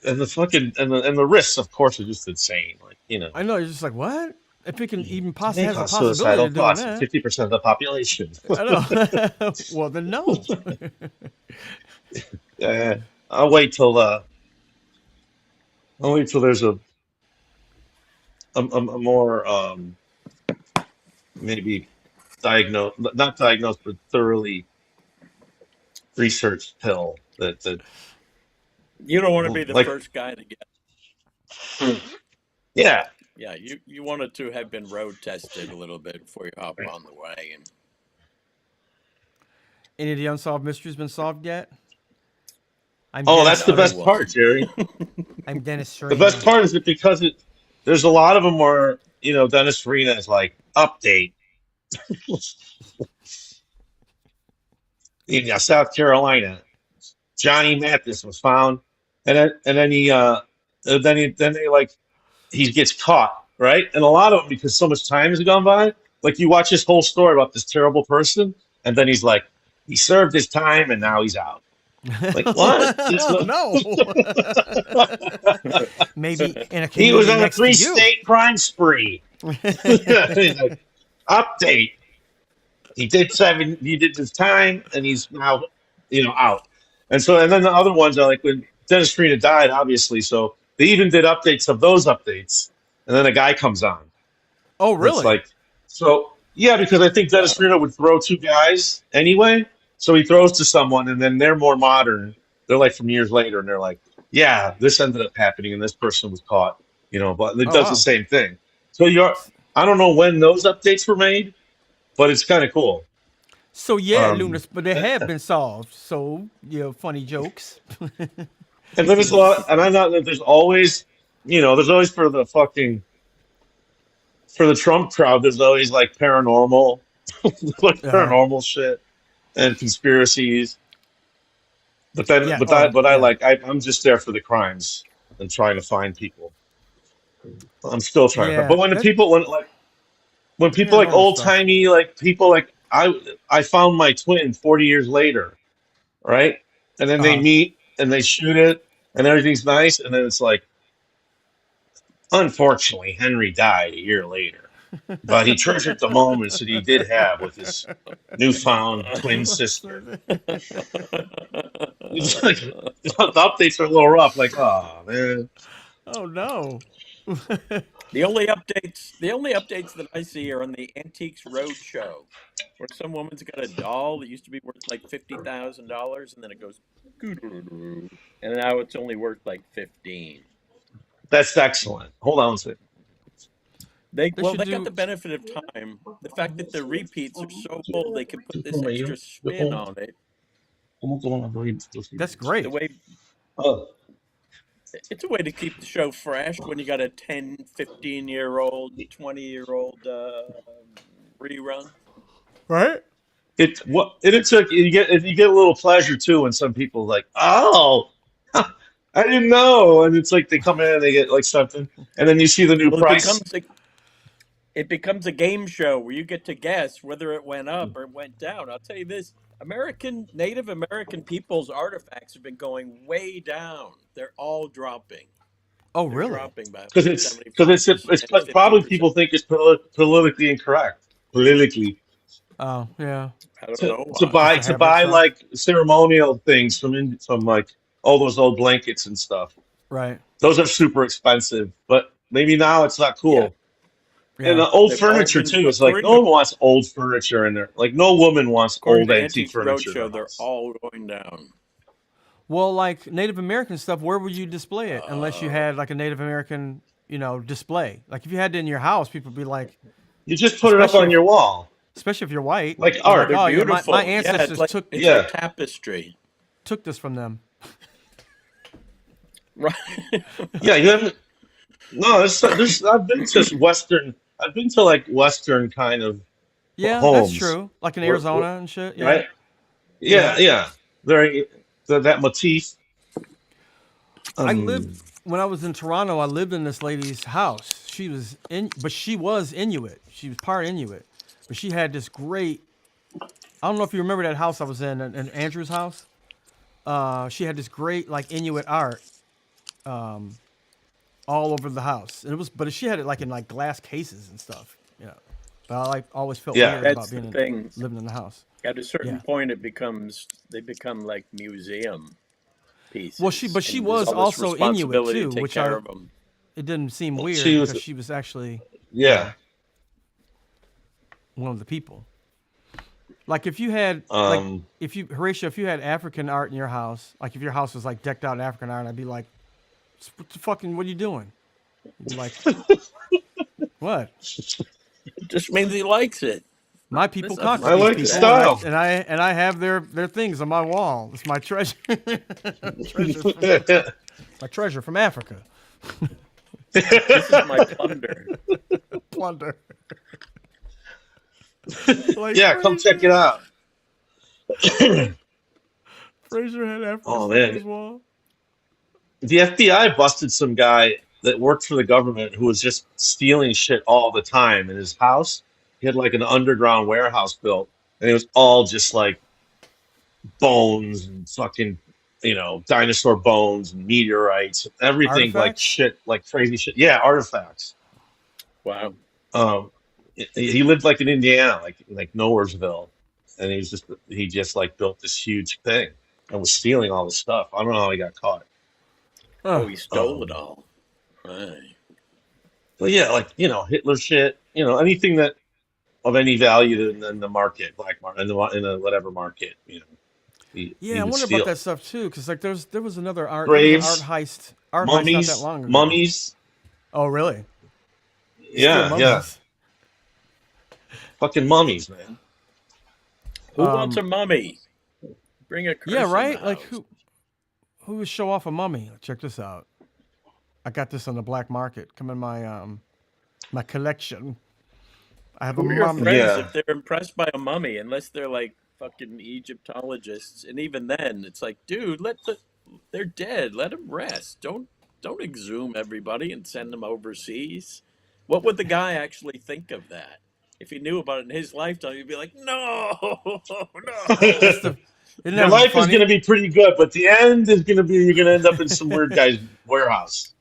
And the fucking and the risks, of course, are just insane. Like, you know, I know. You're just like, what? If it can even may has a cause possibility suicidal of doing thoughts in that, 50% of the population. I know. Well, then no. Yeah, I'll wait till there's a more maybe diagnosed, not diagnosed, but thoroughly researched pill that You don't want to be the like first guy to get. yeah. Yeah, you wanted to have been road tested a little bit before you hop on the wagon. Any of the unsolved mysteries been solved yet? I'm Oh, Dennis that's the Not best Shree. part, one. Jerry. I'm Dennis The best Serena. part is that because there's a lot of them where, Dennis Farina is like update in South Carolina. Johnny Mathis was found, and then he gets caught, right? And a lot of them, because so much time has gone by, like you watch this whole story about this terrible person, and then he's like, he served his time and now he's out. Like what? Oh no. Maybe in a He was community on a next to you. three-state crime spree. He's like, update. He did his time, and he's now, out. And then the other ones are like when Dennis Farina died, obviously. So they even did updates of those updates, and then a guy comes on. Oh It's really? like, so yeah, because I think Dennis Farina would throw two guys anyway. So he throws to someone, and then they're more modern. They're like from years later, and they're like, yeah, this ended up happening, and this person was caught. But it Oh does the wow. same thing. So I don't know when those updates were made, but it's kind of cool. So yeah, Um, Lunas, but they and, have been solved. So funny jokes. and then there's a lot, and I know that there's always for the Trump crowd, there's always like paranormal, like Uh-huh. paranormal shit and conspiracies. But then, Yeah. Oh yeah. I'm just there for the crimes and trying to find people. I'm still trying to find. But Yeah. That when people like paranormal old stuff. timey, like people like I found my twin 40 years later, right? And then they Uh meet and they shoot it and everything's nice, and then it's like, unfortunately, Henry died a year later, but he treasured the moments that he did have with his newfound twin sister. It's like the updates are a little rough. Like, oh man, oh no. The only updates that I see are on the Antiques Roadshow, where some woman's got a doll that used to be worth like $50,000, and then it goes, "Goo-doo-doo-doo," and now it's only worth like 15. that's excellent. Hold on a second. They They well, should they got do. the benefit of time. The fact that the repeats are so old, they can put this Oh, extra spin on it. That's The great. way It's a way to keep the show fresh when you got a 10, 15-year-old, 20-year-old rerun. Right? it's a, you get a little pleasure too when some people like, oh, I didn't know, and it's like they come in and they get like something, and then you see the new Well, it price. becomes a it becomes a game show where you get to guess whether it went up or went down. I'll tell you this: Native American people's artifacts have been going way down. They're all dropping. Oh They're really? dropping by Because like it's because 75% it's and probably 50%. people think it's politically incorrect, politically Oh yeah. I don't know to why. Just buy to have that stuff. like ceremonial things from like all those old blankets and stuff. Right. Those are super expensive, but maybe now it's not Yeah, cool. And Yeah. the old they've all furniture been too. It's like according no to one wants old furniture in there. Like no woman wants according old to antique Antiques furniture in Roadshow. her They're house. all going down. Well, like Native American stuff, where would you display it unless you Uh, had like a Native American, display? Like if you had it in your house, people would be like, You just put it up especially on if your wall, especially if you're white, like they're like, art. they're oh yeah, my beautiful. Yeah, ancestors took it's like Yeah, tapestry, took this from them. right? yeah. You haven't. No, there's. I've been to Western. I've been to like Western kind of Yeah, that's homes, true. Like in where Arizona and shit. Yeah. right? Yeah. Yeah, yeah. Very that motif. I lived Um, when I was in Toronto. I lived in this lady's house. But she was Inuit. She was part Inuit, but she had this great I don't know if you remember that house I was in Andrew's house. She had this great like Inuit art, all over the house. And it was, but she had it like in like glass cases and stuff. You know, but I like always felt Yeah. weird about That's the being thing. living in the house. At a certain Yeah. point, they become like museum Well, pieces, but she and there's was all this also Inuit responsibility to too, take which care of them. it didn't seem She weird was, because she was actually, yeah. one of the people. Like if you had Um, Horatio, if you had African art in your house, like if your house was like decked out in African art, I'd be like, what are you doing? You'd be like, what? It just means he likes it. My people There's nothing conquered I these wrong like the with people, that. style. and I have their things on my wall. It's my treasure, my treasure from Africa. This is my plunder. Plunder. Like Yeah, come check it out. Fraser had African Oh stuff on man, his wall. the FBI busted some guy that worked for the government who was just stealing shit all the time in his house. He had like an underground warehouse built, and it was all just like bones and fucking, dinosaur bones and meteorites, everything like Artifacts. shit, like crazy shit. Yeah, artifacts. Wow. Um, he lived like in Indiana, like Nowheresville, and he just like built this huge thing and was stealing all the stuff. I don't know how he got caught. Oh, Oh, he stole it Um, all. Right. but yeah, like Hitler shit, anything that of any value in the market, black market, in the whatever market, he yeah. I would wonder about steal that stuff too, because like there was another art. There was an graves, art heist not that mummies, long ago. mummies. Oh, really? Steal Yeah, yeah, mummies. fucking mummies, man. Who wants a Um, mummy? Bring a yeah, curse in the right. Like house. who would show off a mummy? Check this out. I got this on the black market. Come in my collection. I have a Who are your friends mummy. Yeah, if they're impressed by a mummy? Unless they're like fucking Egyptologists, and even then, it's like, dude, they're dead. Let them rest. Don't exhume everybody and send them overseas. What would the guy actually think of that? If he knew about it in his lifetime, he'd be like, no, That's no. the. Isn't your that life is gonna funny? be pretty good, but the end is gonna be you're gonna end up in some weird guy's warehouse.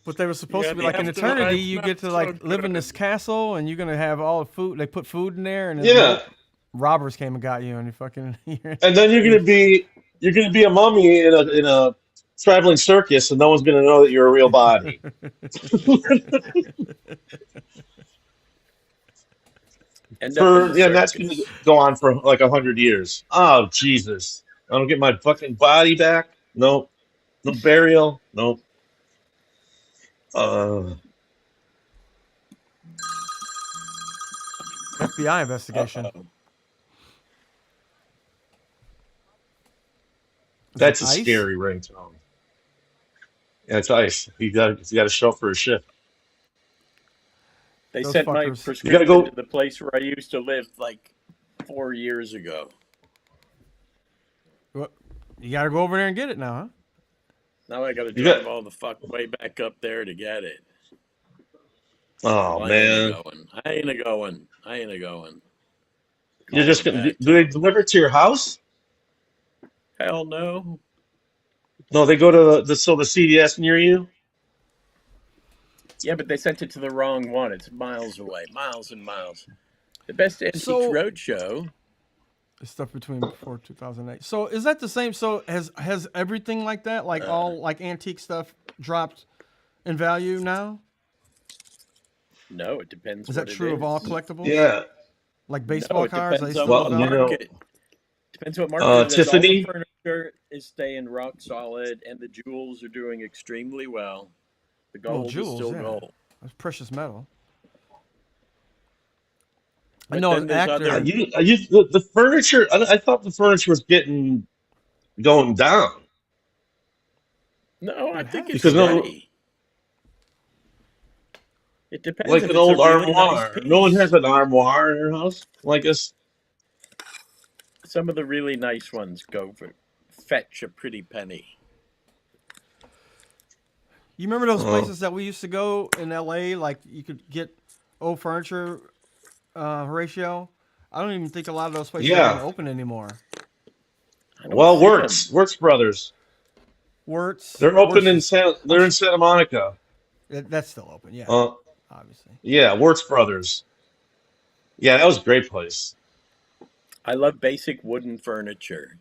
But they were The supposed to be end like in eternity. afterlife's You not get to so like live in this good. castle, and you're gonna have all the food. They put food in there, and then Yeah, nope, robbers came and got you, and you fucking. and then you're gonna be a mummy in a traveling circus, and no one's gonna know that you're a real body. End up in the And that's gonna circus. go on for like 100 years. Oh Jesus! I don't get my fucking body back. Nope. No burial. Nope. Uh, FBI Uh investigation. oh. Is it that's a ice? scary ringtone. Yeah, it's ice. You got to show up for a shift. They Those sent my fuckers. You got to prescription to go. the place where I used to live like 4 years ago. What? You got to go over there and get it now, huh? Now I got to You got. drive all the fuck way back up there to get it. Oh Well, I ain't a man, going. I ain't a going. I ain't a going. you're Calling just them gonna. Do back they too. deliver it to your house? Hell no. No, they go to the CVS near you. Yeah, but they sent it to the wrong one. It's miles away, miles and miles. The best Antiques So Roadshow. the stuff between before 2008. So is that the same? So has everything like that, like Uh, all like antique stuff, dropped in value now? no, it depends Is that what it true of all is. collectibles? Yeah. Like No, baseball it cards, they depends on still go what Well, value. market. Depends what market it is. All the Tiffany. furniture is staying rock solid, and the jewels are doing extremely well. The Well, gold is jewels, still yeah, gold. that's precious metal. I But know then an there's I actor. other. you, I used the furniture. I thought the furniture was going down No, I It think has it's because been. no, steady. It depends like if an it's a old really nice armoire. No one has piece. an armoire in their house like us. Some of the really nice ones go for fetch a pretty penny. You remember those Oh, places that we used to go in LA? Like you could get old furniture, Horatio. I don't even think a lot of those places are even Yeah. open anymore. I don't Well, see Works Brothers. Wirtz, They're open Wirtz in is. I'm. They're in Santa Monica. That's still open. Yeah, Uh, obviously. yeah, Works Brothers. Yeah, that was a great place. I love basic wooden furniture.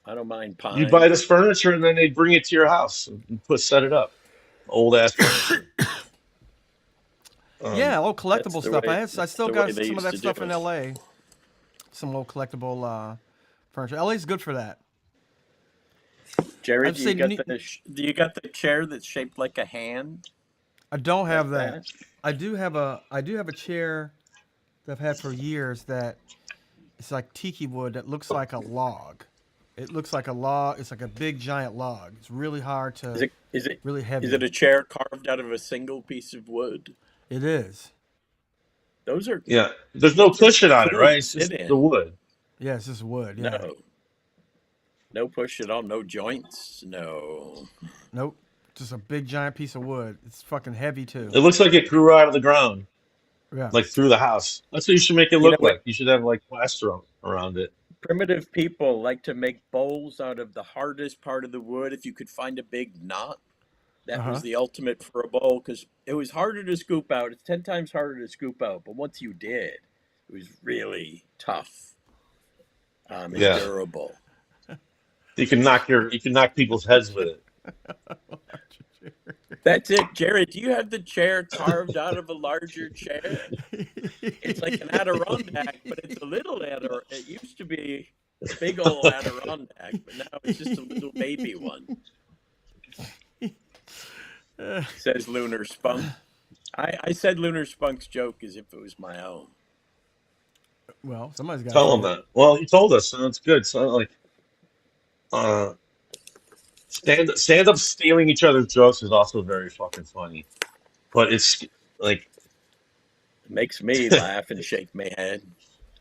I don't mind You buy pine. this furniture and then they bring it to your house and set it up. Old ass furniture. Yeah, Um, old collectible stuff. I That's still the way got they some of used that to do stuff in it. L.A. Some old collectible furniture. L.A.'s good for that. Jerry, I'd say do you got the chair that's shaped like a hand I don't have like that. that? I do have a chair that I've had for years that it's like tiki wood that looks like a log. It looks like a log. It's like a big giant log. It's really hard Is to, it is it really is it heavy. a chair carved out of a single piece of wood? It is. Those are yeah, there's no those are cushion on it, cool right? to It's sit just the in. wood. Yeah, it's just wood. Yeah. No, no push at all. No joints. No. Nope. Just a big giant piece of wood. It's fucking heavy too. It looks like it grew out of the ground, Yeah. like through the house. That's what you should make it You know look what? like. You should have like plaster around it. Primitive people like to make bowls out of the hardest part of the wood. If you could find a big knot, Uh that was huh. the ultimate for a bowl because it was harder to scoop out. It's 10 times harder to scoop out, but once you did, it was really tough and Yeah, durable. you can knock people's heads with it. That's it, Jared. Do you have the chair carved out of a larger chair? It's like an Adirondack, but it's a little Adirondack. It used to be a big old Adirondack, but now it's just a little baby one. Says Lunar Spunk. I said Lunar Spunk's joke as if it was my own. Well, somebody's got to Tell say them it. that. Well, you told us, so that's good. So like, uh, stand up stealing each other's jokes is also very fucking funny. But it's like, It makes me laugh and shake my head.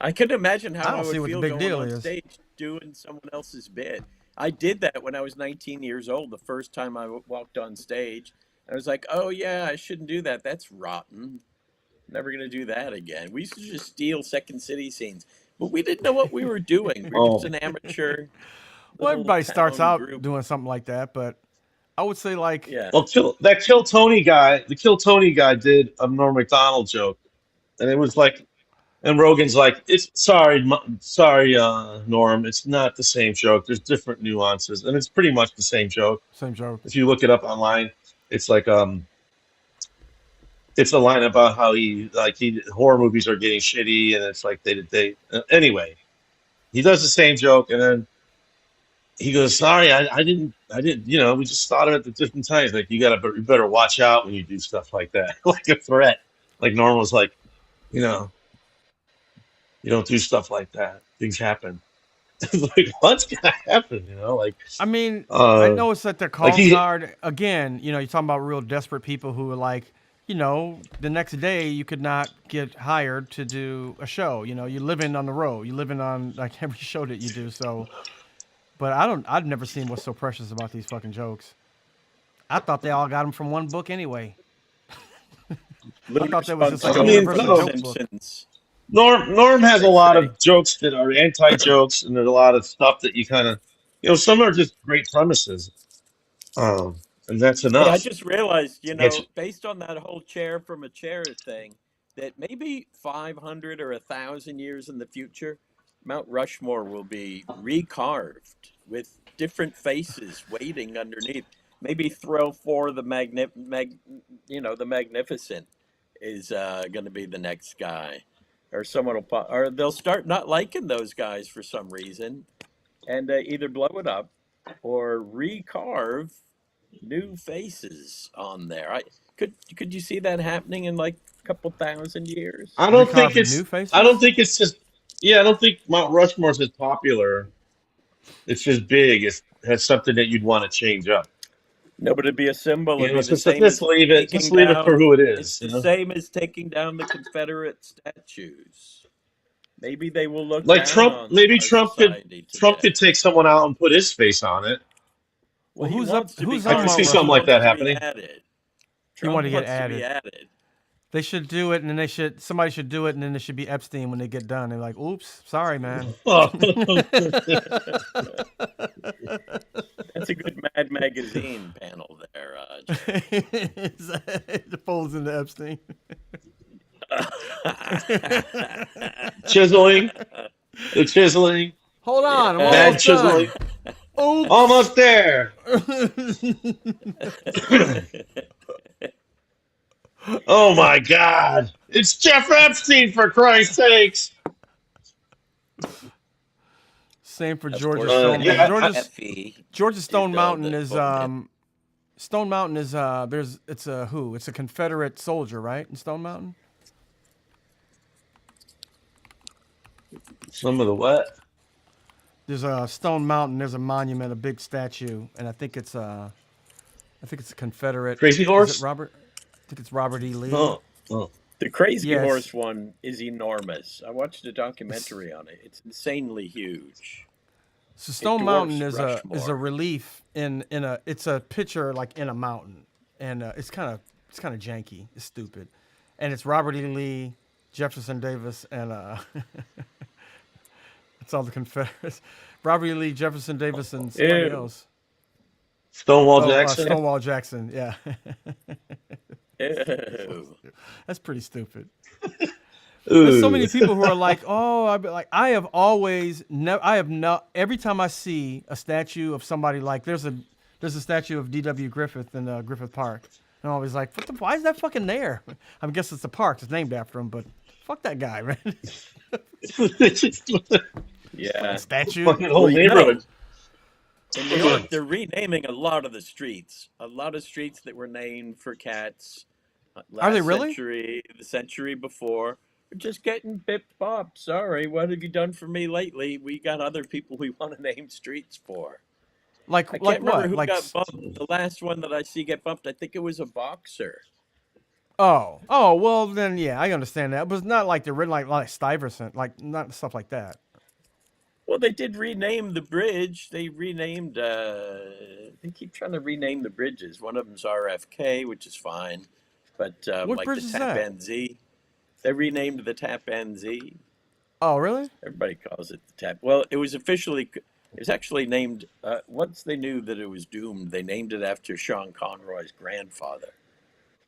I couldn't imagine I how I don't see would what the feel big going deal on is. stage doing someone else's bit. I did that when I was 19 years old, the first time I walked on stage. I was like, oh, yeah, I shouldn't do that. That's rotten. Never going to do that again. We used to just steal Second City scenes, but we didn't know what we were doing. We were just oh, an amateur Well, little everybody starts town out group. doing something like that, but I would say like, Yeah. well, Kill Tony guy, the Kill Tony guy did a Norm Macdonald joke, and it was like, and Rogan's like, it's sorry, Norm, it's not the same joke. There's different nuances, and it's pretty much the same joke. same joke. If you look it up online, it's like it's a line about how he horror movies are getting shitty, and it's like they anyway. He does the same joke, and then he goes, "Sorry, I didn't. You know, we just thought of it at different times. Like you better watch out when you do stuff like that, like a threat. Like Norm was like, you know, you don't do stuff like that. Things happen. Like what's gonna happen? You know, I mean, I uh, know it's that they're like calling he, card again. You know, you're talking about real desperate people who are like, you know, the next day you could not get hired to do a show. You know, you're living on the road. You're living on like every show that you do. So, but I've never seen what's so precious about these fucking jokes. I thought they all got them from one book anyway. I Lunar thought that was just Spunk's like a I going mean, from universal The no. joke book. Simpsons, Norm as has a they lot say. of jokes that are anti jokes, and there's a lot of stuff that you kind of, some are just great premises, and that's Hey, I enough just realized, to get you. based on that whole chair from a chair thing, that maybe 500 or 1,000 years in the future, Mount Rushmore will be recarved with different faces waiting underneath. Maybe Thrill 4, the Magnificent, is going to be the next guy, or someone will, or they'll start not liking those guys for some reason, and either blow it up or recarve new faces on there. I could you see that happening in like a couple thousand years? I don't think Recarving new it's. I faces. don't think it's just. Yeah, I don't think Mount Rushmore's as popular. It's just big. It has something that you'd want to change up. No, but it'd be a symbol. It'd be It's the just same just as leave it. Just taking leave it for down. who it It's is. the same as taking down the Confederate statues. Maybe they will look Like down Trump. on Maybe our society Trump could today. take someone out and put his face on it. Well, Well, he wants to be who's I up could Mount see carved. He something like Rushmore? wants that to be happening. added. You want Trump to get wants to be added. added. They should do it, and then somebody should do it, and then it should be Epstein when they get done. They're like, "Oops, sorry, man." That's a good Mad Magazine panel there, It folds into Epstein. Chiseling. The chiseling. Hold on, I'm Mad almost chiseling. done. Oops. Almost there. Oh my God! It's Jeff Epstein, for Christ's sakes. Same for Of Georgia course, Stone. yeah, Georgia Stone did, Mountain the is book. Stone Mountain is it's a Confederate soldier, right? In Stone Mountain. Some of the what? There's a Stone Mountain. There's a monument, a big statue, and I think it's a Confederate. Crazy Is Horse? it Robert? I think it's Robert E. Lee. Oh, oh. The Crazy Yes. Horse one is enormous. I watched a documentary on it. It's insanely huge. So Stone dwarfs Mountain is a Rushmore. relief in a it's a picture like in a mountain, and it's kind of janky. It's stupid, and it's Robert E. Lee, Jefferson Davis, and it's all the Confederates. Robert E. Lee, Jefferson Davis, and somebody Ew. else. Stonewall Jackson. Stonewall Jackson. Yeah, Ew. that's pretty stupid. There's Ooh. so many people who are like, oh, I have always never, I have not. Every time I see a statue of somebody, like there's a statue of D.W. Griffith in Griffith Park, and I'm always like, why is that fucking there? I guess it's a park. It's named after him, but fuck that guy, man. Yeah. Statue. Fucking whole Well, you know, neighborhood. In New York, they're renaming a lot of the streets. A lot of streets that were named for cats Are they last really? century, the century before. We're just getting bipped bop. Sorry, what have you done for me lately? We got other people we want to name streets for. Like I can't like remember what? who Like got bumped. The last one that I see get bumped, I think it was a boxer. oh well then yeah, I understand that, but it's not like they're written like Stuyvesant, like not stuff like that. Well, they did rename the bridge. They renamed. They keep trying to rename the bridges. One of them's RFK, which is fine, but What like bridge the is Tappan that? Z, they renamed the Tappan Z. Oh really? Everybody calls it the Tap. Well, it was officially. It was actually named. Once they knew that it was doomed, they named it after Sean Conroy's grandfather.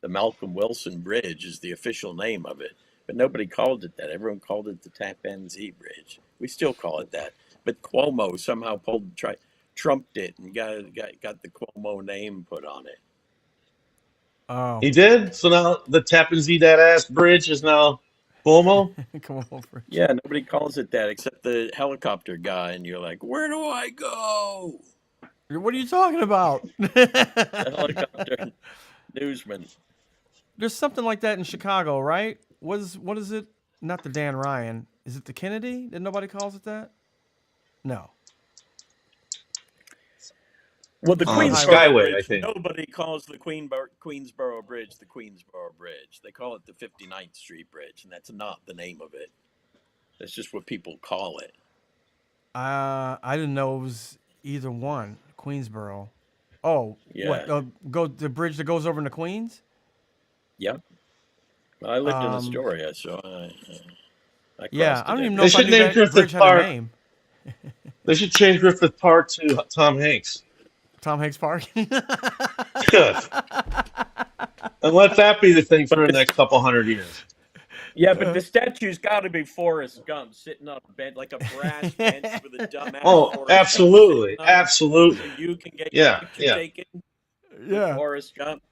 The Malcolm Wilson Bridge is the official name of it, but nobody called it that. Everyone called it the Tappan Z Bridge. We still call it that. But Cuomo somehow trumped it and got the Cuomo name put on it. Oh, He did? So now the Tappan Zee that ass bridge is now Cuomo? come on, Bridge. Yeah, nobody calls it that except the helicopter guy, and you're like, where do I go? What are you talking about? The helicopter newsman. There's something like that in Chicago, right? What is it? Not the Dan Ryan. Is it the Kennedy? That nobody calls it that? No. Well, the The Queensboro Skyway, I Bridge, think. nobody calls the Queensboro Bridge the Queensboro Bridge. They call it the 59th Street Bridge, and that's not the name of it. That's just what people call it. I didn't know it was either one. Queensboro. Oh, Yeah. what? The bridge that goes over into Queens? Yep. I lived in Um, Astoria, so I Yeah, crossed I don't it even every know They if I should knew name that Griffith bridge had a Park. name. They should change Griffith Park to Tom Hanks. Tom Hanks Park. Good. And let that be the thing for the next couple hundred years. Yeah, but the statue's got to be Forrest Gump sitting on a bench, like a brass bench with a dumbass Oh, Forrest Gump absolutely. sitting on it, so Absolutely. you can get your Yeah, picture yeah. taken with Yeah. Forrest Gump.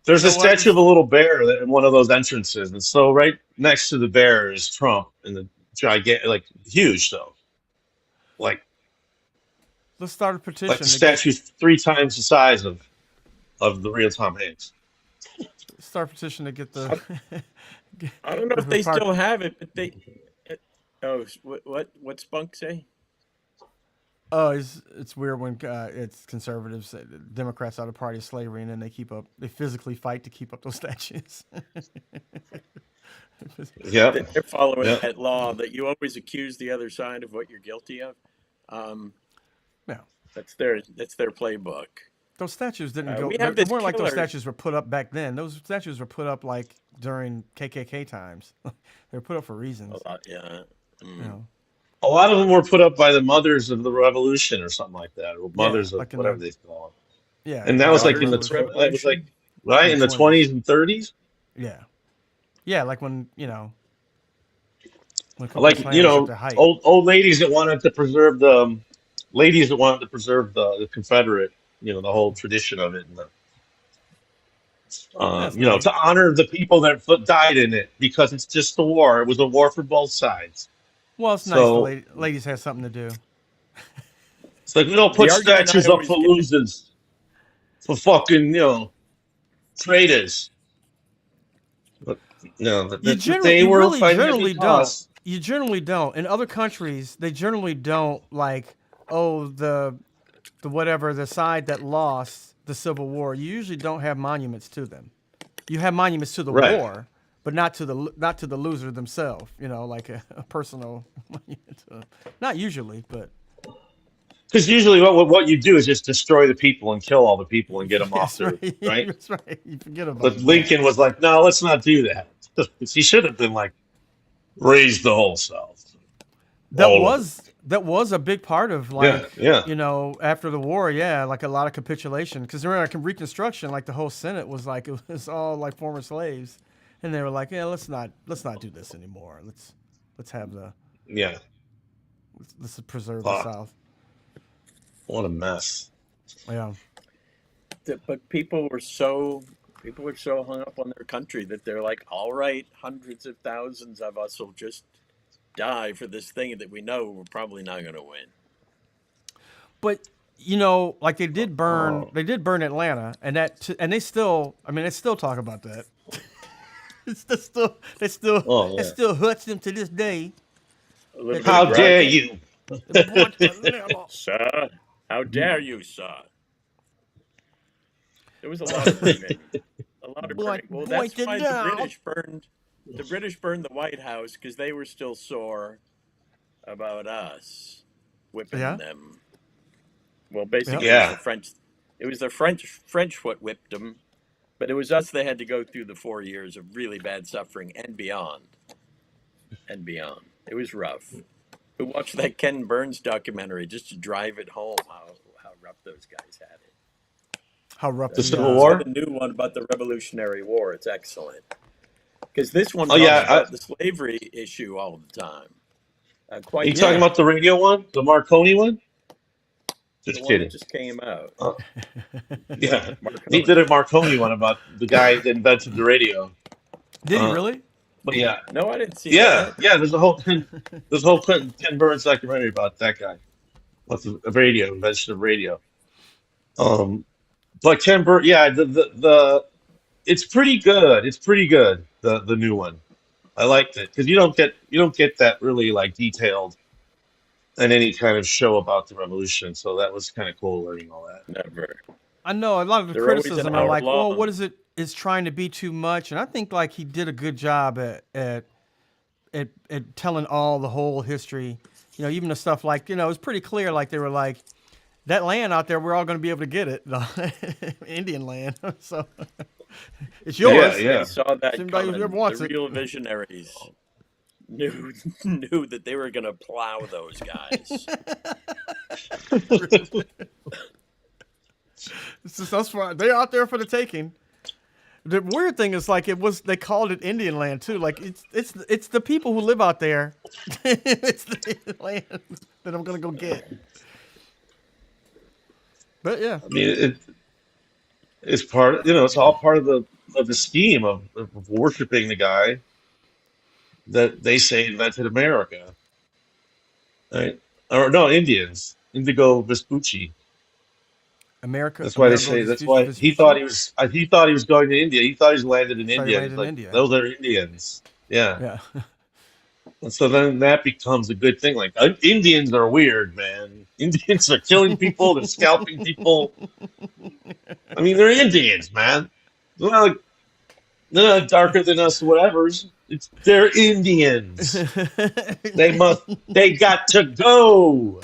There's You a know what? statue of a little bear in one of those entrances. And so right next to the bear is Trump and the gigantic, like huge though. Like Let's start a the petition to get statue's 3 times the size of the real Tom Hanks. the I don't know if Griffith they Park. still have it, but they. What Spunk say? Oh, it's weird when it's conservatives, Democrats are the party of slavery, and then they physically fight to keep up those statues. Yep. They're following Yep. that law that you always accuse the other side of what you're guilty of. Yeah. That's their playbook. those statues didn't go. We They have this weren't like those killer. statues were put up back then. Those statues were put up like during KKK times. They were put up for reasons. A lot, yeah. You know. A lot of them were put up by the mothers of the revolution or something like that, or mothers of like in whatever the they call yeah, it. And that like was after like the in the Daughters of revolution. that was like Revolution. right In in the the 20s. 20s and 30s. Yeah, like when when Ku Like Klux Klan was at their height. old ladies that wanted to preserve the Confederate, the whole tradition of it, and That's nice. to honor the people that died in it, because it's just a war. It was a war for both sides. Well, it's nice So the ladies have something to do. it's like we don't The put argument I statues up always for get. losers, for fucking traitors. But they were fighting Generally against don't. us. You generally don't. In other countries, they generally don't like, oh, the whatever, the side that lost the Civil War. You usually don't have monuments to them. You have monuments to the Right. war, but not to the loser themselves. Like a personal monument to them. Not usually, but Because usually what you do is just destroy the people and kill all the people and get them off that's their right. right. That's right. You forget about But it. Lincoln was like, no, let's not do that. He should have been like, raise the whole South. That All of it. was a big part of Yeah, yeah. after the war, yeah, like a lot of capitulation, because during like Reconstruction, like the whole Senate was like it was all like former slaves, and they were like, yeah, let's not do this anymore. Let's have Yeah. let's preserve the Fuck. South. What a mess. Yeah, But people were so hung up on their country that they're like, all right, hundreds of thousands of us will just die for this thing that we know we're probably not going to win. but like they did burn Atlanta, and they still, I mean, they still talk about that. It still hurts them to this day. How dare you? Sir, how dare you, sir? There was a lot of burning. Well, that's why the British burned the White House, because they were still sore about us whipping them. Well, basically, Yeah. it was the French what whipped them, but it was us that had to go through the 4 years of really bad suffering and beyond. It was rough. We watched that Ken Burns documentary just to drive it home how rough those guys had it. How rough The Civil War? The new one about the Revolutionary War. It's excellent. Because this one Oh, talks yeah, about the slavery issue all the time. Are you talking about the radio one? The Marconi one? The Just one kidding. that just came out. Yeah. Marconi. He did a Marconi one about the guy that invented the radio. Did he really? But yeah. No, I didn't see Yeah, that. yeah. There's a whole Ken Burns documentary about that guy. What's the radio invention of radio? But Ken Burns, yeah, the it's pretty good. It's pretty good. The new one, I liked it, because you don't get that really like detailed in any kind of show about the revolution. So that was kind of cool learning all that. Never. I know a lot of the They're always criticism an are hour like, well, long. what is it? Is trying to be too much, and I think like he did a good job at telling all the whole history. Even the stuff like it was pretty clear. Like they were like, that land out there, we're all going to be able to get it, Indian land. So it's yours. Yeah. They saw that Anybody who coming. ever wants The it. real visionaries knew that they were going to plow those guys. That's why they're out there for the taking. The weird thing is like they called it Indian land too. Like it's the people who live out there. It's the land that I'm gonna go get. But yeah, I mean, it's part. It's all part of the scheme of worshiping the guy that they say invented America, right? Or no, Indians, Indigo Vespucci. America. That's why they Amerigo say. That's Vespucci- why he thought he was. He thought he was going to India. He thought he was landed in Thought he India. landed He's in like, India. those are Indians. Yeah. Yeah. And so then that becomes a good thing. Like, Indians are weird, man. Indians are killing people. They're scalping people. I mean, they're Indians, man. They're not darker than us, whatever's. They're Indians. They got to go.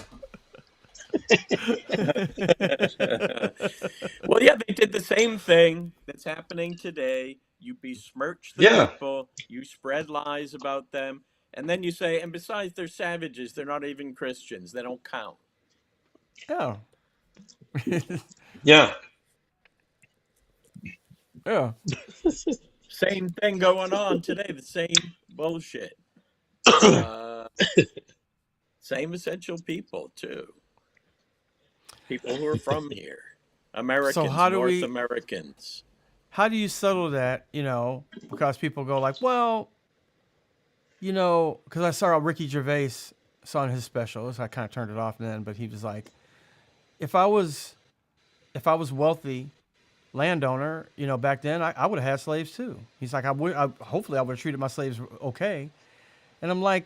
Well, yeah, they did the same thing that's happening today. You besmirch the Yeah, people, you spread lies about them, and then you say, and besides, they're savages. They're not even Christians. They don't count. Yeah. yeah. Yeah. Same thing going on today. The same bullshit. Uh, Same essential people, too. People who are from here. So Americans, North Americans. how do you settle that, because people go like, well, because I saw Ricky Gervais saw in his special, so I kind of turned it off then, but he was like, if I was wealthy landowner, back then I would have had slaves too. He's like, hopefully I would have treated my slaves okay. And I'm like,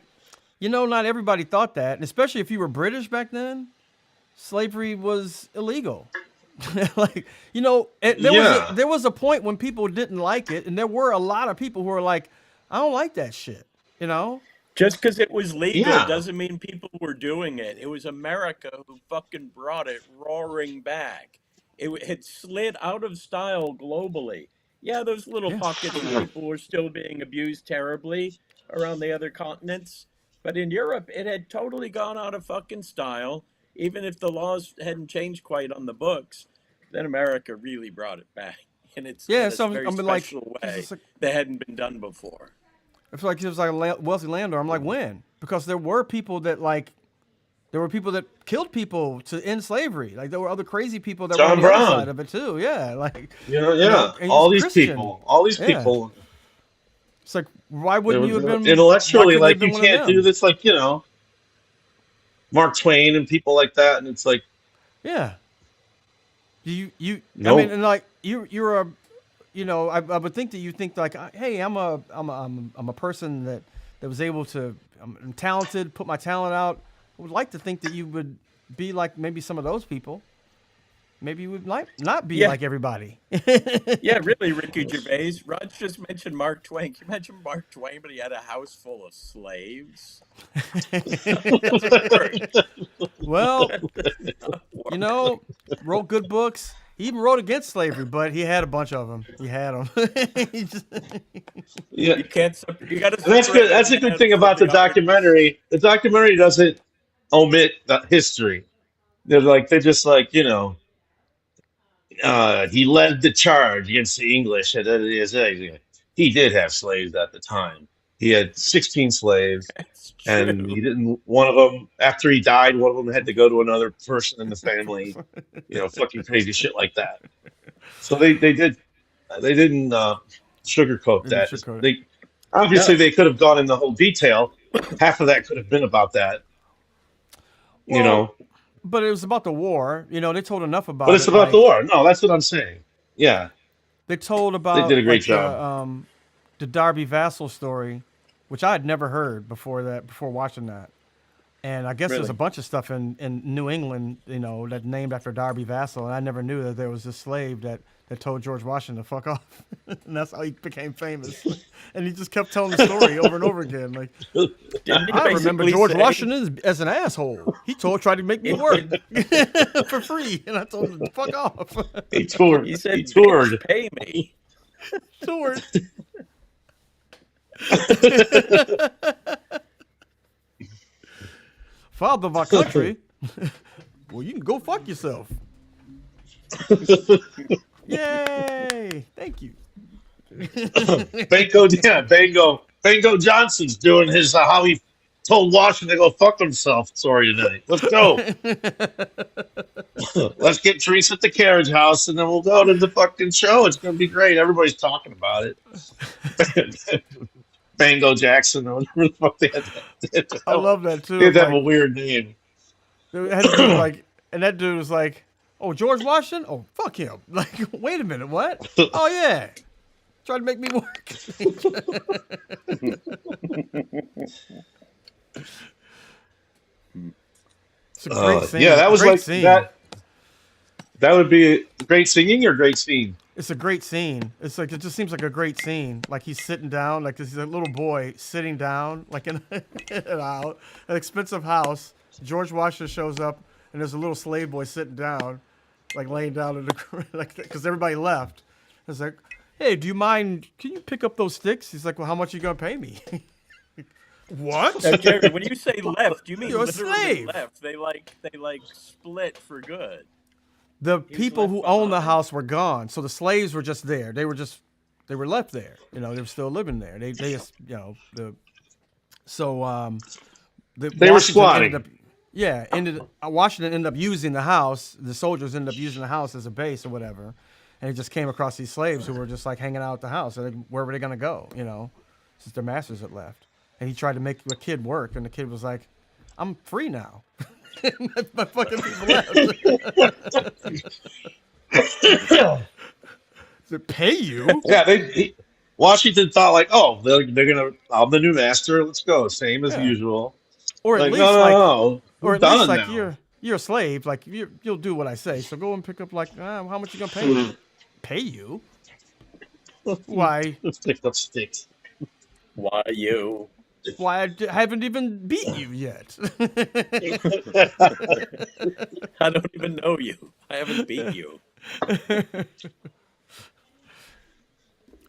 not everybody thought that, and especially if you were British back then, slavery was illegal. Like, Yeah. there was a point when people didn't like it, and there were a lot of people who were like, I don't like that shit, Just because it was legal Yeah. doesn't mean people were doing it. It was America who fucking brought it roaring back. It had slid out of style globally. Yeah, those little Yeah. pockets of people were still being abused terribly around the other continents. But in Europe, it had totally gone out of fucking style. Even if the laws hadn't changed quite on the books, then America really brought it back. And it's Yeah, in a so very like, special it's way just like, that hadn't been done before. I feel like he was like a wealthy landowner. I'm like, when? Because there were people that killed people to end slavery. Like there were other crazy people that were on John the other side Brown. of it too. Yeah, like Yeah. and he was All these Christian. people. All these Yeah, people. it's like why They wouldn't were you have been? Why intellectually couldn't you have like, been you one of can't do them? this, like, Mark Twain and people like that. And it's like, Yeah, you. I mean, nope. and like you're a, I would think that you think like, hey, I'm a person that was able to, I'm talented, put my talent out. I would like to think that you would be like maybe some of those people. Maybe you would like not be Yeah, like everybody. yeah, really, Ricky Gervais. Rod just mentioned Mark Twain. Can you imagine Mark Twain, but he had a house full of slaves? Doesn't work. Well, Doesn't work. wrote good books. He even wrote against slavery, but he had a bunch of them. He had them. Yeah. You can't. You got to And that's good. separate That's the a good man thing from about the the artist. documentary. The documentary doesn't omit the history. They're just like, he led the charge against the English. He did have slaves at the time. He had 16 slaves, That's and true. he didn't. One of them, after he died, one of them had to go to another person in the family. Fucking crazy shit like that. So they didn't sugarcoat They didn't that. sugarcoat it. They obviously No. they could have gone in the whole detail. Half of that could have been about that, you Well, know. but it was about the war. They told enough But about it's it. about the Like war. No, that's what I'm saying. Yeah, they told they did about a great like job. the Darby Vassal story, which I had never heard before watching that. And I guess there's a Really. bunch of stuff in New England, that's named after Darby Vassal. And I never knew that there was this slave that told George Washington to fuck off. And that's how he became famous. And he just kept telling the story over and over again. Like, Didn't he I remember basically George say? Washington as an asshole. He tried to make me He work did. for free. And I told him to fuck off. He toured. He He said, "Bitch, toured. pay me." Stewart. Father of our country. Well, you can go fuck yourself. Yay! Thank you. Bango Johnson's doing his how he told Washington to go fuck himself. Sorry tonight. Let's go. Let's get Teresa at the carriage house, and then we'll go to the fucking show. It's gonna be great. Everybody's talking about it. Bango Jackson, or whatever the fuck I love that they too. had Of to have a like, weird name. it had to do like, and that dude was like, "Oh, George Washington? Oh, fuck him!" Like, wait a minute, what? Oh yeah, tried to make me work. It's a great Yeah, scene. that was Great like scene. that. That would be great singing or great scene. It's a great scene. It's like it just seems like a great scene. Like he's sitting down, like he's a little boy sitting down, like in an expensive house. George Washington shows up. and there's a little slave boy sitting down, like laying down in the like because everybody left. It's like, hey, do you mind? Can you pick up those sticks? He's like, well, how much are you gonna pay me? What? Now, Jerry, when you say left, you mean You're a literally slave. left. They split for good. The He's people left who owned the behind. house were gone, so the slaves were just there. They were left there. You know, they were still living there. They just, you know, They were squatting. Washington ended up using the house. The soldiers ended up using the house as a base or whatever, and he just came across these slaves who were just like hanging out at the house. And where were they gonna go? You know, since their masters had left. And he tried to make the kid work, and the kid was like, "I'm free now." My fucking people left. To pay you? Yeah, Washington thought like, oh, they're gonna. I'm the new master. Let's go. Same as Yeah. usual. Or at Like, least no. or We're at least done like now. you're a slave. Like you'll do what I say. So go and pick up like how much you gonna pay me? Pay you? Why? Let's pick up sticks. Why you? Why haven't even beat you yet? I don't even know you. I haven't beat you.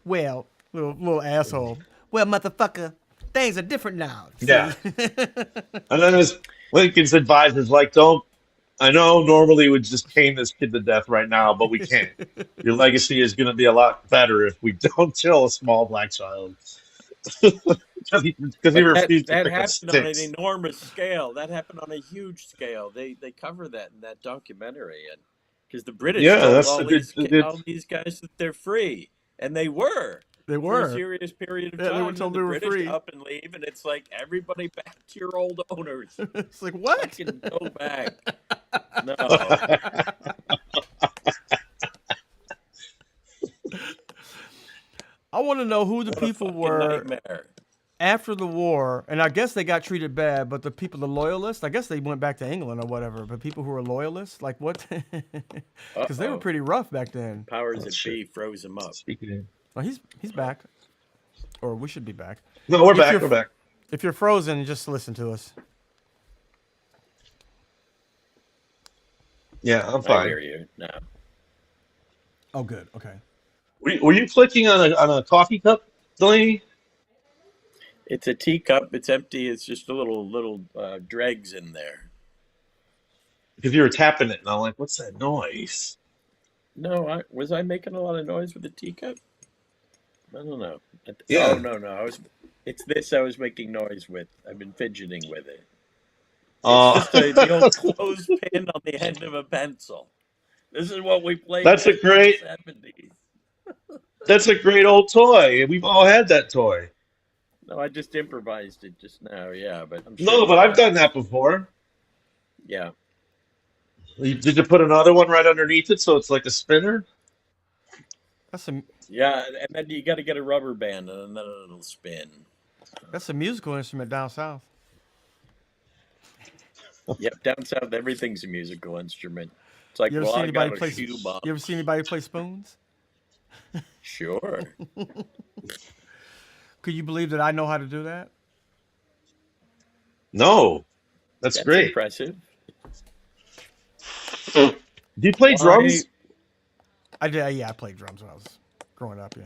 Well, little asshole. Well, motherfucker, things are different now. See? Yeah. And then his Lincoln's advisor's like, don't. I know normally we would just cane this kid to death right now, but we can't. Your legacy is going to be a lot better if we don't kill a small black child. Because he refused to That pick up happened on an sticks. enormous scale. That happened on a huge scale. They cover that in that documentary, and because the British Yeah, told that's all the these guys that they're free, and they were. They For a were. serious period of Yeah, time. they were told and they the were British free. up and leave, and it's like everybody back to your old owners. It's like what? Fucking go back. No. I want to know who the What a people fucking were nightmare. after the war, and I guess they got treated bad. But the people, the loyalists, I guess they went back to England or whatever. But people who were loyalists, like what? Because they were Uh-oh. pretty rough back then. Powers Oh, that shit. be froze him up. Speaking of, Oh, he's back, or we should be back. no, we're If back. you're- We're back. If you're frozen, just listen to us. Yeah, I'm I fine. hear you. No. Oh, good. Okay. Were you clicking on a coffee cup, Delaney? It's a teacup. It's empty. It's just a little dregs in there. Because you were tapping it, and I'm like, what's that noise? No, was I making a lot of noise with the teacup? I don't know. Yeah. Oh no. It's this I was making noise with. I've been fidgeting with it. Uh, It's just the old clothespin on the end of a pencil. This is what we played That's a with in great- the 70s. That's a great old toy. We've all had that toy. No, I just improvised it just now. Yeah, but I'm sure No, but I've done that before. Yeah. Did you put another one right underneath it so it's like a spinner? That's a Yeah, and then you got to get a rubber band, and then it'll spin. musical instrument down south. Yep, down south, everything's a musical instrument. It's like, You ever well, see I anybody got a play? shoebox. You ever see anybody play spoons? Sure. Could you believe that I know how to do that? No. That's great. Impressive. Do you play Why- drums? I did. Yeah, I played drums when I was growing up. Yeah.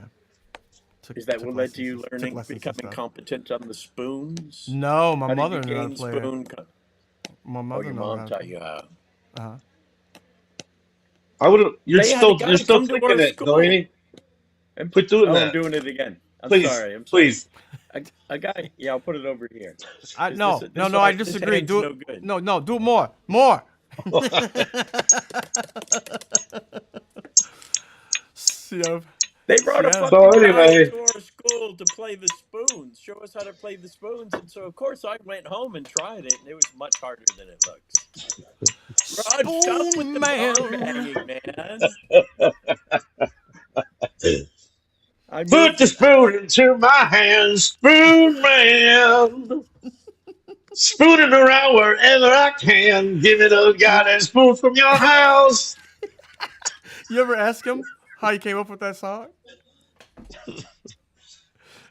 Is that took what led to you lessons- took learning, lessons and becoming stuff. competent on the spoons? No, my How did mother you knew how to gain play it. spoon? My Oh, mother your knew mom how to. taught you how. Uh-huh. I would. You're They had still. a guy You're still come to clicking our it, school. Delaney. And, Quit doing I'm that. doing it again. I'm Please, sorry. I'm sorry. please. A guy. Yeah, I'll put it over here. No, This no, I this disagree. hand's Do no it. good. No, do it more. More. See, They brought a Yeah. fucking So guy anyway. to our school to play the spoons, show us how to play the spoons, and so of course I went home and tried it, and it was much harder than it looks. Rod, stop with Spoon the man. bong banging, man. I Put moved the spoon into my hand, spoon man. Spooning around wherever I can. Give it a goddamn spoon from your house. You ever ask him how he came up with that song?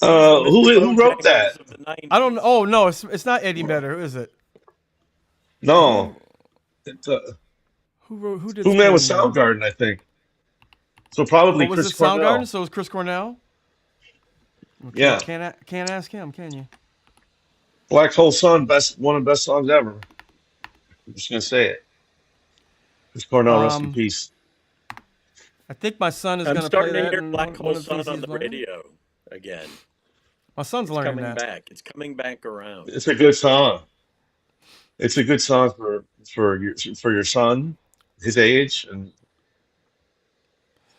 Who wrote that? Of the 90s. I don't know. Oh no, it's not Eddie Vedder, is it? No, Who did Who Man with Scream? Soundgarden, I think. So Oh, probably was it Chris Soundgarden? Cornell. So it was Chris Cornell? Yeah. Can't ask him, can you? Black Hole Sun, one of the best songs ever. I'm just gonna say it. Chris Cornell, rest in Um, peace. I think my son is I'm gonna play starting to that, hear and Black one Hole of the Sun things on he's the learning. radio again. My son's It's learning coming that. back. It's coming back around. It's a good song. It's a good song for your son, his age, and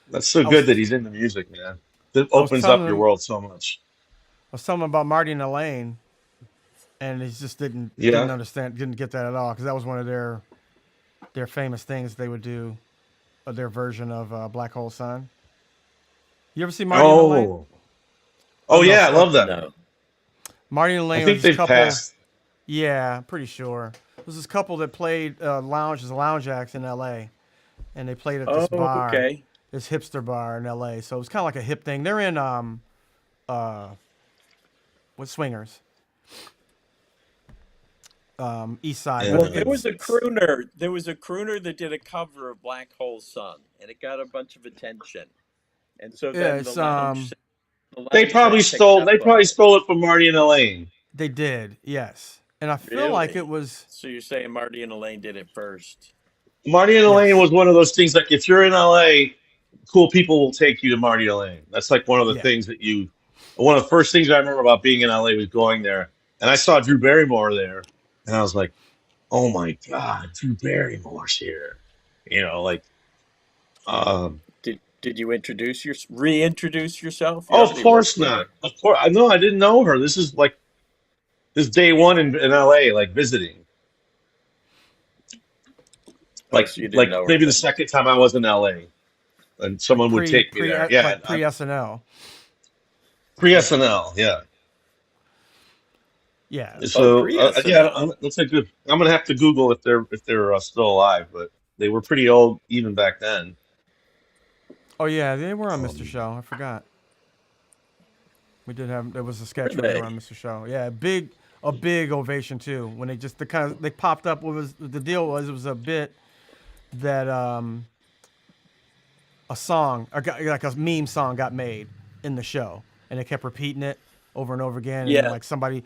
that's so I good that was he's into music, man. It I was opens telling up your him world so much. I was telling him about Marty and Elaine, and he just didn't Yeah. understand, didn't get that at all, because that was one of their famous things they would do, their version of Black Hole Sun. You ever see Marty and Elaine? Oh. Oh Oh no, yeah, I love that. No. Marty and I Elaine was think this they've couple. passed. Yeah, I'm pretty sure. It was this couple that played lounge acts in L.A. and they played at this Oh, bar, okay. this hipster bar in L.A. So it was kind of like a hip thing. They're in uh with swingers, East Side, but Well, Yeah. there was a it's crooner. There was a crooner that did a cover of Black Hole Sun, and it got a bunch of attention. And so yeah, then it's the lounge set picked up They on probably it. stole it from Marty and Elaine. they did, yes, and I feel like it Really? was So you're saying Marty and Elaine did it first? Marty and Elaine yes, was one of those things like if you're in LA, cool people will take you to Marty and Elaine. That's like one of the yeah, things one of the first things I remember about being in LA was going there. And I saw Drew Barrymore there, and I was like, oh my God, Drew Barrymore's here. You know, like, um, Did you reintroduce yourself? You oh, of already course worked with not. her. Of course, I know I didn't know her. This is like this day one in LA, like visiting. Oh, so you didn't Like know her maybe the then. second time I was in LA and like someone would take me there. Yeah, pre SNL, pre yeah, SNL. Yeah. yeah. Oh, So pre yeah, SNL. that's a good. I'm gonna have to Google if they're still alive, but they were pretty old even back then. Oh yeah, they were on Mr. Um, Show. I forgot. We did have there was a Were sketch where they were on they? Mr. Show. Yeah, a big ovation too when they just they popped up. What was the deal? Was it was a bit that a song like a meme song got made in the show, and they kept repeating it over and over again. And then Yeah. like somebody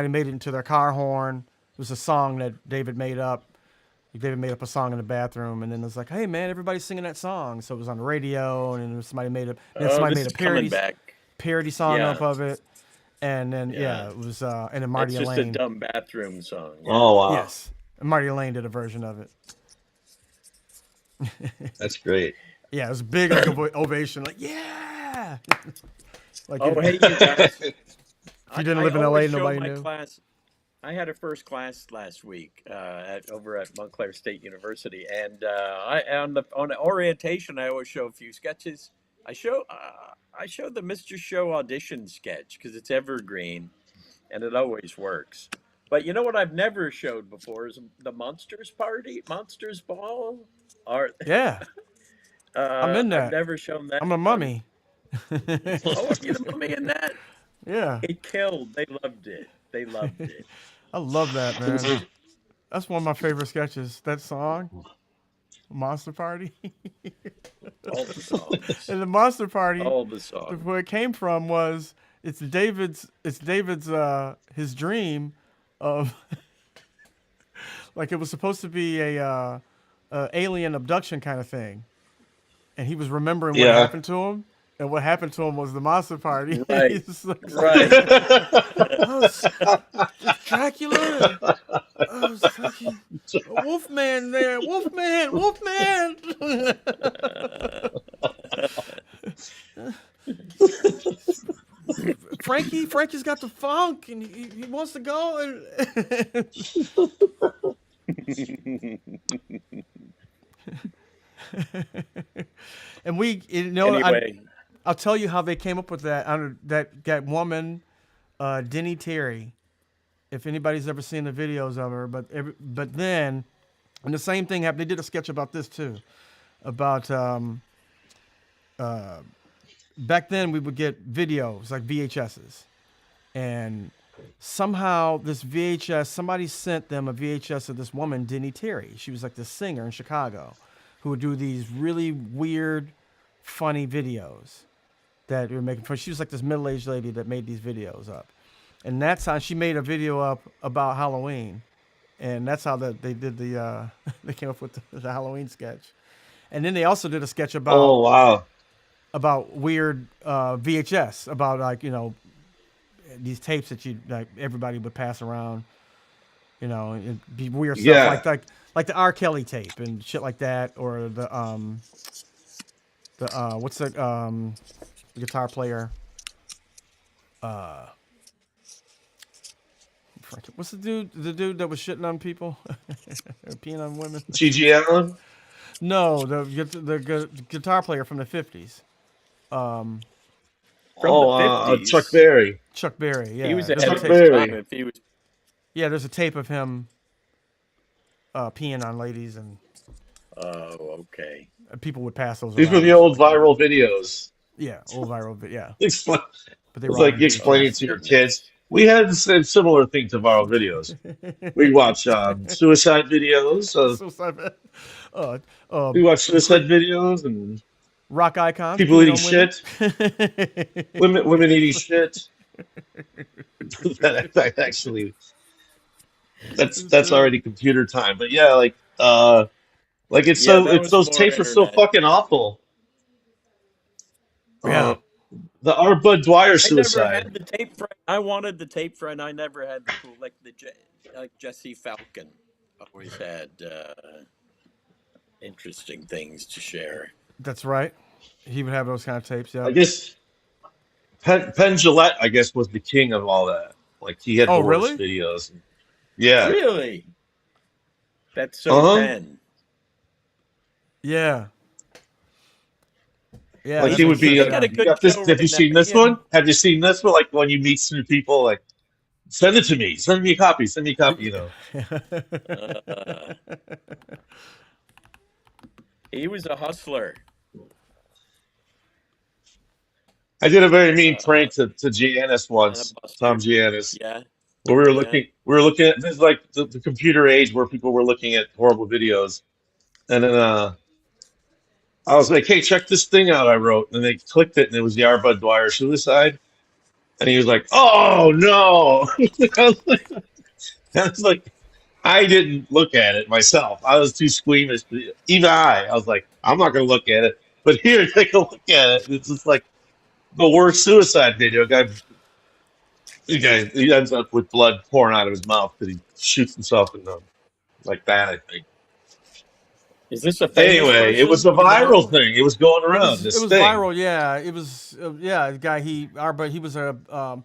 made it into their car horn. It was a song that David made up. David made up a song in the bathroom, and then it was like, "Hey man, everybody's singing that song." So it was on the radio, and then Oh, somebody this made a is coming back. parody song up Yeah. of it, and then Yeah. yeah, it was and then It's Marty just a Elaine, dumb bathroom song. Yeah. oh wow, yes, and Marty Elaine did a version of it. that's great. Yeah, it was big like ovation, like yeah, like Oh, if hey, you guys. you didn't I live in always L.A., show nobody my knew. class. I had a first class last week over at Montclair State University, and on the orientation, I always show a few sketches. I show the Mr. Show audition sketch because it's evergreen and it always works. But you know what I've never showed before is the Monsters Ball. Or Yeah, I'm in I've that. never shown that I'm a one. mummy. Oh, are you the mummy in that? Yeah, It killed. They loved it. They loved it. I love that, man. That's one of my favorite sketches. That song, Monster Party. All the songs. And the Monster Party, All the songs. where it came from was it's David's his dream of like it was supposed to be a alien abduction kind of thing, and he was remembering what Yeah. happened to him, and what happened to him was the Monster Party. Right. He's like, Right. oh, it's Dracula. Oh, it's fucking Wolfman there. Wolfman. Frankie's got the funk, and he wants to go. And we, Anyway, I'll tell you how they came up with that. That woman, Denny Terry. If anybody's ever seen the videos of her, but then, and the same thing happened. They did a sketch about this too, about back then we would get videos like VHSs, and somehow this VHS, somebody sent them a VHS of this woman, Denny Terry. She was like this singer in Chicago who would do these really weird, funny videos that were making fun. She was like this middle-aged lady that made these videos up. And that's how she made a video up about Halloween. And that's how they did the, they came up with the Halloween sketch. And then they also did a sketch about Oh wow. about weird VHS, about like, you know, these tapes that you like everybody would pass around, you know, it'd be weird Yeah. stuff like the R. Kelly tape and shit like that, or the what's the guitar player, what's the dude that was shitting on people or peeing on women? G.G. Allen. No, the guitar player from the 50s. From the 50s. Chuck Berry. Chuck Berry, yeah. He was There's ahead a of Chuck his tape, Berry. time if he was. yeah, there's a tape of him peeing on ladies, and Oh, okay. people would pass those These around were the and shit old like that. viral videos. Yeah, old viral, but yeah, It's like, but they it's were all like on you explain it VHS. to your Goodness. kids. We had the similar thing to viral videos. We watch suicide videos. Suicide, uh, uh, We watch cra- suicide videos and rock icons people peeing eating on women. shit. Women eating shit. that actually, that's already computer time. But yeah, like it's Yeah, so that it's was those more tapes are so internet. fucking awful. Yeah, Uh, the R. Bud Dwyer I never suicide. had the tape friend. I wanted the tape friend. I never had the cool like Jesse Falcon. Always had interesting things to share. that's right. He would have those kind of tapes. I Yeah. guess Penn Jillette, I guess, was the king of all that. Like he had Oh, the worst really? videos. Yeah. Really? That's so Uh-huh. Penn. Yeah. Yeah, Like that he would makes He be, sense got a now. you good got this. show Have you right now. seen this He and one? Have you seen this one? Like when you meet some people, like send it to me. Send me a copy. Send me a copy. You know. uh, he was a hustler. I did a very mean Uh, prank to Giannis and a once, Tom buster. Giannis, Yeah, where we were yeah. looking at this is like the computer age where people were looking at horrible videos, and then I was like, hey, check this thing out I wrote, and they clicked it, and it was the R. Bud Dwyer suicide, and he was like, oh no, I was like, I didn't look at it myself. I was too squeamish. Even I was like, I'm not going to look at it. But here, take a look at it. It's just like the worst suicide video. The guy, he ends up with blood pouring out of his mouth because he shoots himself in the like that. I think. Is this a famous Anyway, it was person? a Do you viral know? thing. It was going It around was this thing. viral. Yeah, it was. Yeah, the guy but he was a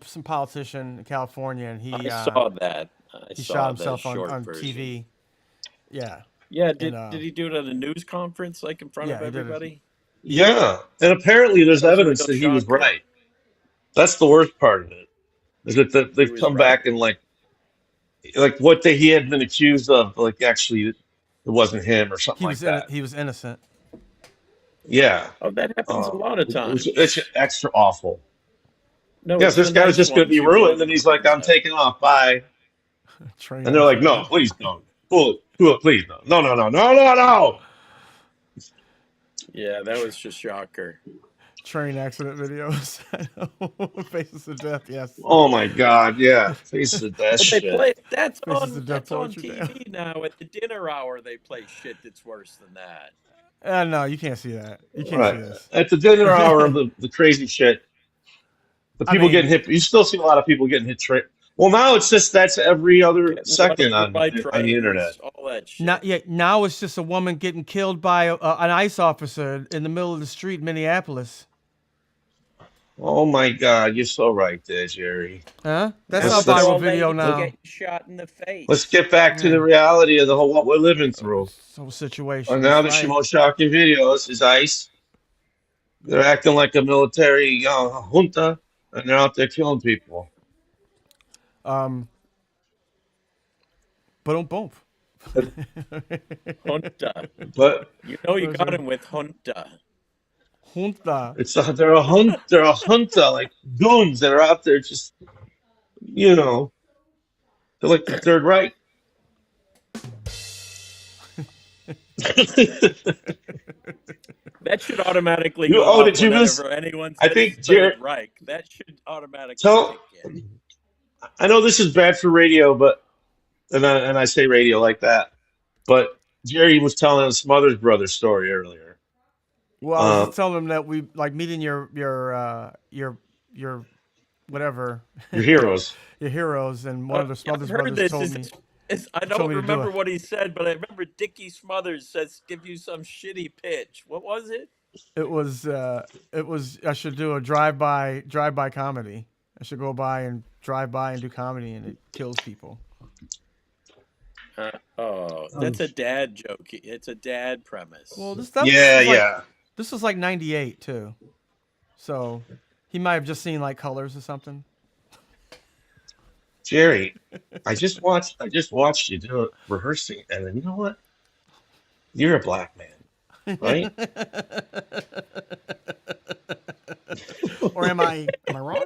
some politician in California, and I saw that. I he shot saw the himself short on version. TV. Yeah, Yeah, and did he do it at a news conference, like in front yeah, of he did it. everybody? Yeah, and apparently there's That was a evidence real that he was shocker. right. That's the worst part of it. Is that He they've was come right. back and like what he had been accused of, like actually it wasn't him or something like that. He was innocent. Yeah, Oh, that happens a lot of it's times. extra awful. No, Yes, it's this the guy was nice just going to ones be usually ruined, and that he's it like, turns "I'm out. taking off, bye." Train And they're like, accident. "No, please don't. Cool, it, please no, no, no, no, no, no, no." Yeah, that was just shocker. Train accident videos. I know. Faces of Death. Yes. Oh my God, yeah, face of that But they shit. play Faces of Death that's on poetry. Damn. TV now at the dinner hour. They play shit that's worse than that. No, you can't see that. You can't see Right this. at the dinner hour of the crazy shit, the I people getting mean, hit. You still see a lot of people getting hit. Well, now it's just that's every other Getting run second over by on the internet. trains, all that shit. not yet. Now it's just a woman getting killed by an ICE officer in the middle of the street in Minneapolis. Oh my God, you're so right there, Jerry. Huh? That's Now a it's Let's viral all video ladies let, now. getting shot in the let's face. get back to the Yeah. reality of the whole what we're living through. So And situations, now the right? most shocking videos is ICE. They're acting like a military junta, and they're out there killing people. Um, boom, boom. But, Junta. but You know you Those got are him with junta. junta. they're a junta like goons that are out there just You know, they're like the Third Reich. That should automatically You go oh, off did you miss? whenever anyone I says think Third Jared. Reich. That should automatically Tell. kick in. I know this is bad for radio, but and I say radio like that, but Jerry was telling us Mother's brother story earlier. Well, I was just Um, telling him that we like meeting your whatever your heroes. your heroes, and one of the Yeah, I've Smothers heard brothers this. told me I told don't me to do remember it. what he said, but I remember Dickie Smothers says give you some shitty pitch. What was it? It was I should do a drive by comedy. I should go by and drive by and do comedy, and it kills people. Oh, Um, that's a dad joke. It's a dad Well, premise. yeah, yeah. this was like '98 too, so he might have just seen like colors or something. Jerry, I just watched you do it rehearsing, and then you know what? You're a black man, right? Or am I wrong?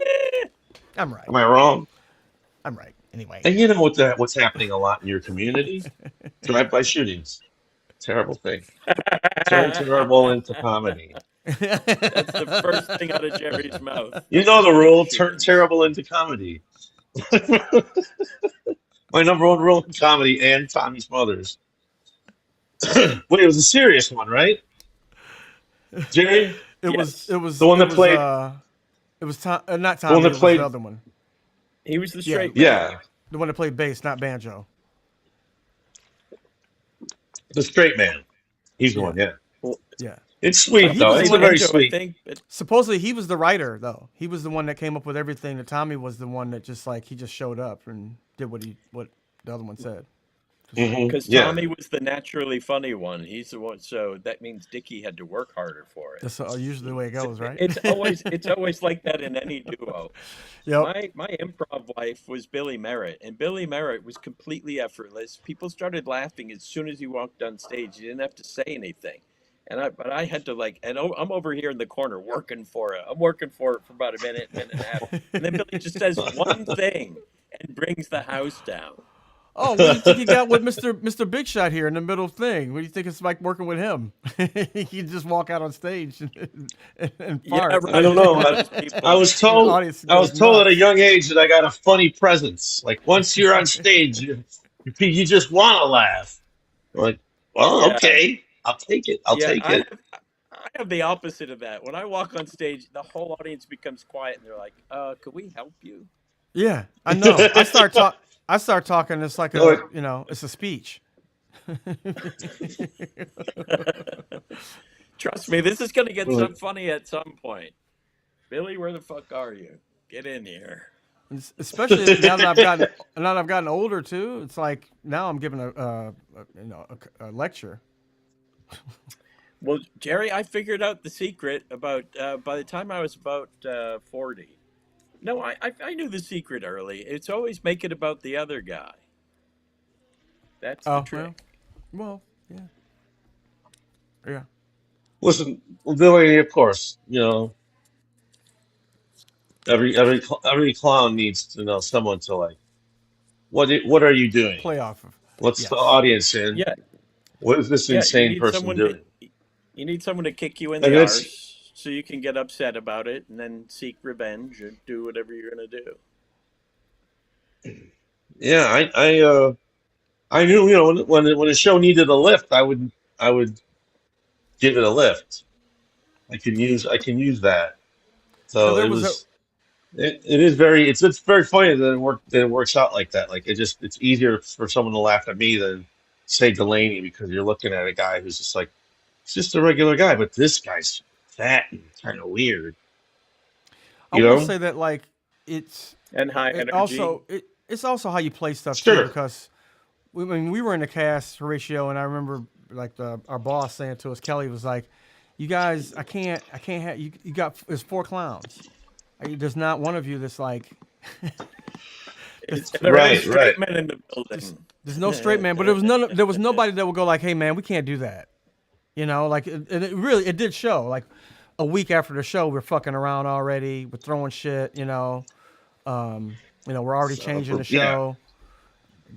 I'm right. Am I wrong? I'm right. Anyway. And you know what's happening a lot in your community? Drive-by shootings. Terrible thing. Turn terrible into comedy. That's the first thing out of Jerry's mouth. You know the rule, turn Shootings. terrible into comedy. My number one rule in comedy and Tommy Smothers. Wait, it was a serious one, right? Jerry? It was Yes, it The was one it that was played it was Tom, not the one Tommy. that It was the played other one. he was the Yeah, straight man. yeah, the one that played bass, not banjo. the straight man. He's the Yeah, one, yeah. Well, yeah. It's But sweet he though. was the play It's a one. very banjo, I sweet. think. But Supposedly he was the writer though. He was the one that came up with everything. That Tommy was the one that just like he just showed up and did what the other one said. Just like because Yeah. Tommy was the naturally funny one, he's the one. So that means Dickie had to work harder for it. that's usually the way it goes, right? It's always like that in any duo. Yep. My improv life was Billy Merritt, and Billy Merritt was completely effortless. People started laughing as soon as he walked on stage. He didn't have to say anything. But I had to I'm over here in the corner working for it. I'm working for it for about a minute and a half, and then Billy just says one thing and brings the house down. Oh, what do you think you got with Mr. Big Shot here in the middle thing? What do you think it's like working with him? He can just walk out on stage and Yeah, fart, I don't right. It's know. one of I, those I people. was and the told audience I was goes told at a nuts. young age that I got a funny presence. Like once you're on stage, you just want to laugh. I'm like, well, Yeah, okay, I'll take it. I'll yeah. take it. I have the opposite of that. When I walk on stage, the whole audience becomes quiet, and they're like, could we help you?" Yeah, I know. I start talking. It's like No, it's a speech. Trust me, this is gonna get like, some funny at some point. Billy, where the fuck are you? Get in here. Especially now that I've gotten older too. It's like now I'm giving a lecture. Well, Jerry, I figured out the secret about by the time I was about 40. No, I knew the secret early. It's always make it about the other guy. That's the Oh well, trick. well, yeah, yeah. listen, Delaney, of course, every clown needs to know someone to like. What are you doing? Play off of. What's the Yes. audience in? Yeah, What is this yeah. insane person doing? You need someone to kick you in And the it's arse so you can get upset about it and then seek revenge and do whatever you're gonna do. yeah, I knew when the show needed a lift, I would give it a lift. I can use that. Now So there was a it's very funny that it works out like that. Like it's easier for someone to laugh at me than say Delaney because you're looking at a guy who's just like it's just a regular guy, but this guy's fat and kind of weird, I you will know? say that like it's And high it energy. also it's also how you play stuff too Sure. because when we were in the cast Horatio, and I remember like our boss saying to us, Kelly was like, "You guys, I can't have you. You got there's four clowns. There's not one of you that's like that's, There are any Right, right. straight men in the there's, building. there's no straight man, but there was nobody that would go like, hey man, we can't do that. Like and it did show like a week after the show we're fucking around already, we're throwing shit. We're already changing the show.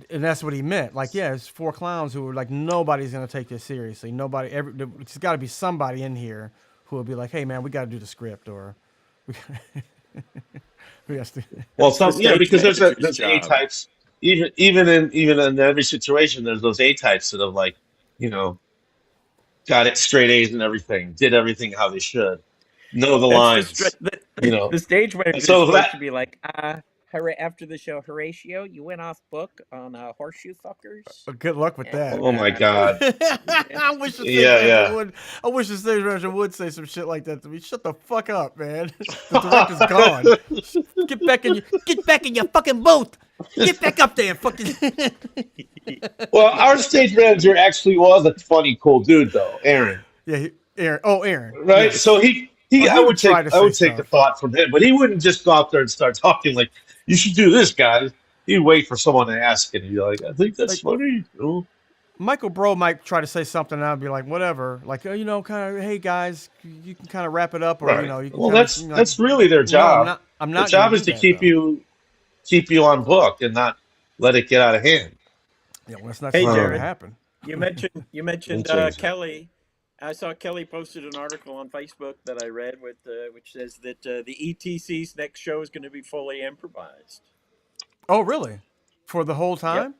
And that's what he meant. Like, yeah, it's 4 clowns who were like, nobody's gonna take this seriously. There's got to be somebody in here who will be like, hey, man, we got to do the script, or we got to. Well, stage because there's manager's A job. types. Even in every situation, there's those A types that have like, got it straight A's and everything, did everything how they should, know the That's lines, you know. the stage And manager is so supposed that, to be like, after the show, Horatio, you went off book on Horseshoe Fuckers. Good luck with that. oh my God, I wish the stage yeah, manager yeah. would. I wish the stage manager would say some shit like that to me. Shut the fuck up, man. The director's gone. Get back in your fucking booth. Get back up there, fucking. Well, our stage manager actually was a funny, cool dude, though, Aaron. Yeah, Aaron. Oh, Aaron. Right? So Yes. I He would would try take to I say would take the stuff. thought from him, but he wouldn't just go out there and start talking like, "You should do this, guys." He'd wait for someone to ask, and he'd be like, "I think that's Like funny." Michael Bro might try to say something, and I'd be like, whatever. Like, kind of, hey guys, you can kind of wrap it up, or Right. you can Well, kind of, that's really their no, job. I'm Their not going to job is do to that though. keep you on book and not let it get out of hand. Yeah, well, that's not Hey, going to Jerry, happen. you mentioned We'll change that. Kelly. I saw Kelly posted an article on Facebook that I read which says that the ETC's next show is going to be fully improvised. Oh, really? For the whole Yep. time?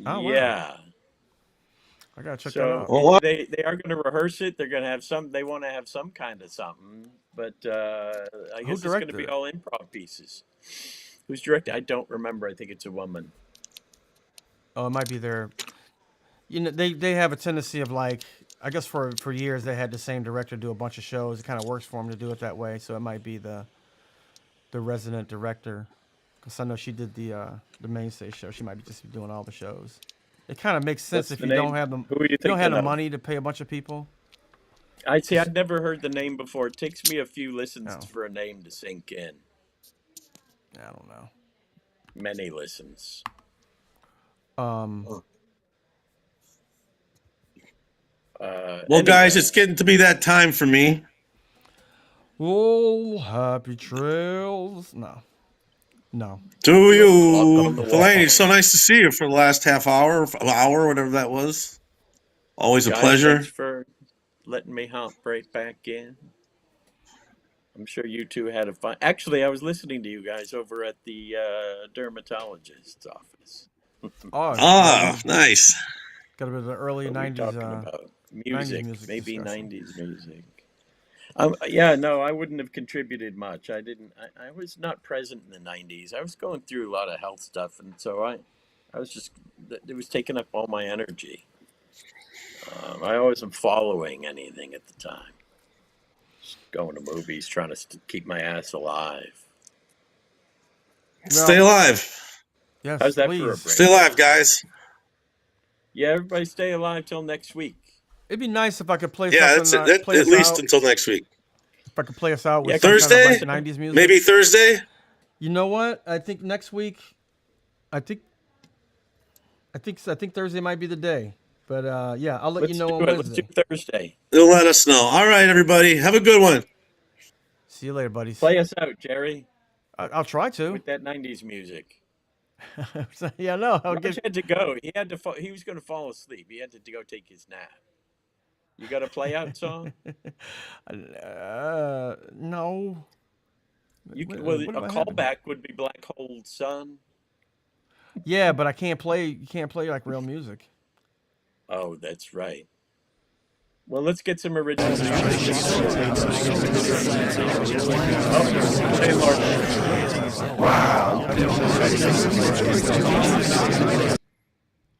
Oh, wow. Yeah. I gotta check that So out. Well, what? they are going to rehearse it. They're going to have some. They want to have some kind of something, but I Who guess it's going to directed be it? all improv pieces. Who's directing? I don't remember. I think it's a woman. Oh, it might be their. They have a tendency of like, I guess for years they had the same director do a bunch of shows. It kind of works for them to do it that way. So it might be the resident director, because I know she did the mainstay show. She might be just doing all the shows. It kind of makes sense What's if the you don't name? have them. Who are you You don't have thinking the of? money to pay a bunch of people. I see. I'd never heard the name before. It takes me a few listens Oh, for a name to sink in. I don't know. Many listens. Um, Well, guys, Anyway, it's getting to be that time for me. oh, happy trails. No. To Luck you, on the Delaney. It's so wall. nice to see you for the last half hour, whatever that was. Always a Guys, pleasure. thanks for letting me hop right back in. I'm sure you two had a fun. Actually, I was listening to you guys over at the dermatologist's office. Oh, yeah, we Nice. got a bit of the early What were we '90s, talking about? 90s Music, music maybe discussion. 90s music. Yeah, no, I wouldn't have contributed much. I didn't. I was not present in the 90s. I was going through a lot of health stuff, and so I was just. It was taking up all my energy. I wasn't following anything at the time. Just going to movies, trying to keep my ass alive. Stay Well, alive. yes, How's that for a please. Stay break? alive, guys. Yeah, everybody stay alive till next week. It'd be nice if I could play Yeah, something, that's it. play At us least out. until next week. If I could play us out with Yeah, some kind of like Thursday? 90s music. Maybe Thursday? You know what? I think next week, I think Thursday might be the day. But yeah, I'll let you let's know do on it. Let's do Wednesday. Thursday. They'll let us know. All right, everybody. Have a good one. See you later, buddies. Play us out, Jerry, I'll try to. with that 90s music. Yeah, no, I'll Raj get. had to go. He had to. He was going to fall asleep. He had to go take his nap. You got a play out song? No. You What, can, well, what a do I have? callback would be Black Hole Sun. Yeah, but I can't play. You can't play like real music. Oh, that's right. Well, let's get some original music. Hey, Lord.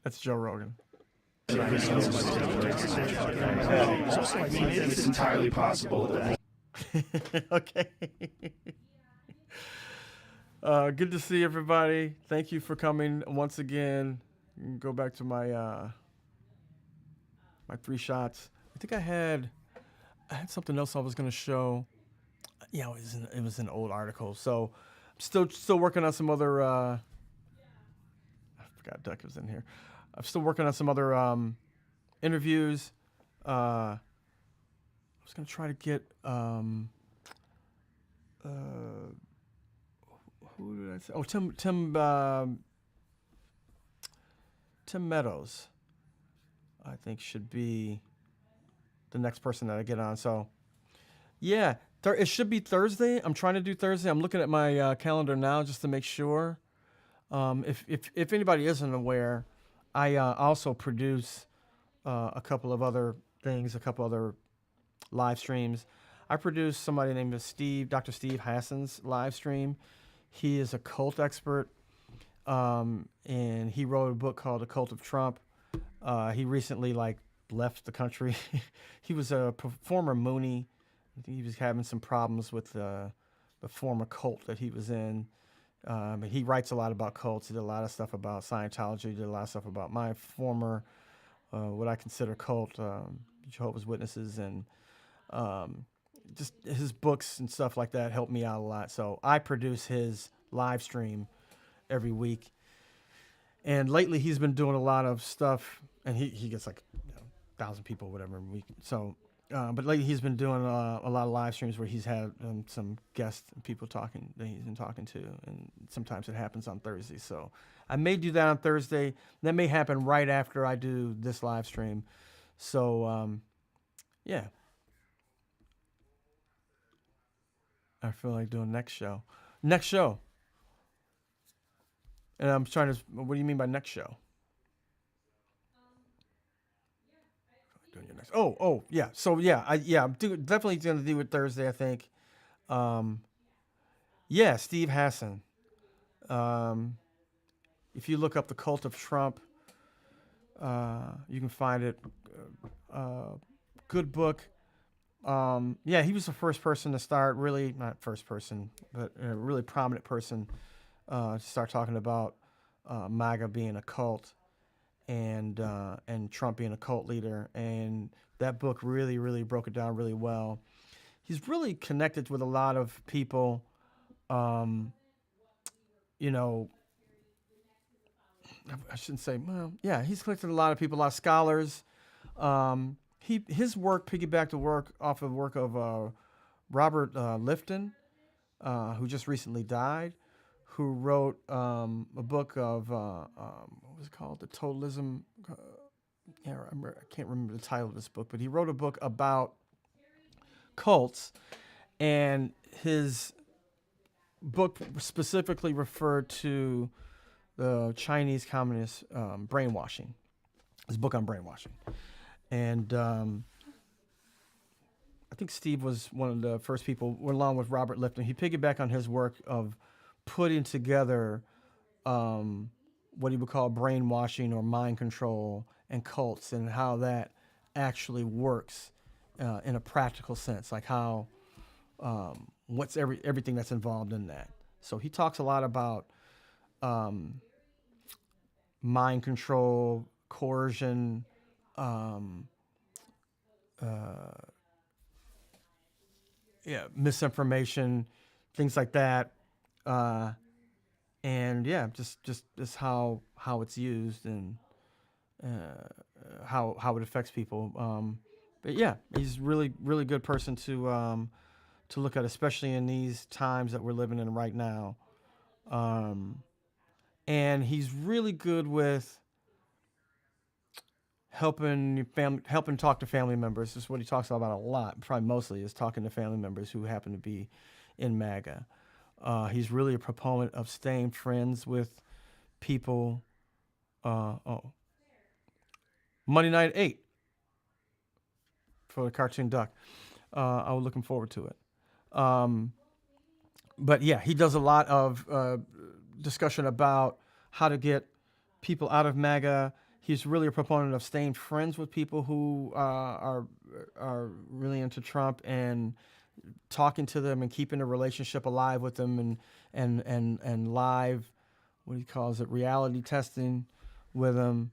That's Joe Rogan. It's entirely possible that Okay. Good to see everybody. Thank you for coming once again. Go back to my my 3 shots. I think I had something else I was gonna show. Yeah, it was an old article. So I'm still working on some other. I forgot Duck was in here. I'm still working on some other interviews. I was gonna try to get Who did I say? Oh, Tim Meadows, I think should be the next person that I get on. So, yeah, it should be Thursday. I'm trying to do Thursday. I'm looking at my calendar now just to make sure. If anybody isn't aware, I also produce a couple of other things, a couple other live streams. I produce somebody named Dr. Steve Hassan's live stream. He is a cult expert, and he wrote a book called The Cult of Trump. He recently left the country. He was a former Moonie. I think he was having some problems with the former cult that he was in. But he writes a lot about cults. He did a lot of stuff about Scientology. He did a lot of stuff about my former, what I consider cult, Jehovah's Witnesses, and just his books and stuff like that helped me out a lot. So I produce his live stream every week. And lately he's been doing a lot of stuff, and he gets 1,000 people, whatever, a week. So, but lately he's been doing a lot of live streams where he's had some guests and people talking that he's been talking to, and sometimes it happens on Thursday. So I may do that on Thursday. That may happen right after I do this live stream. So, yeah. I feel like doing next show. And I'm trying to, what do you mean by next show? Doing your next. Oh, yeah. So yeah, I'm definitely gonna do it Thursday, I think. Yeah, Steve Hassan. If you look up The Cult of Trump, you can find it. Good book. Yeah, he was the first person to start, really, not first person, but a really prominent person to start talking about MAGA being a cult and Trump being a cult leader. And that book really, really broke it down really well. He's really connected with a lot of people, you know, I shouldn't say, well, yeah, he's connected with a lot of people, a lot of scholars. His work piggybacked the work off of the work of Robert Lifton, who just recently died, who wrote a book of what was it called? The Totalism. I can't remember the title of this book, but he wrote a book about cults, and his book specifically referred to the Chinese Communist brainwashing. His book on brainwashing. And I think Steve was one of the first people, along with Robert Lifton. He piggybacked on his work of putting together what he would call brainwashing or mind control and cults, and how that actually works in a practical sense, like how what's everything that's involved in that. So he talks a lot about mind control, coercion, misinformation, things like that, and yeah, just how it's used and how it affects people. But yeah, he's really good person to look at, especially in these times that we're living in right now. And he's really good with helping talk to family members. This is what he talks about a lot, probably mostly, is talking to family members who happen to be in MAGA. He's really a proponent of staying friends with people. Monday night at 8 for the cartoon duck. I was looking forward to it. But yeah, he does a lot of discussion about how to get people out of MAGA. He's really a proponent of staying friends with people who are really into Trump, and talking to them and keeping a relationship alive with them, and live, what he calls it, reality testing with them.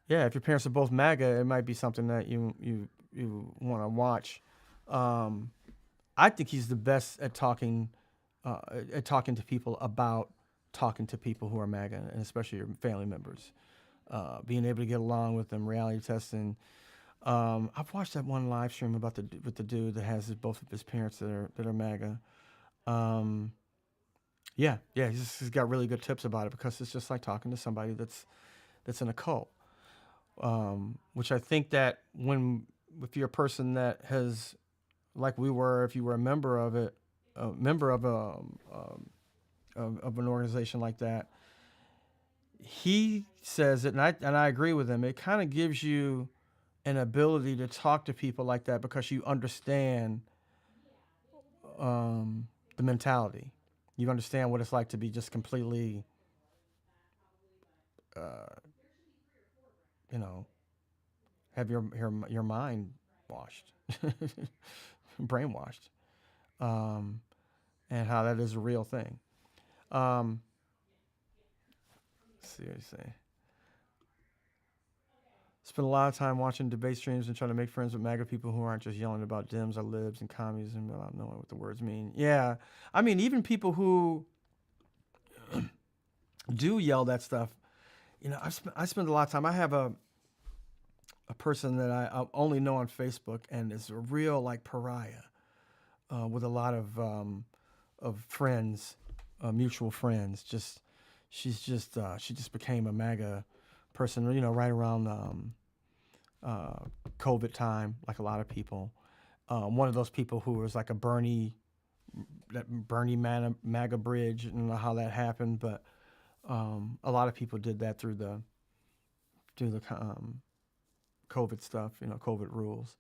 Yeah, if your parents are both MAGA, it might be something that you want to watch. I think he's the best at talking to people about talking to people who are MAGA, and especially your family members. Being able to get along with them, reality testing. I've watched that one live stream about with the dude that has both of his parents that are MAGA. Yeah, he's got really good tips about it because it's just like talking to somebody that's in a cult. Which I think that if you're a person that has, like we were, if you were a member of it, a member of an organization like that, he says it, and I agree with him. It kind of gives you an ability to talk to people like that because you understand the mentality. You understand what it's like to be just completely, you know, have your mind washed, brainwashed, and how that is a real thing. Let's see what you say. Spend a lot of time watching debate streams and trying to make friends with MAGA people who aren't just yelling about Dems or libs and communism without knowing what the words mean. Yeah, I mean, even people who do yell that stuff, I spend a lot of time. I have a person that I only know on Facebook, and is a real like pariah with a lot of friends, mutual friends. She just became a MAGA person, right around COVID time, like a lot of people. One of those people who was like that Bernie MAGA bridge. I don't know how that happened, but a lot of people did that through the COVID stuff, COVID rules.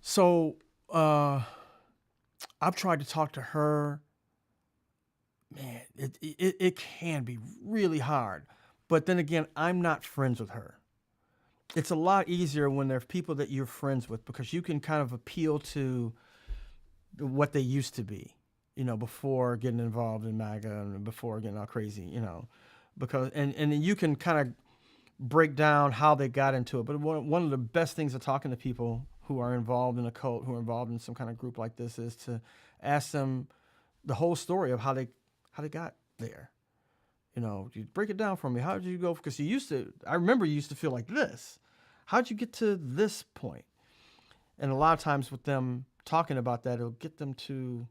So I've tried to talk to her. Man, it can be really hard. But then again, I'm not friends with her. It's a lot easier when there's people that you're friends with because you can kind of appeal to what they used to be, before getting involved in MAGA and before getting all crazy, because and you can kind of break down how they got into it. But one of the best things of talking to people who are involved in a cult, who are involved in some kind of group like this, is to ask them the whole story of how they got there. You break it down for me. How did you go? Because I remember you used to feel like this. How'd you get to this point? And a lot of times with them talking about that, it'll get them to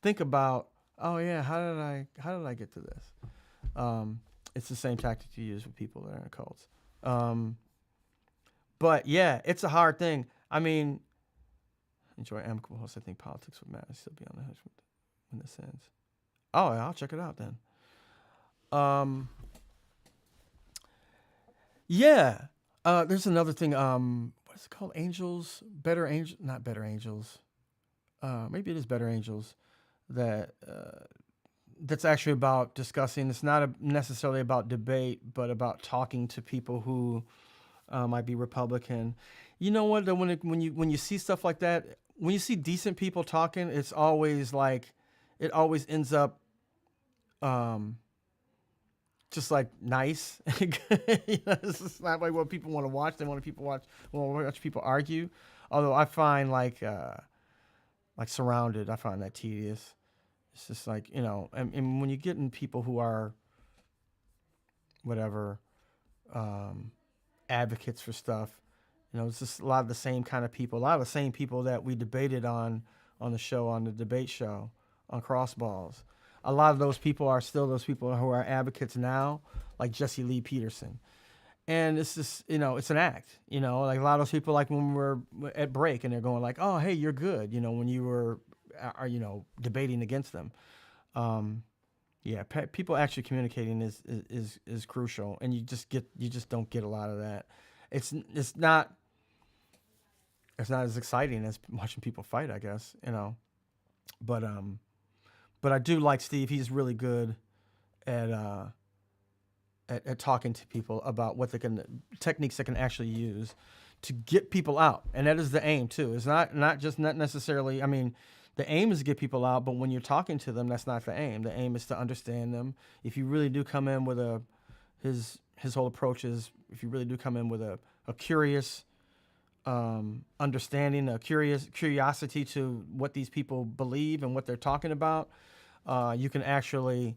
think about, oh yeah, how did I get to this? It's the same tactic you use with people that are in cults. But yeah, it's a hard thing. I mean, enjoy amicable hosts. I think politics would matter. Still be on the hush in this sense. Oh, yeah, I'll check it out then. Yeah. There's another thing. What is it called? Angels, Better Angels, not Better Angels. Maybe it is Better Angels. That's actually about discussing. It's not necessarily about debate, but about talking to people who might be Republican. You know what? When you see stuff like that, when you see decent people talking, it's always like it always ends up just like nice. It's not like what people want to watch. They want to watch people argue. Although I find like Surrounded, I find that tedious. It's just like, and when you get in people who are whatever advocates for stuff, it's just a lot of the same kind of people, a lot of the same people that we debated on the show, on the debate show, on Crossballs. A lot of those people are still those people who are advocates now, like Jesse Lee Peterson. And it's just, it's an act, like a lot of those people, like when we're at break and they're going like, oh, hey, you're good. When you were, debating against them. Yeah, people actually communicating is crucial. And you just don't get a lot of that. It's not as exciting as watching people fight, I guess, but I do like Steve. He's really good at talking to people about what techniques they can actually use to get people out, and that is the aim too. It's not necessarily. I mean, the aim is to get people out, but when you're talking to them, that's not the aim. The aim is to understand them. If you really do come in with his whole approach is, if you really do come in with a curious understanding, a curiosity to what these people believe and what they're talking about, you can actually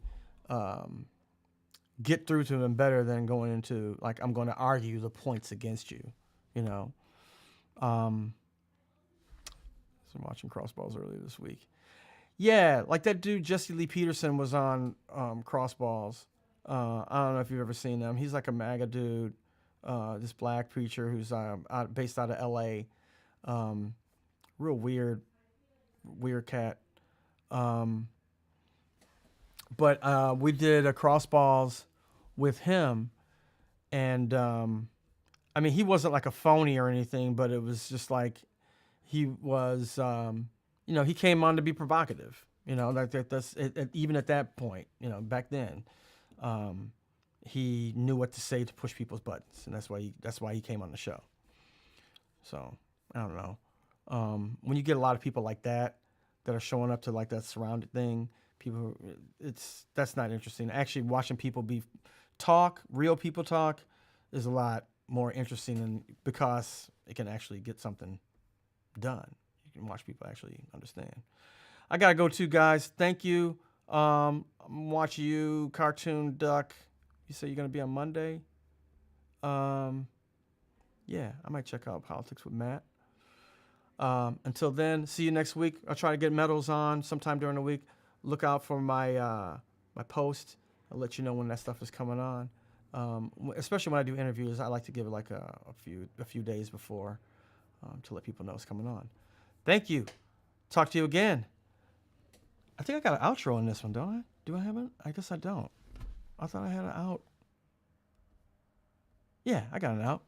get through to them better than going into like, I'm going to argue the points against you, So I'm watching Crossballs earlier this week. Yeah, like that dude Jesse Lee Peterson was on Crossballs. I don't know if you've ever seen him. He's like a MAGA dude, this black preacher who's based out of L.A. Real weird cat. But we did a Crossballs with him, and I mean, he wasn't like a phony or anything, but it was just like he was, he came on to be provocative. That's even at that point, back then, he knew what to say to push people's buttons, and that's why he came on the show. So I don't know. When you get a lot of people like that are showing up to like that surrounded thing, that's not interesting. Actually, watching people real people talk, is a lot more interesting because it can actually get something done. You can watch people actually understand. I gotta go too, guys. Thank you. I'm watching you, Cartoon Duck. You say you're gonna be on Monday. Yeah, I might check out Politics with Matt. Until then, see you next week. I'll try to get medals on sometime during the week. Look out for my my post. I'll let you know when that stuff is coming on. Especially when I do interviews, I like to give it like a few days before to let people know it's coming on. Thank you. Talk to you again. I think I got an outro in this one, don't I? Do I have it? I guess I don't. I thought I had an out. Yeah, I got an out.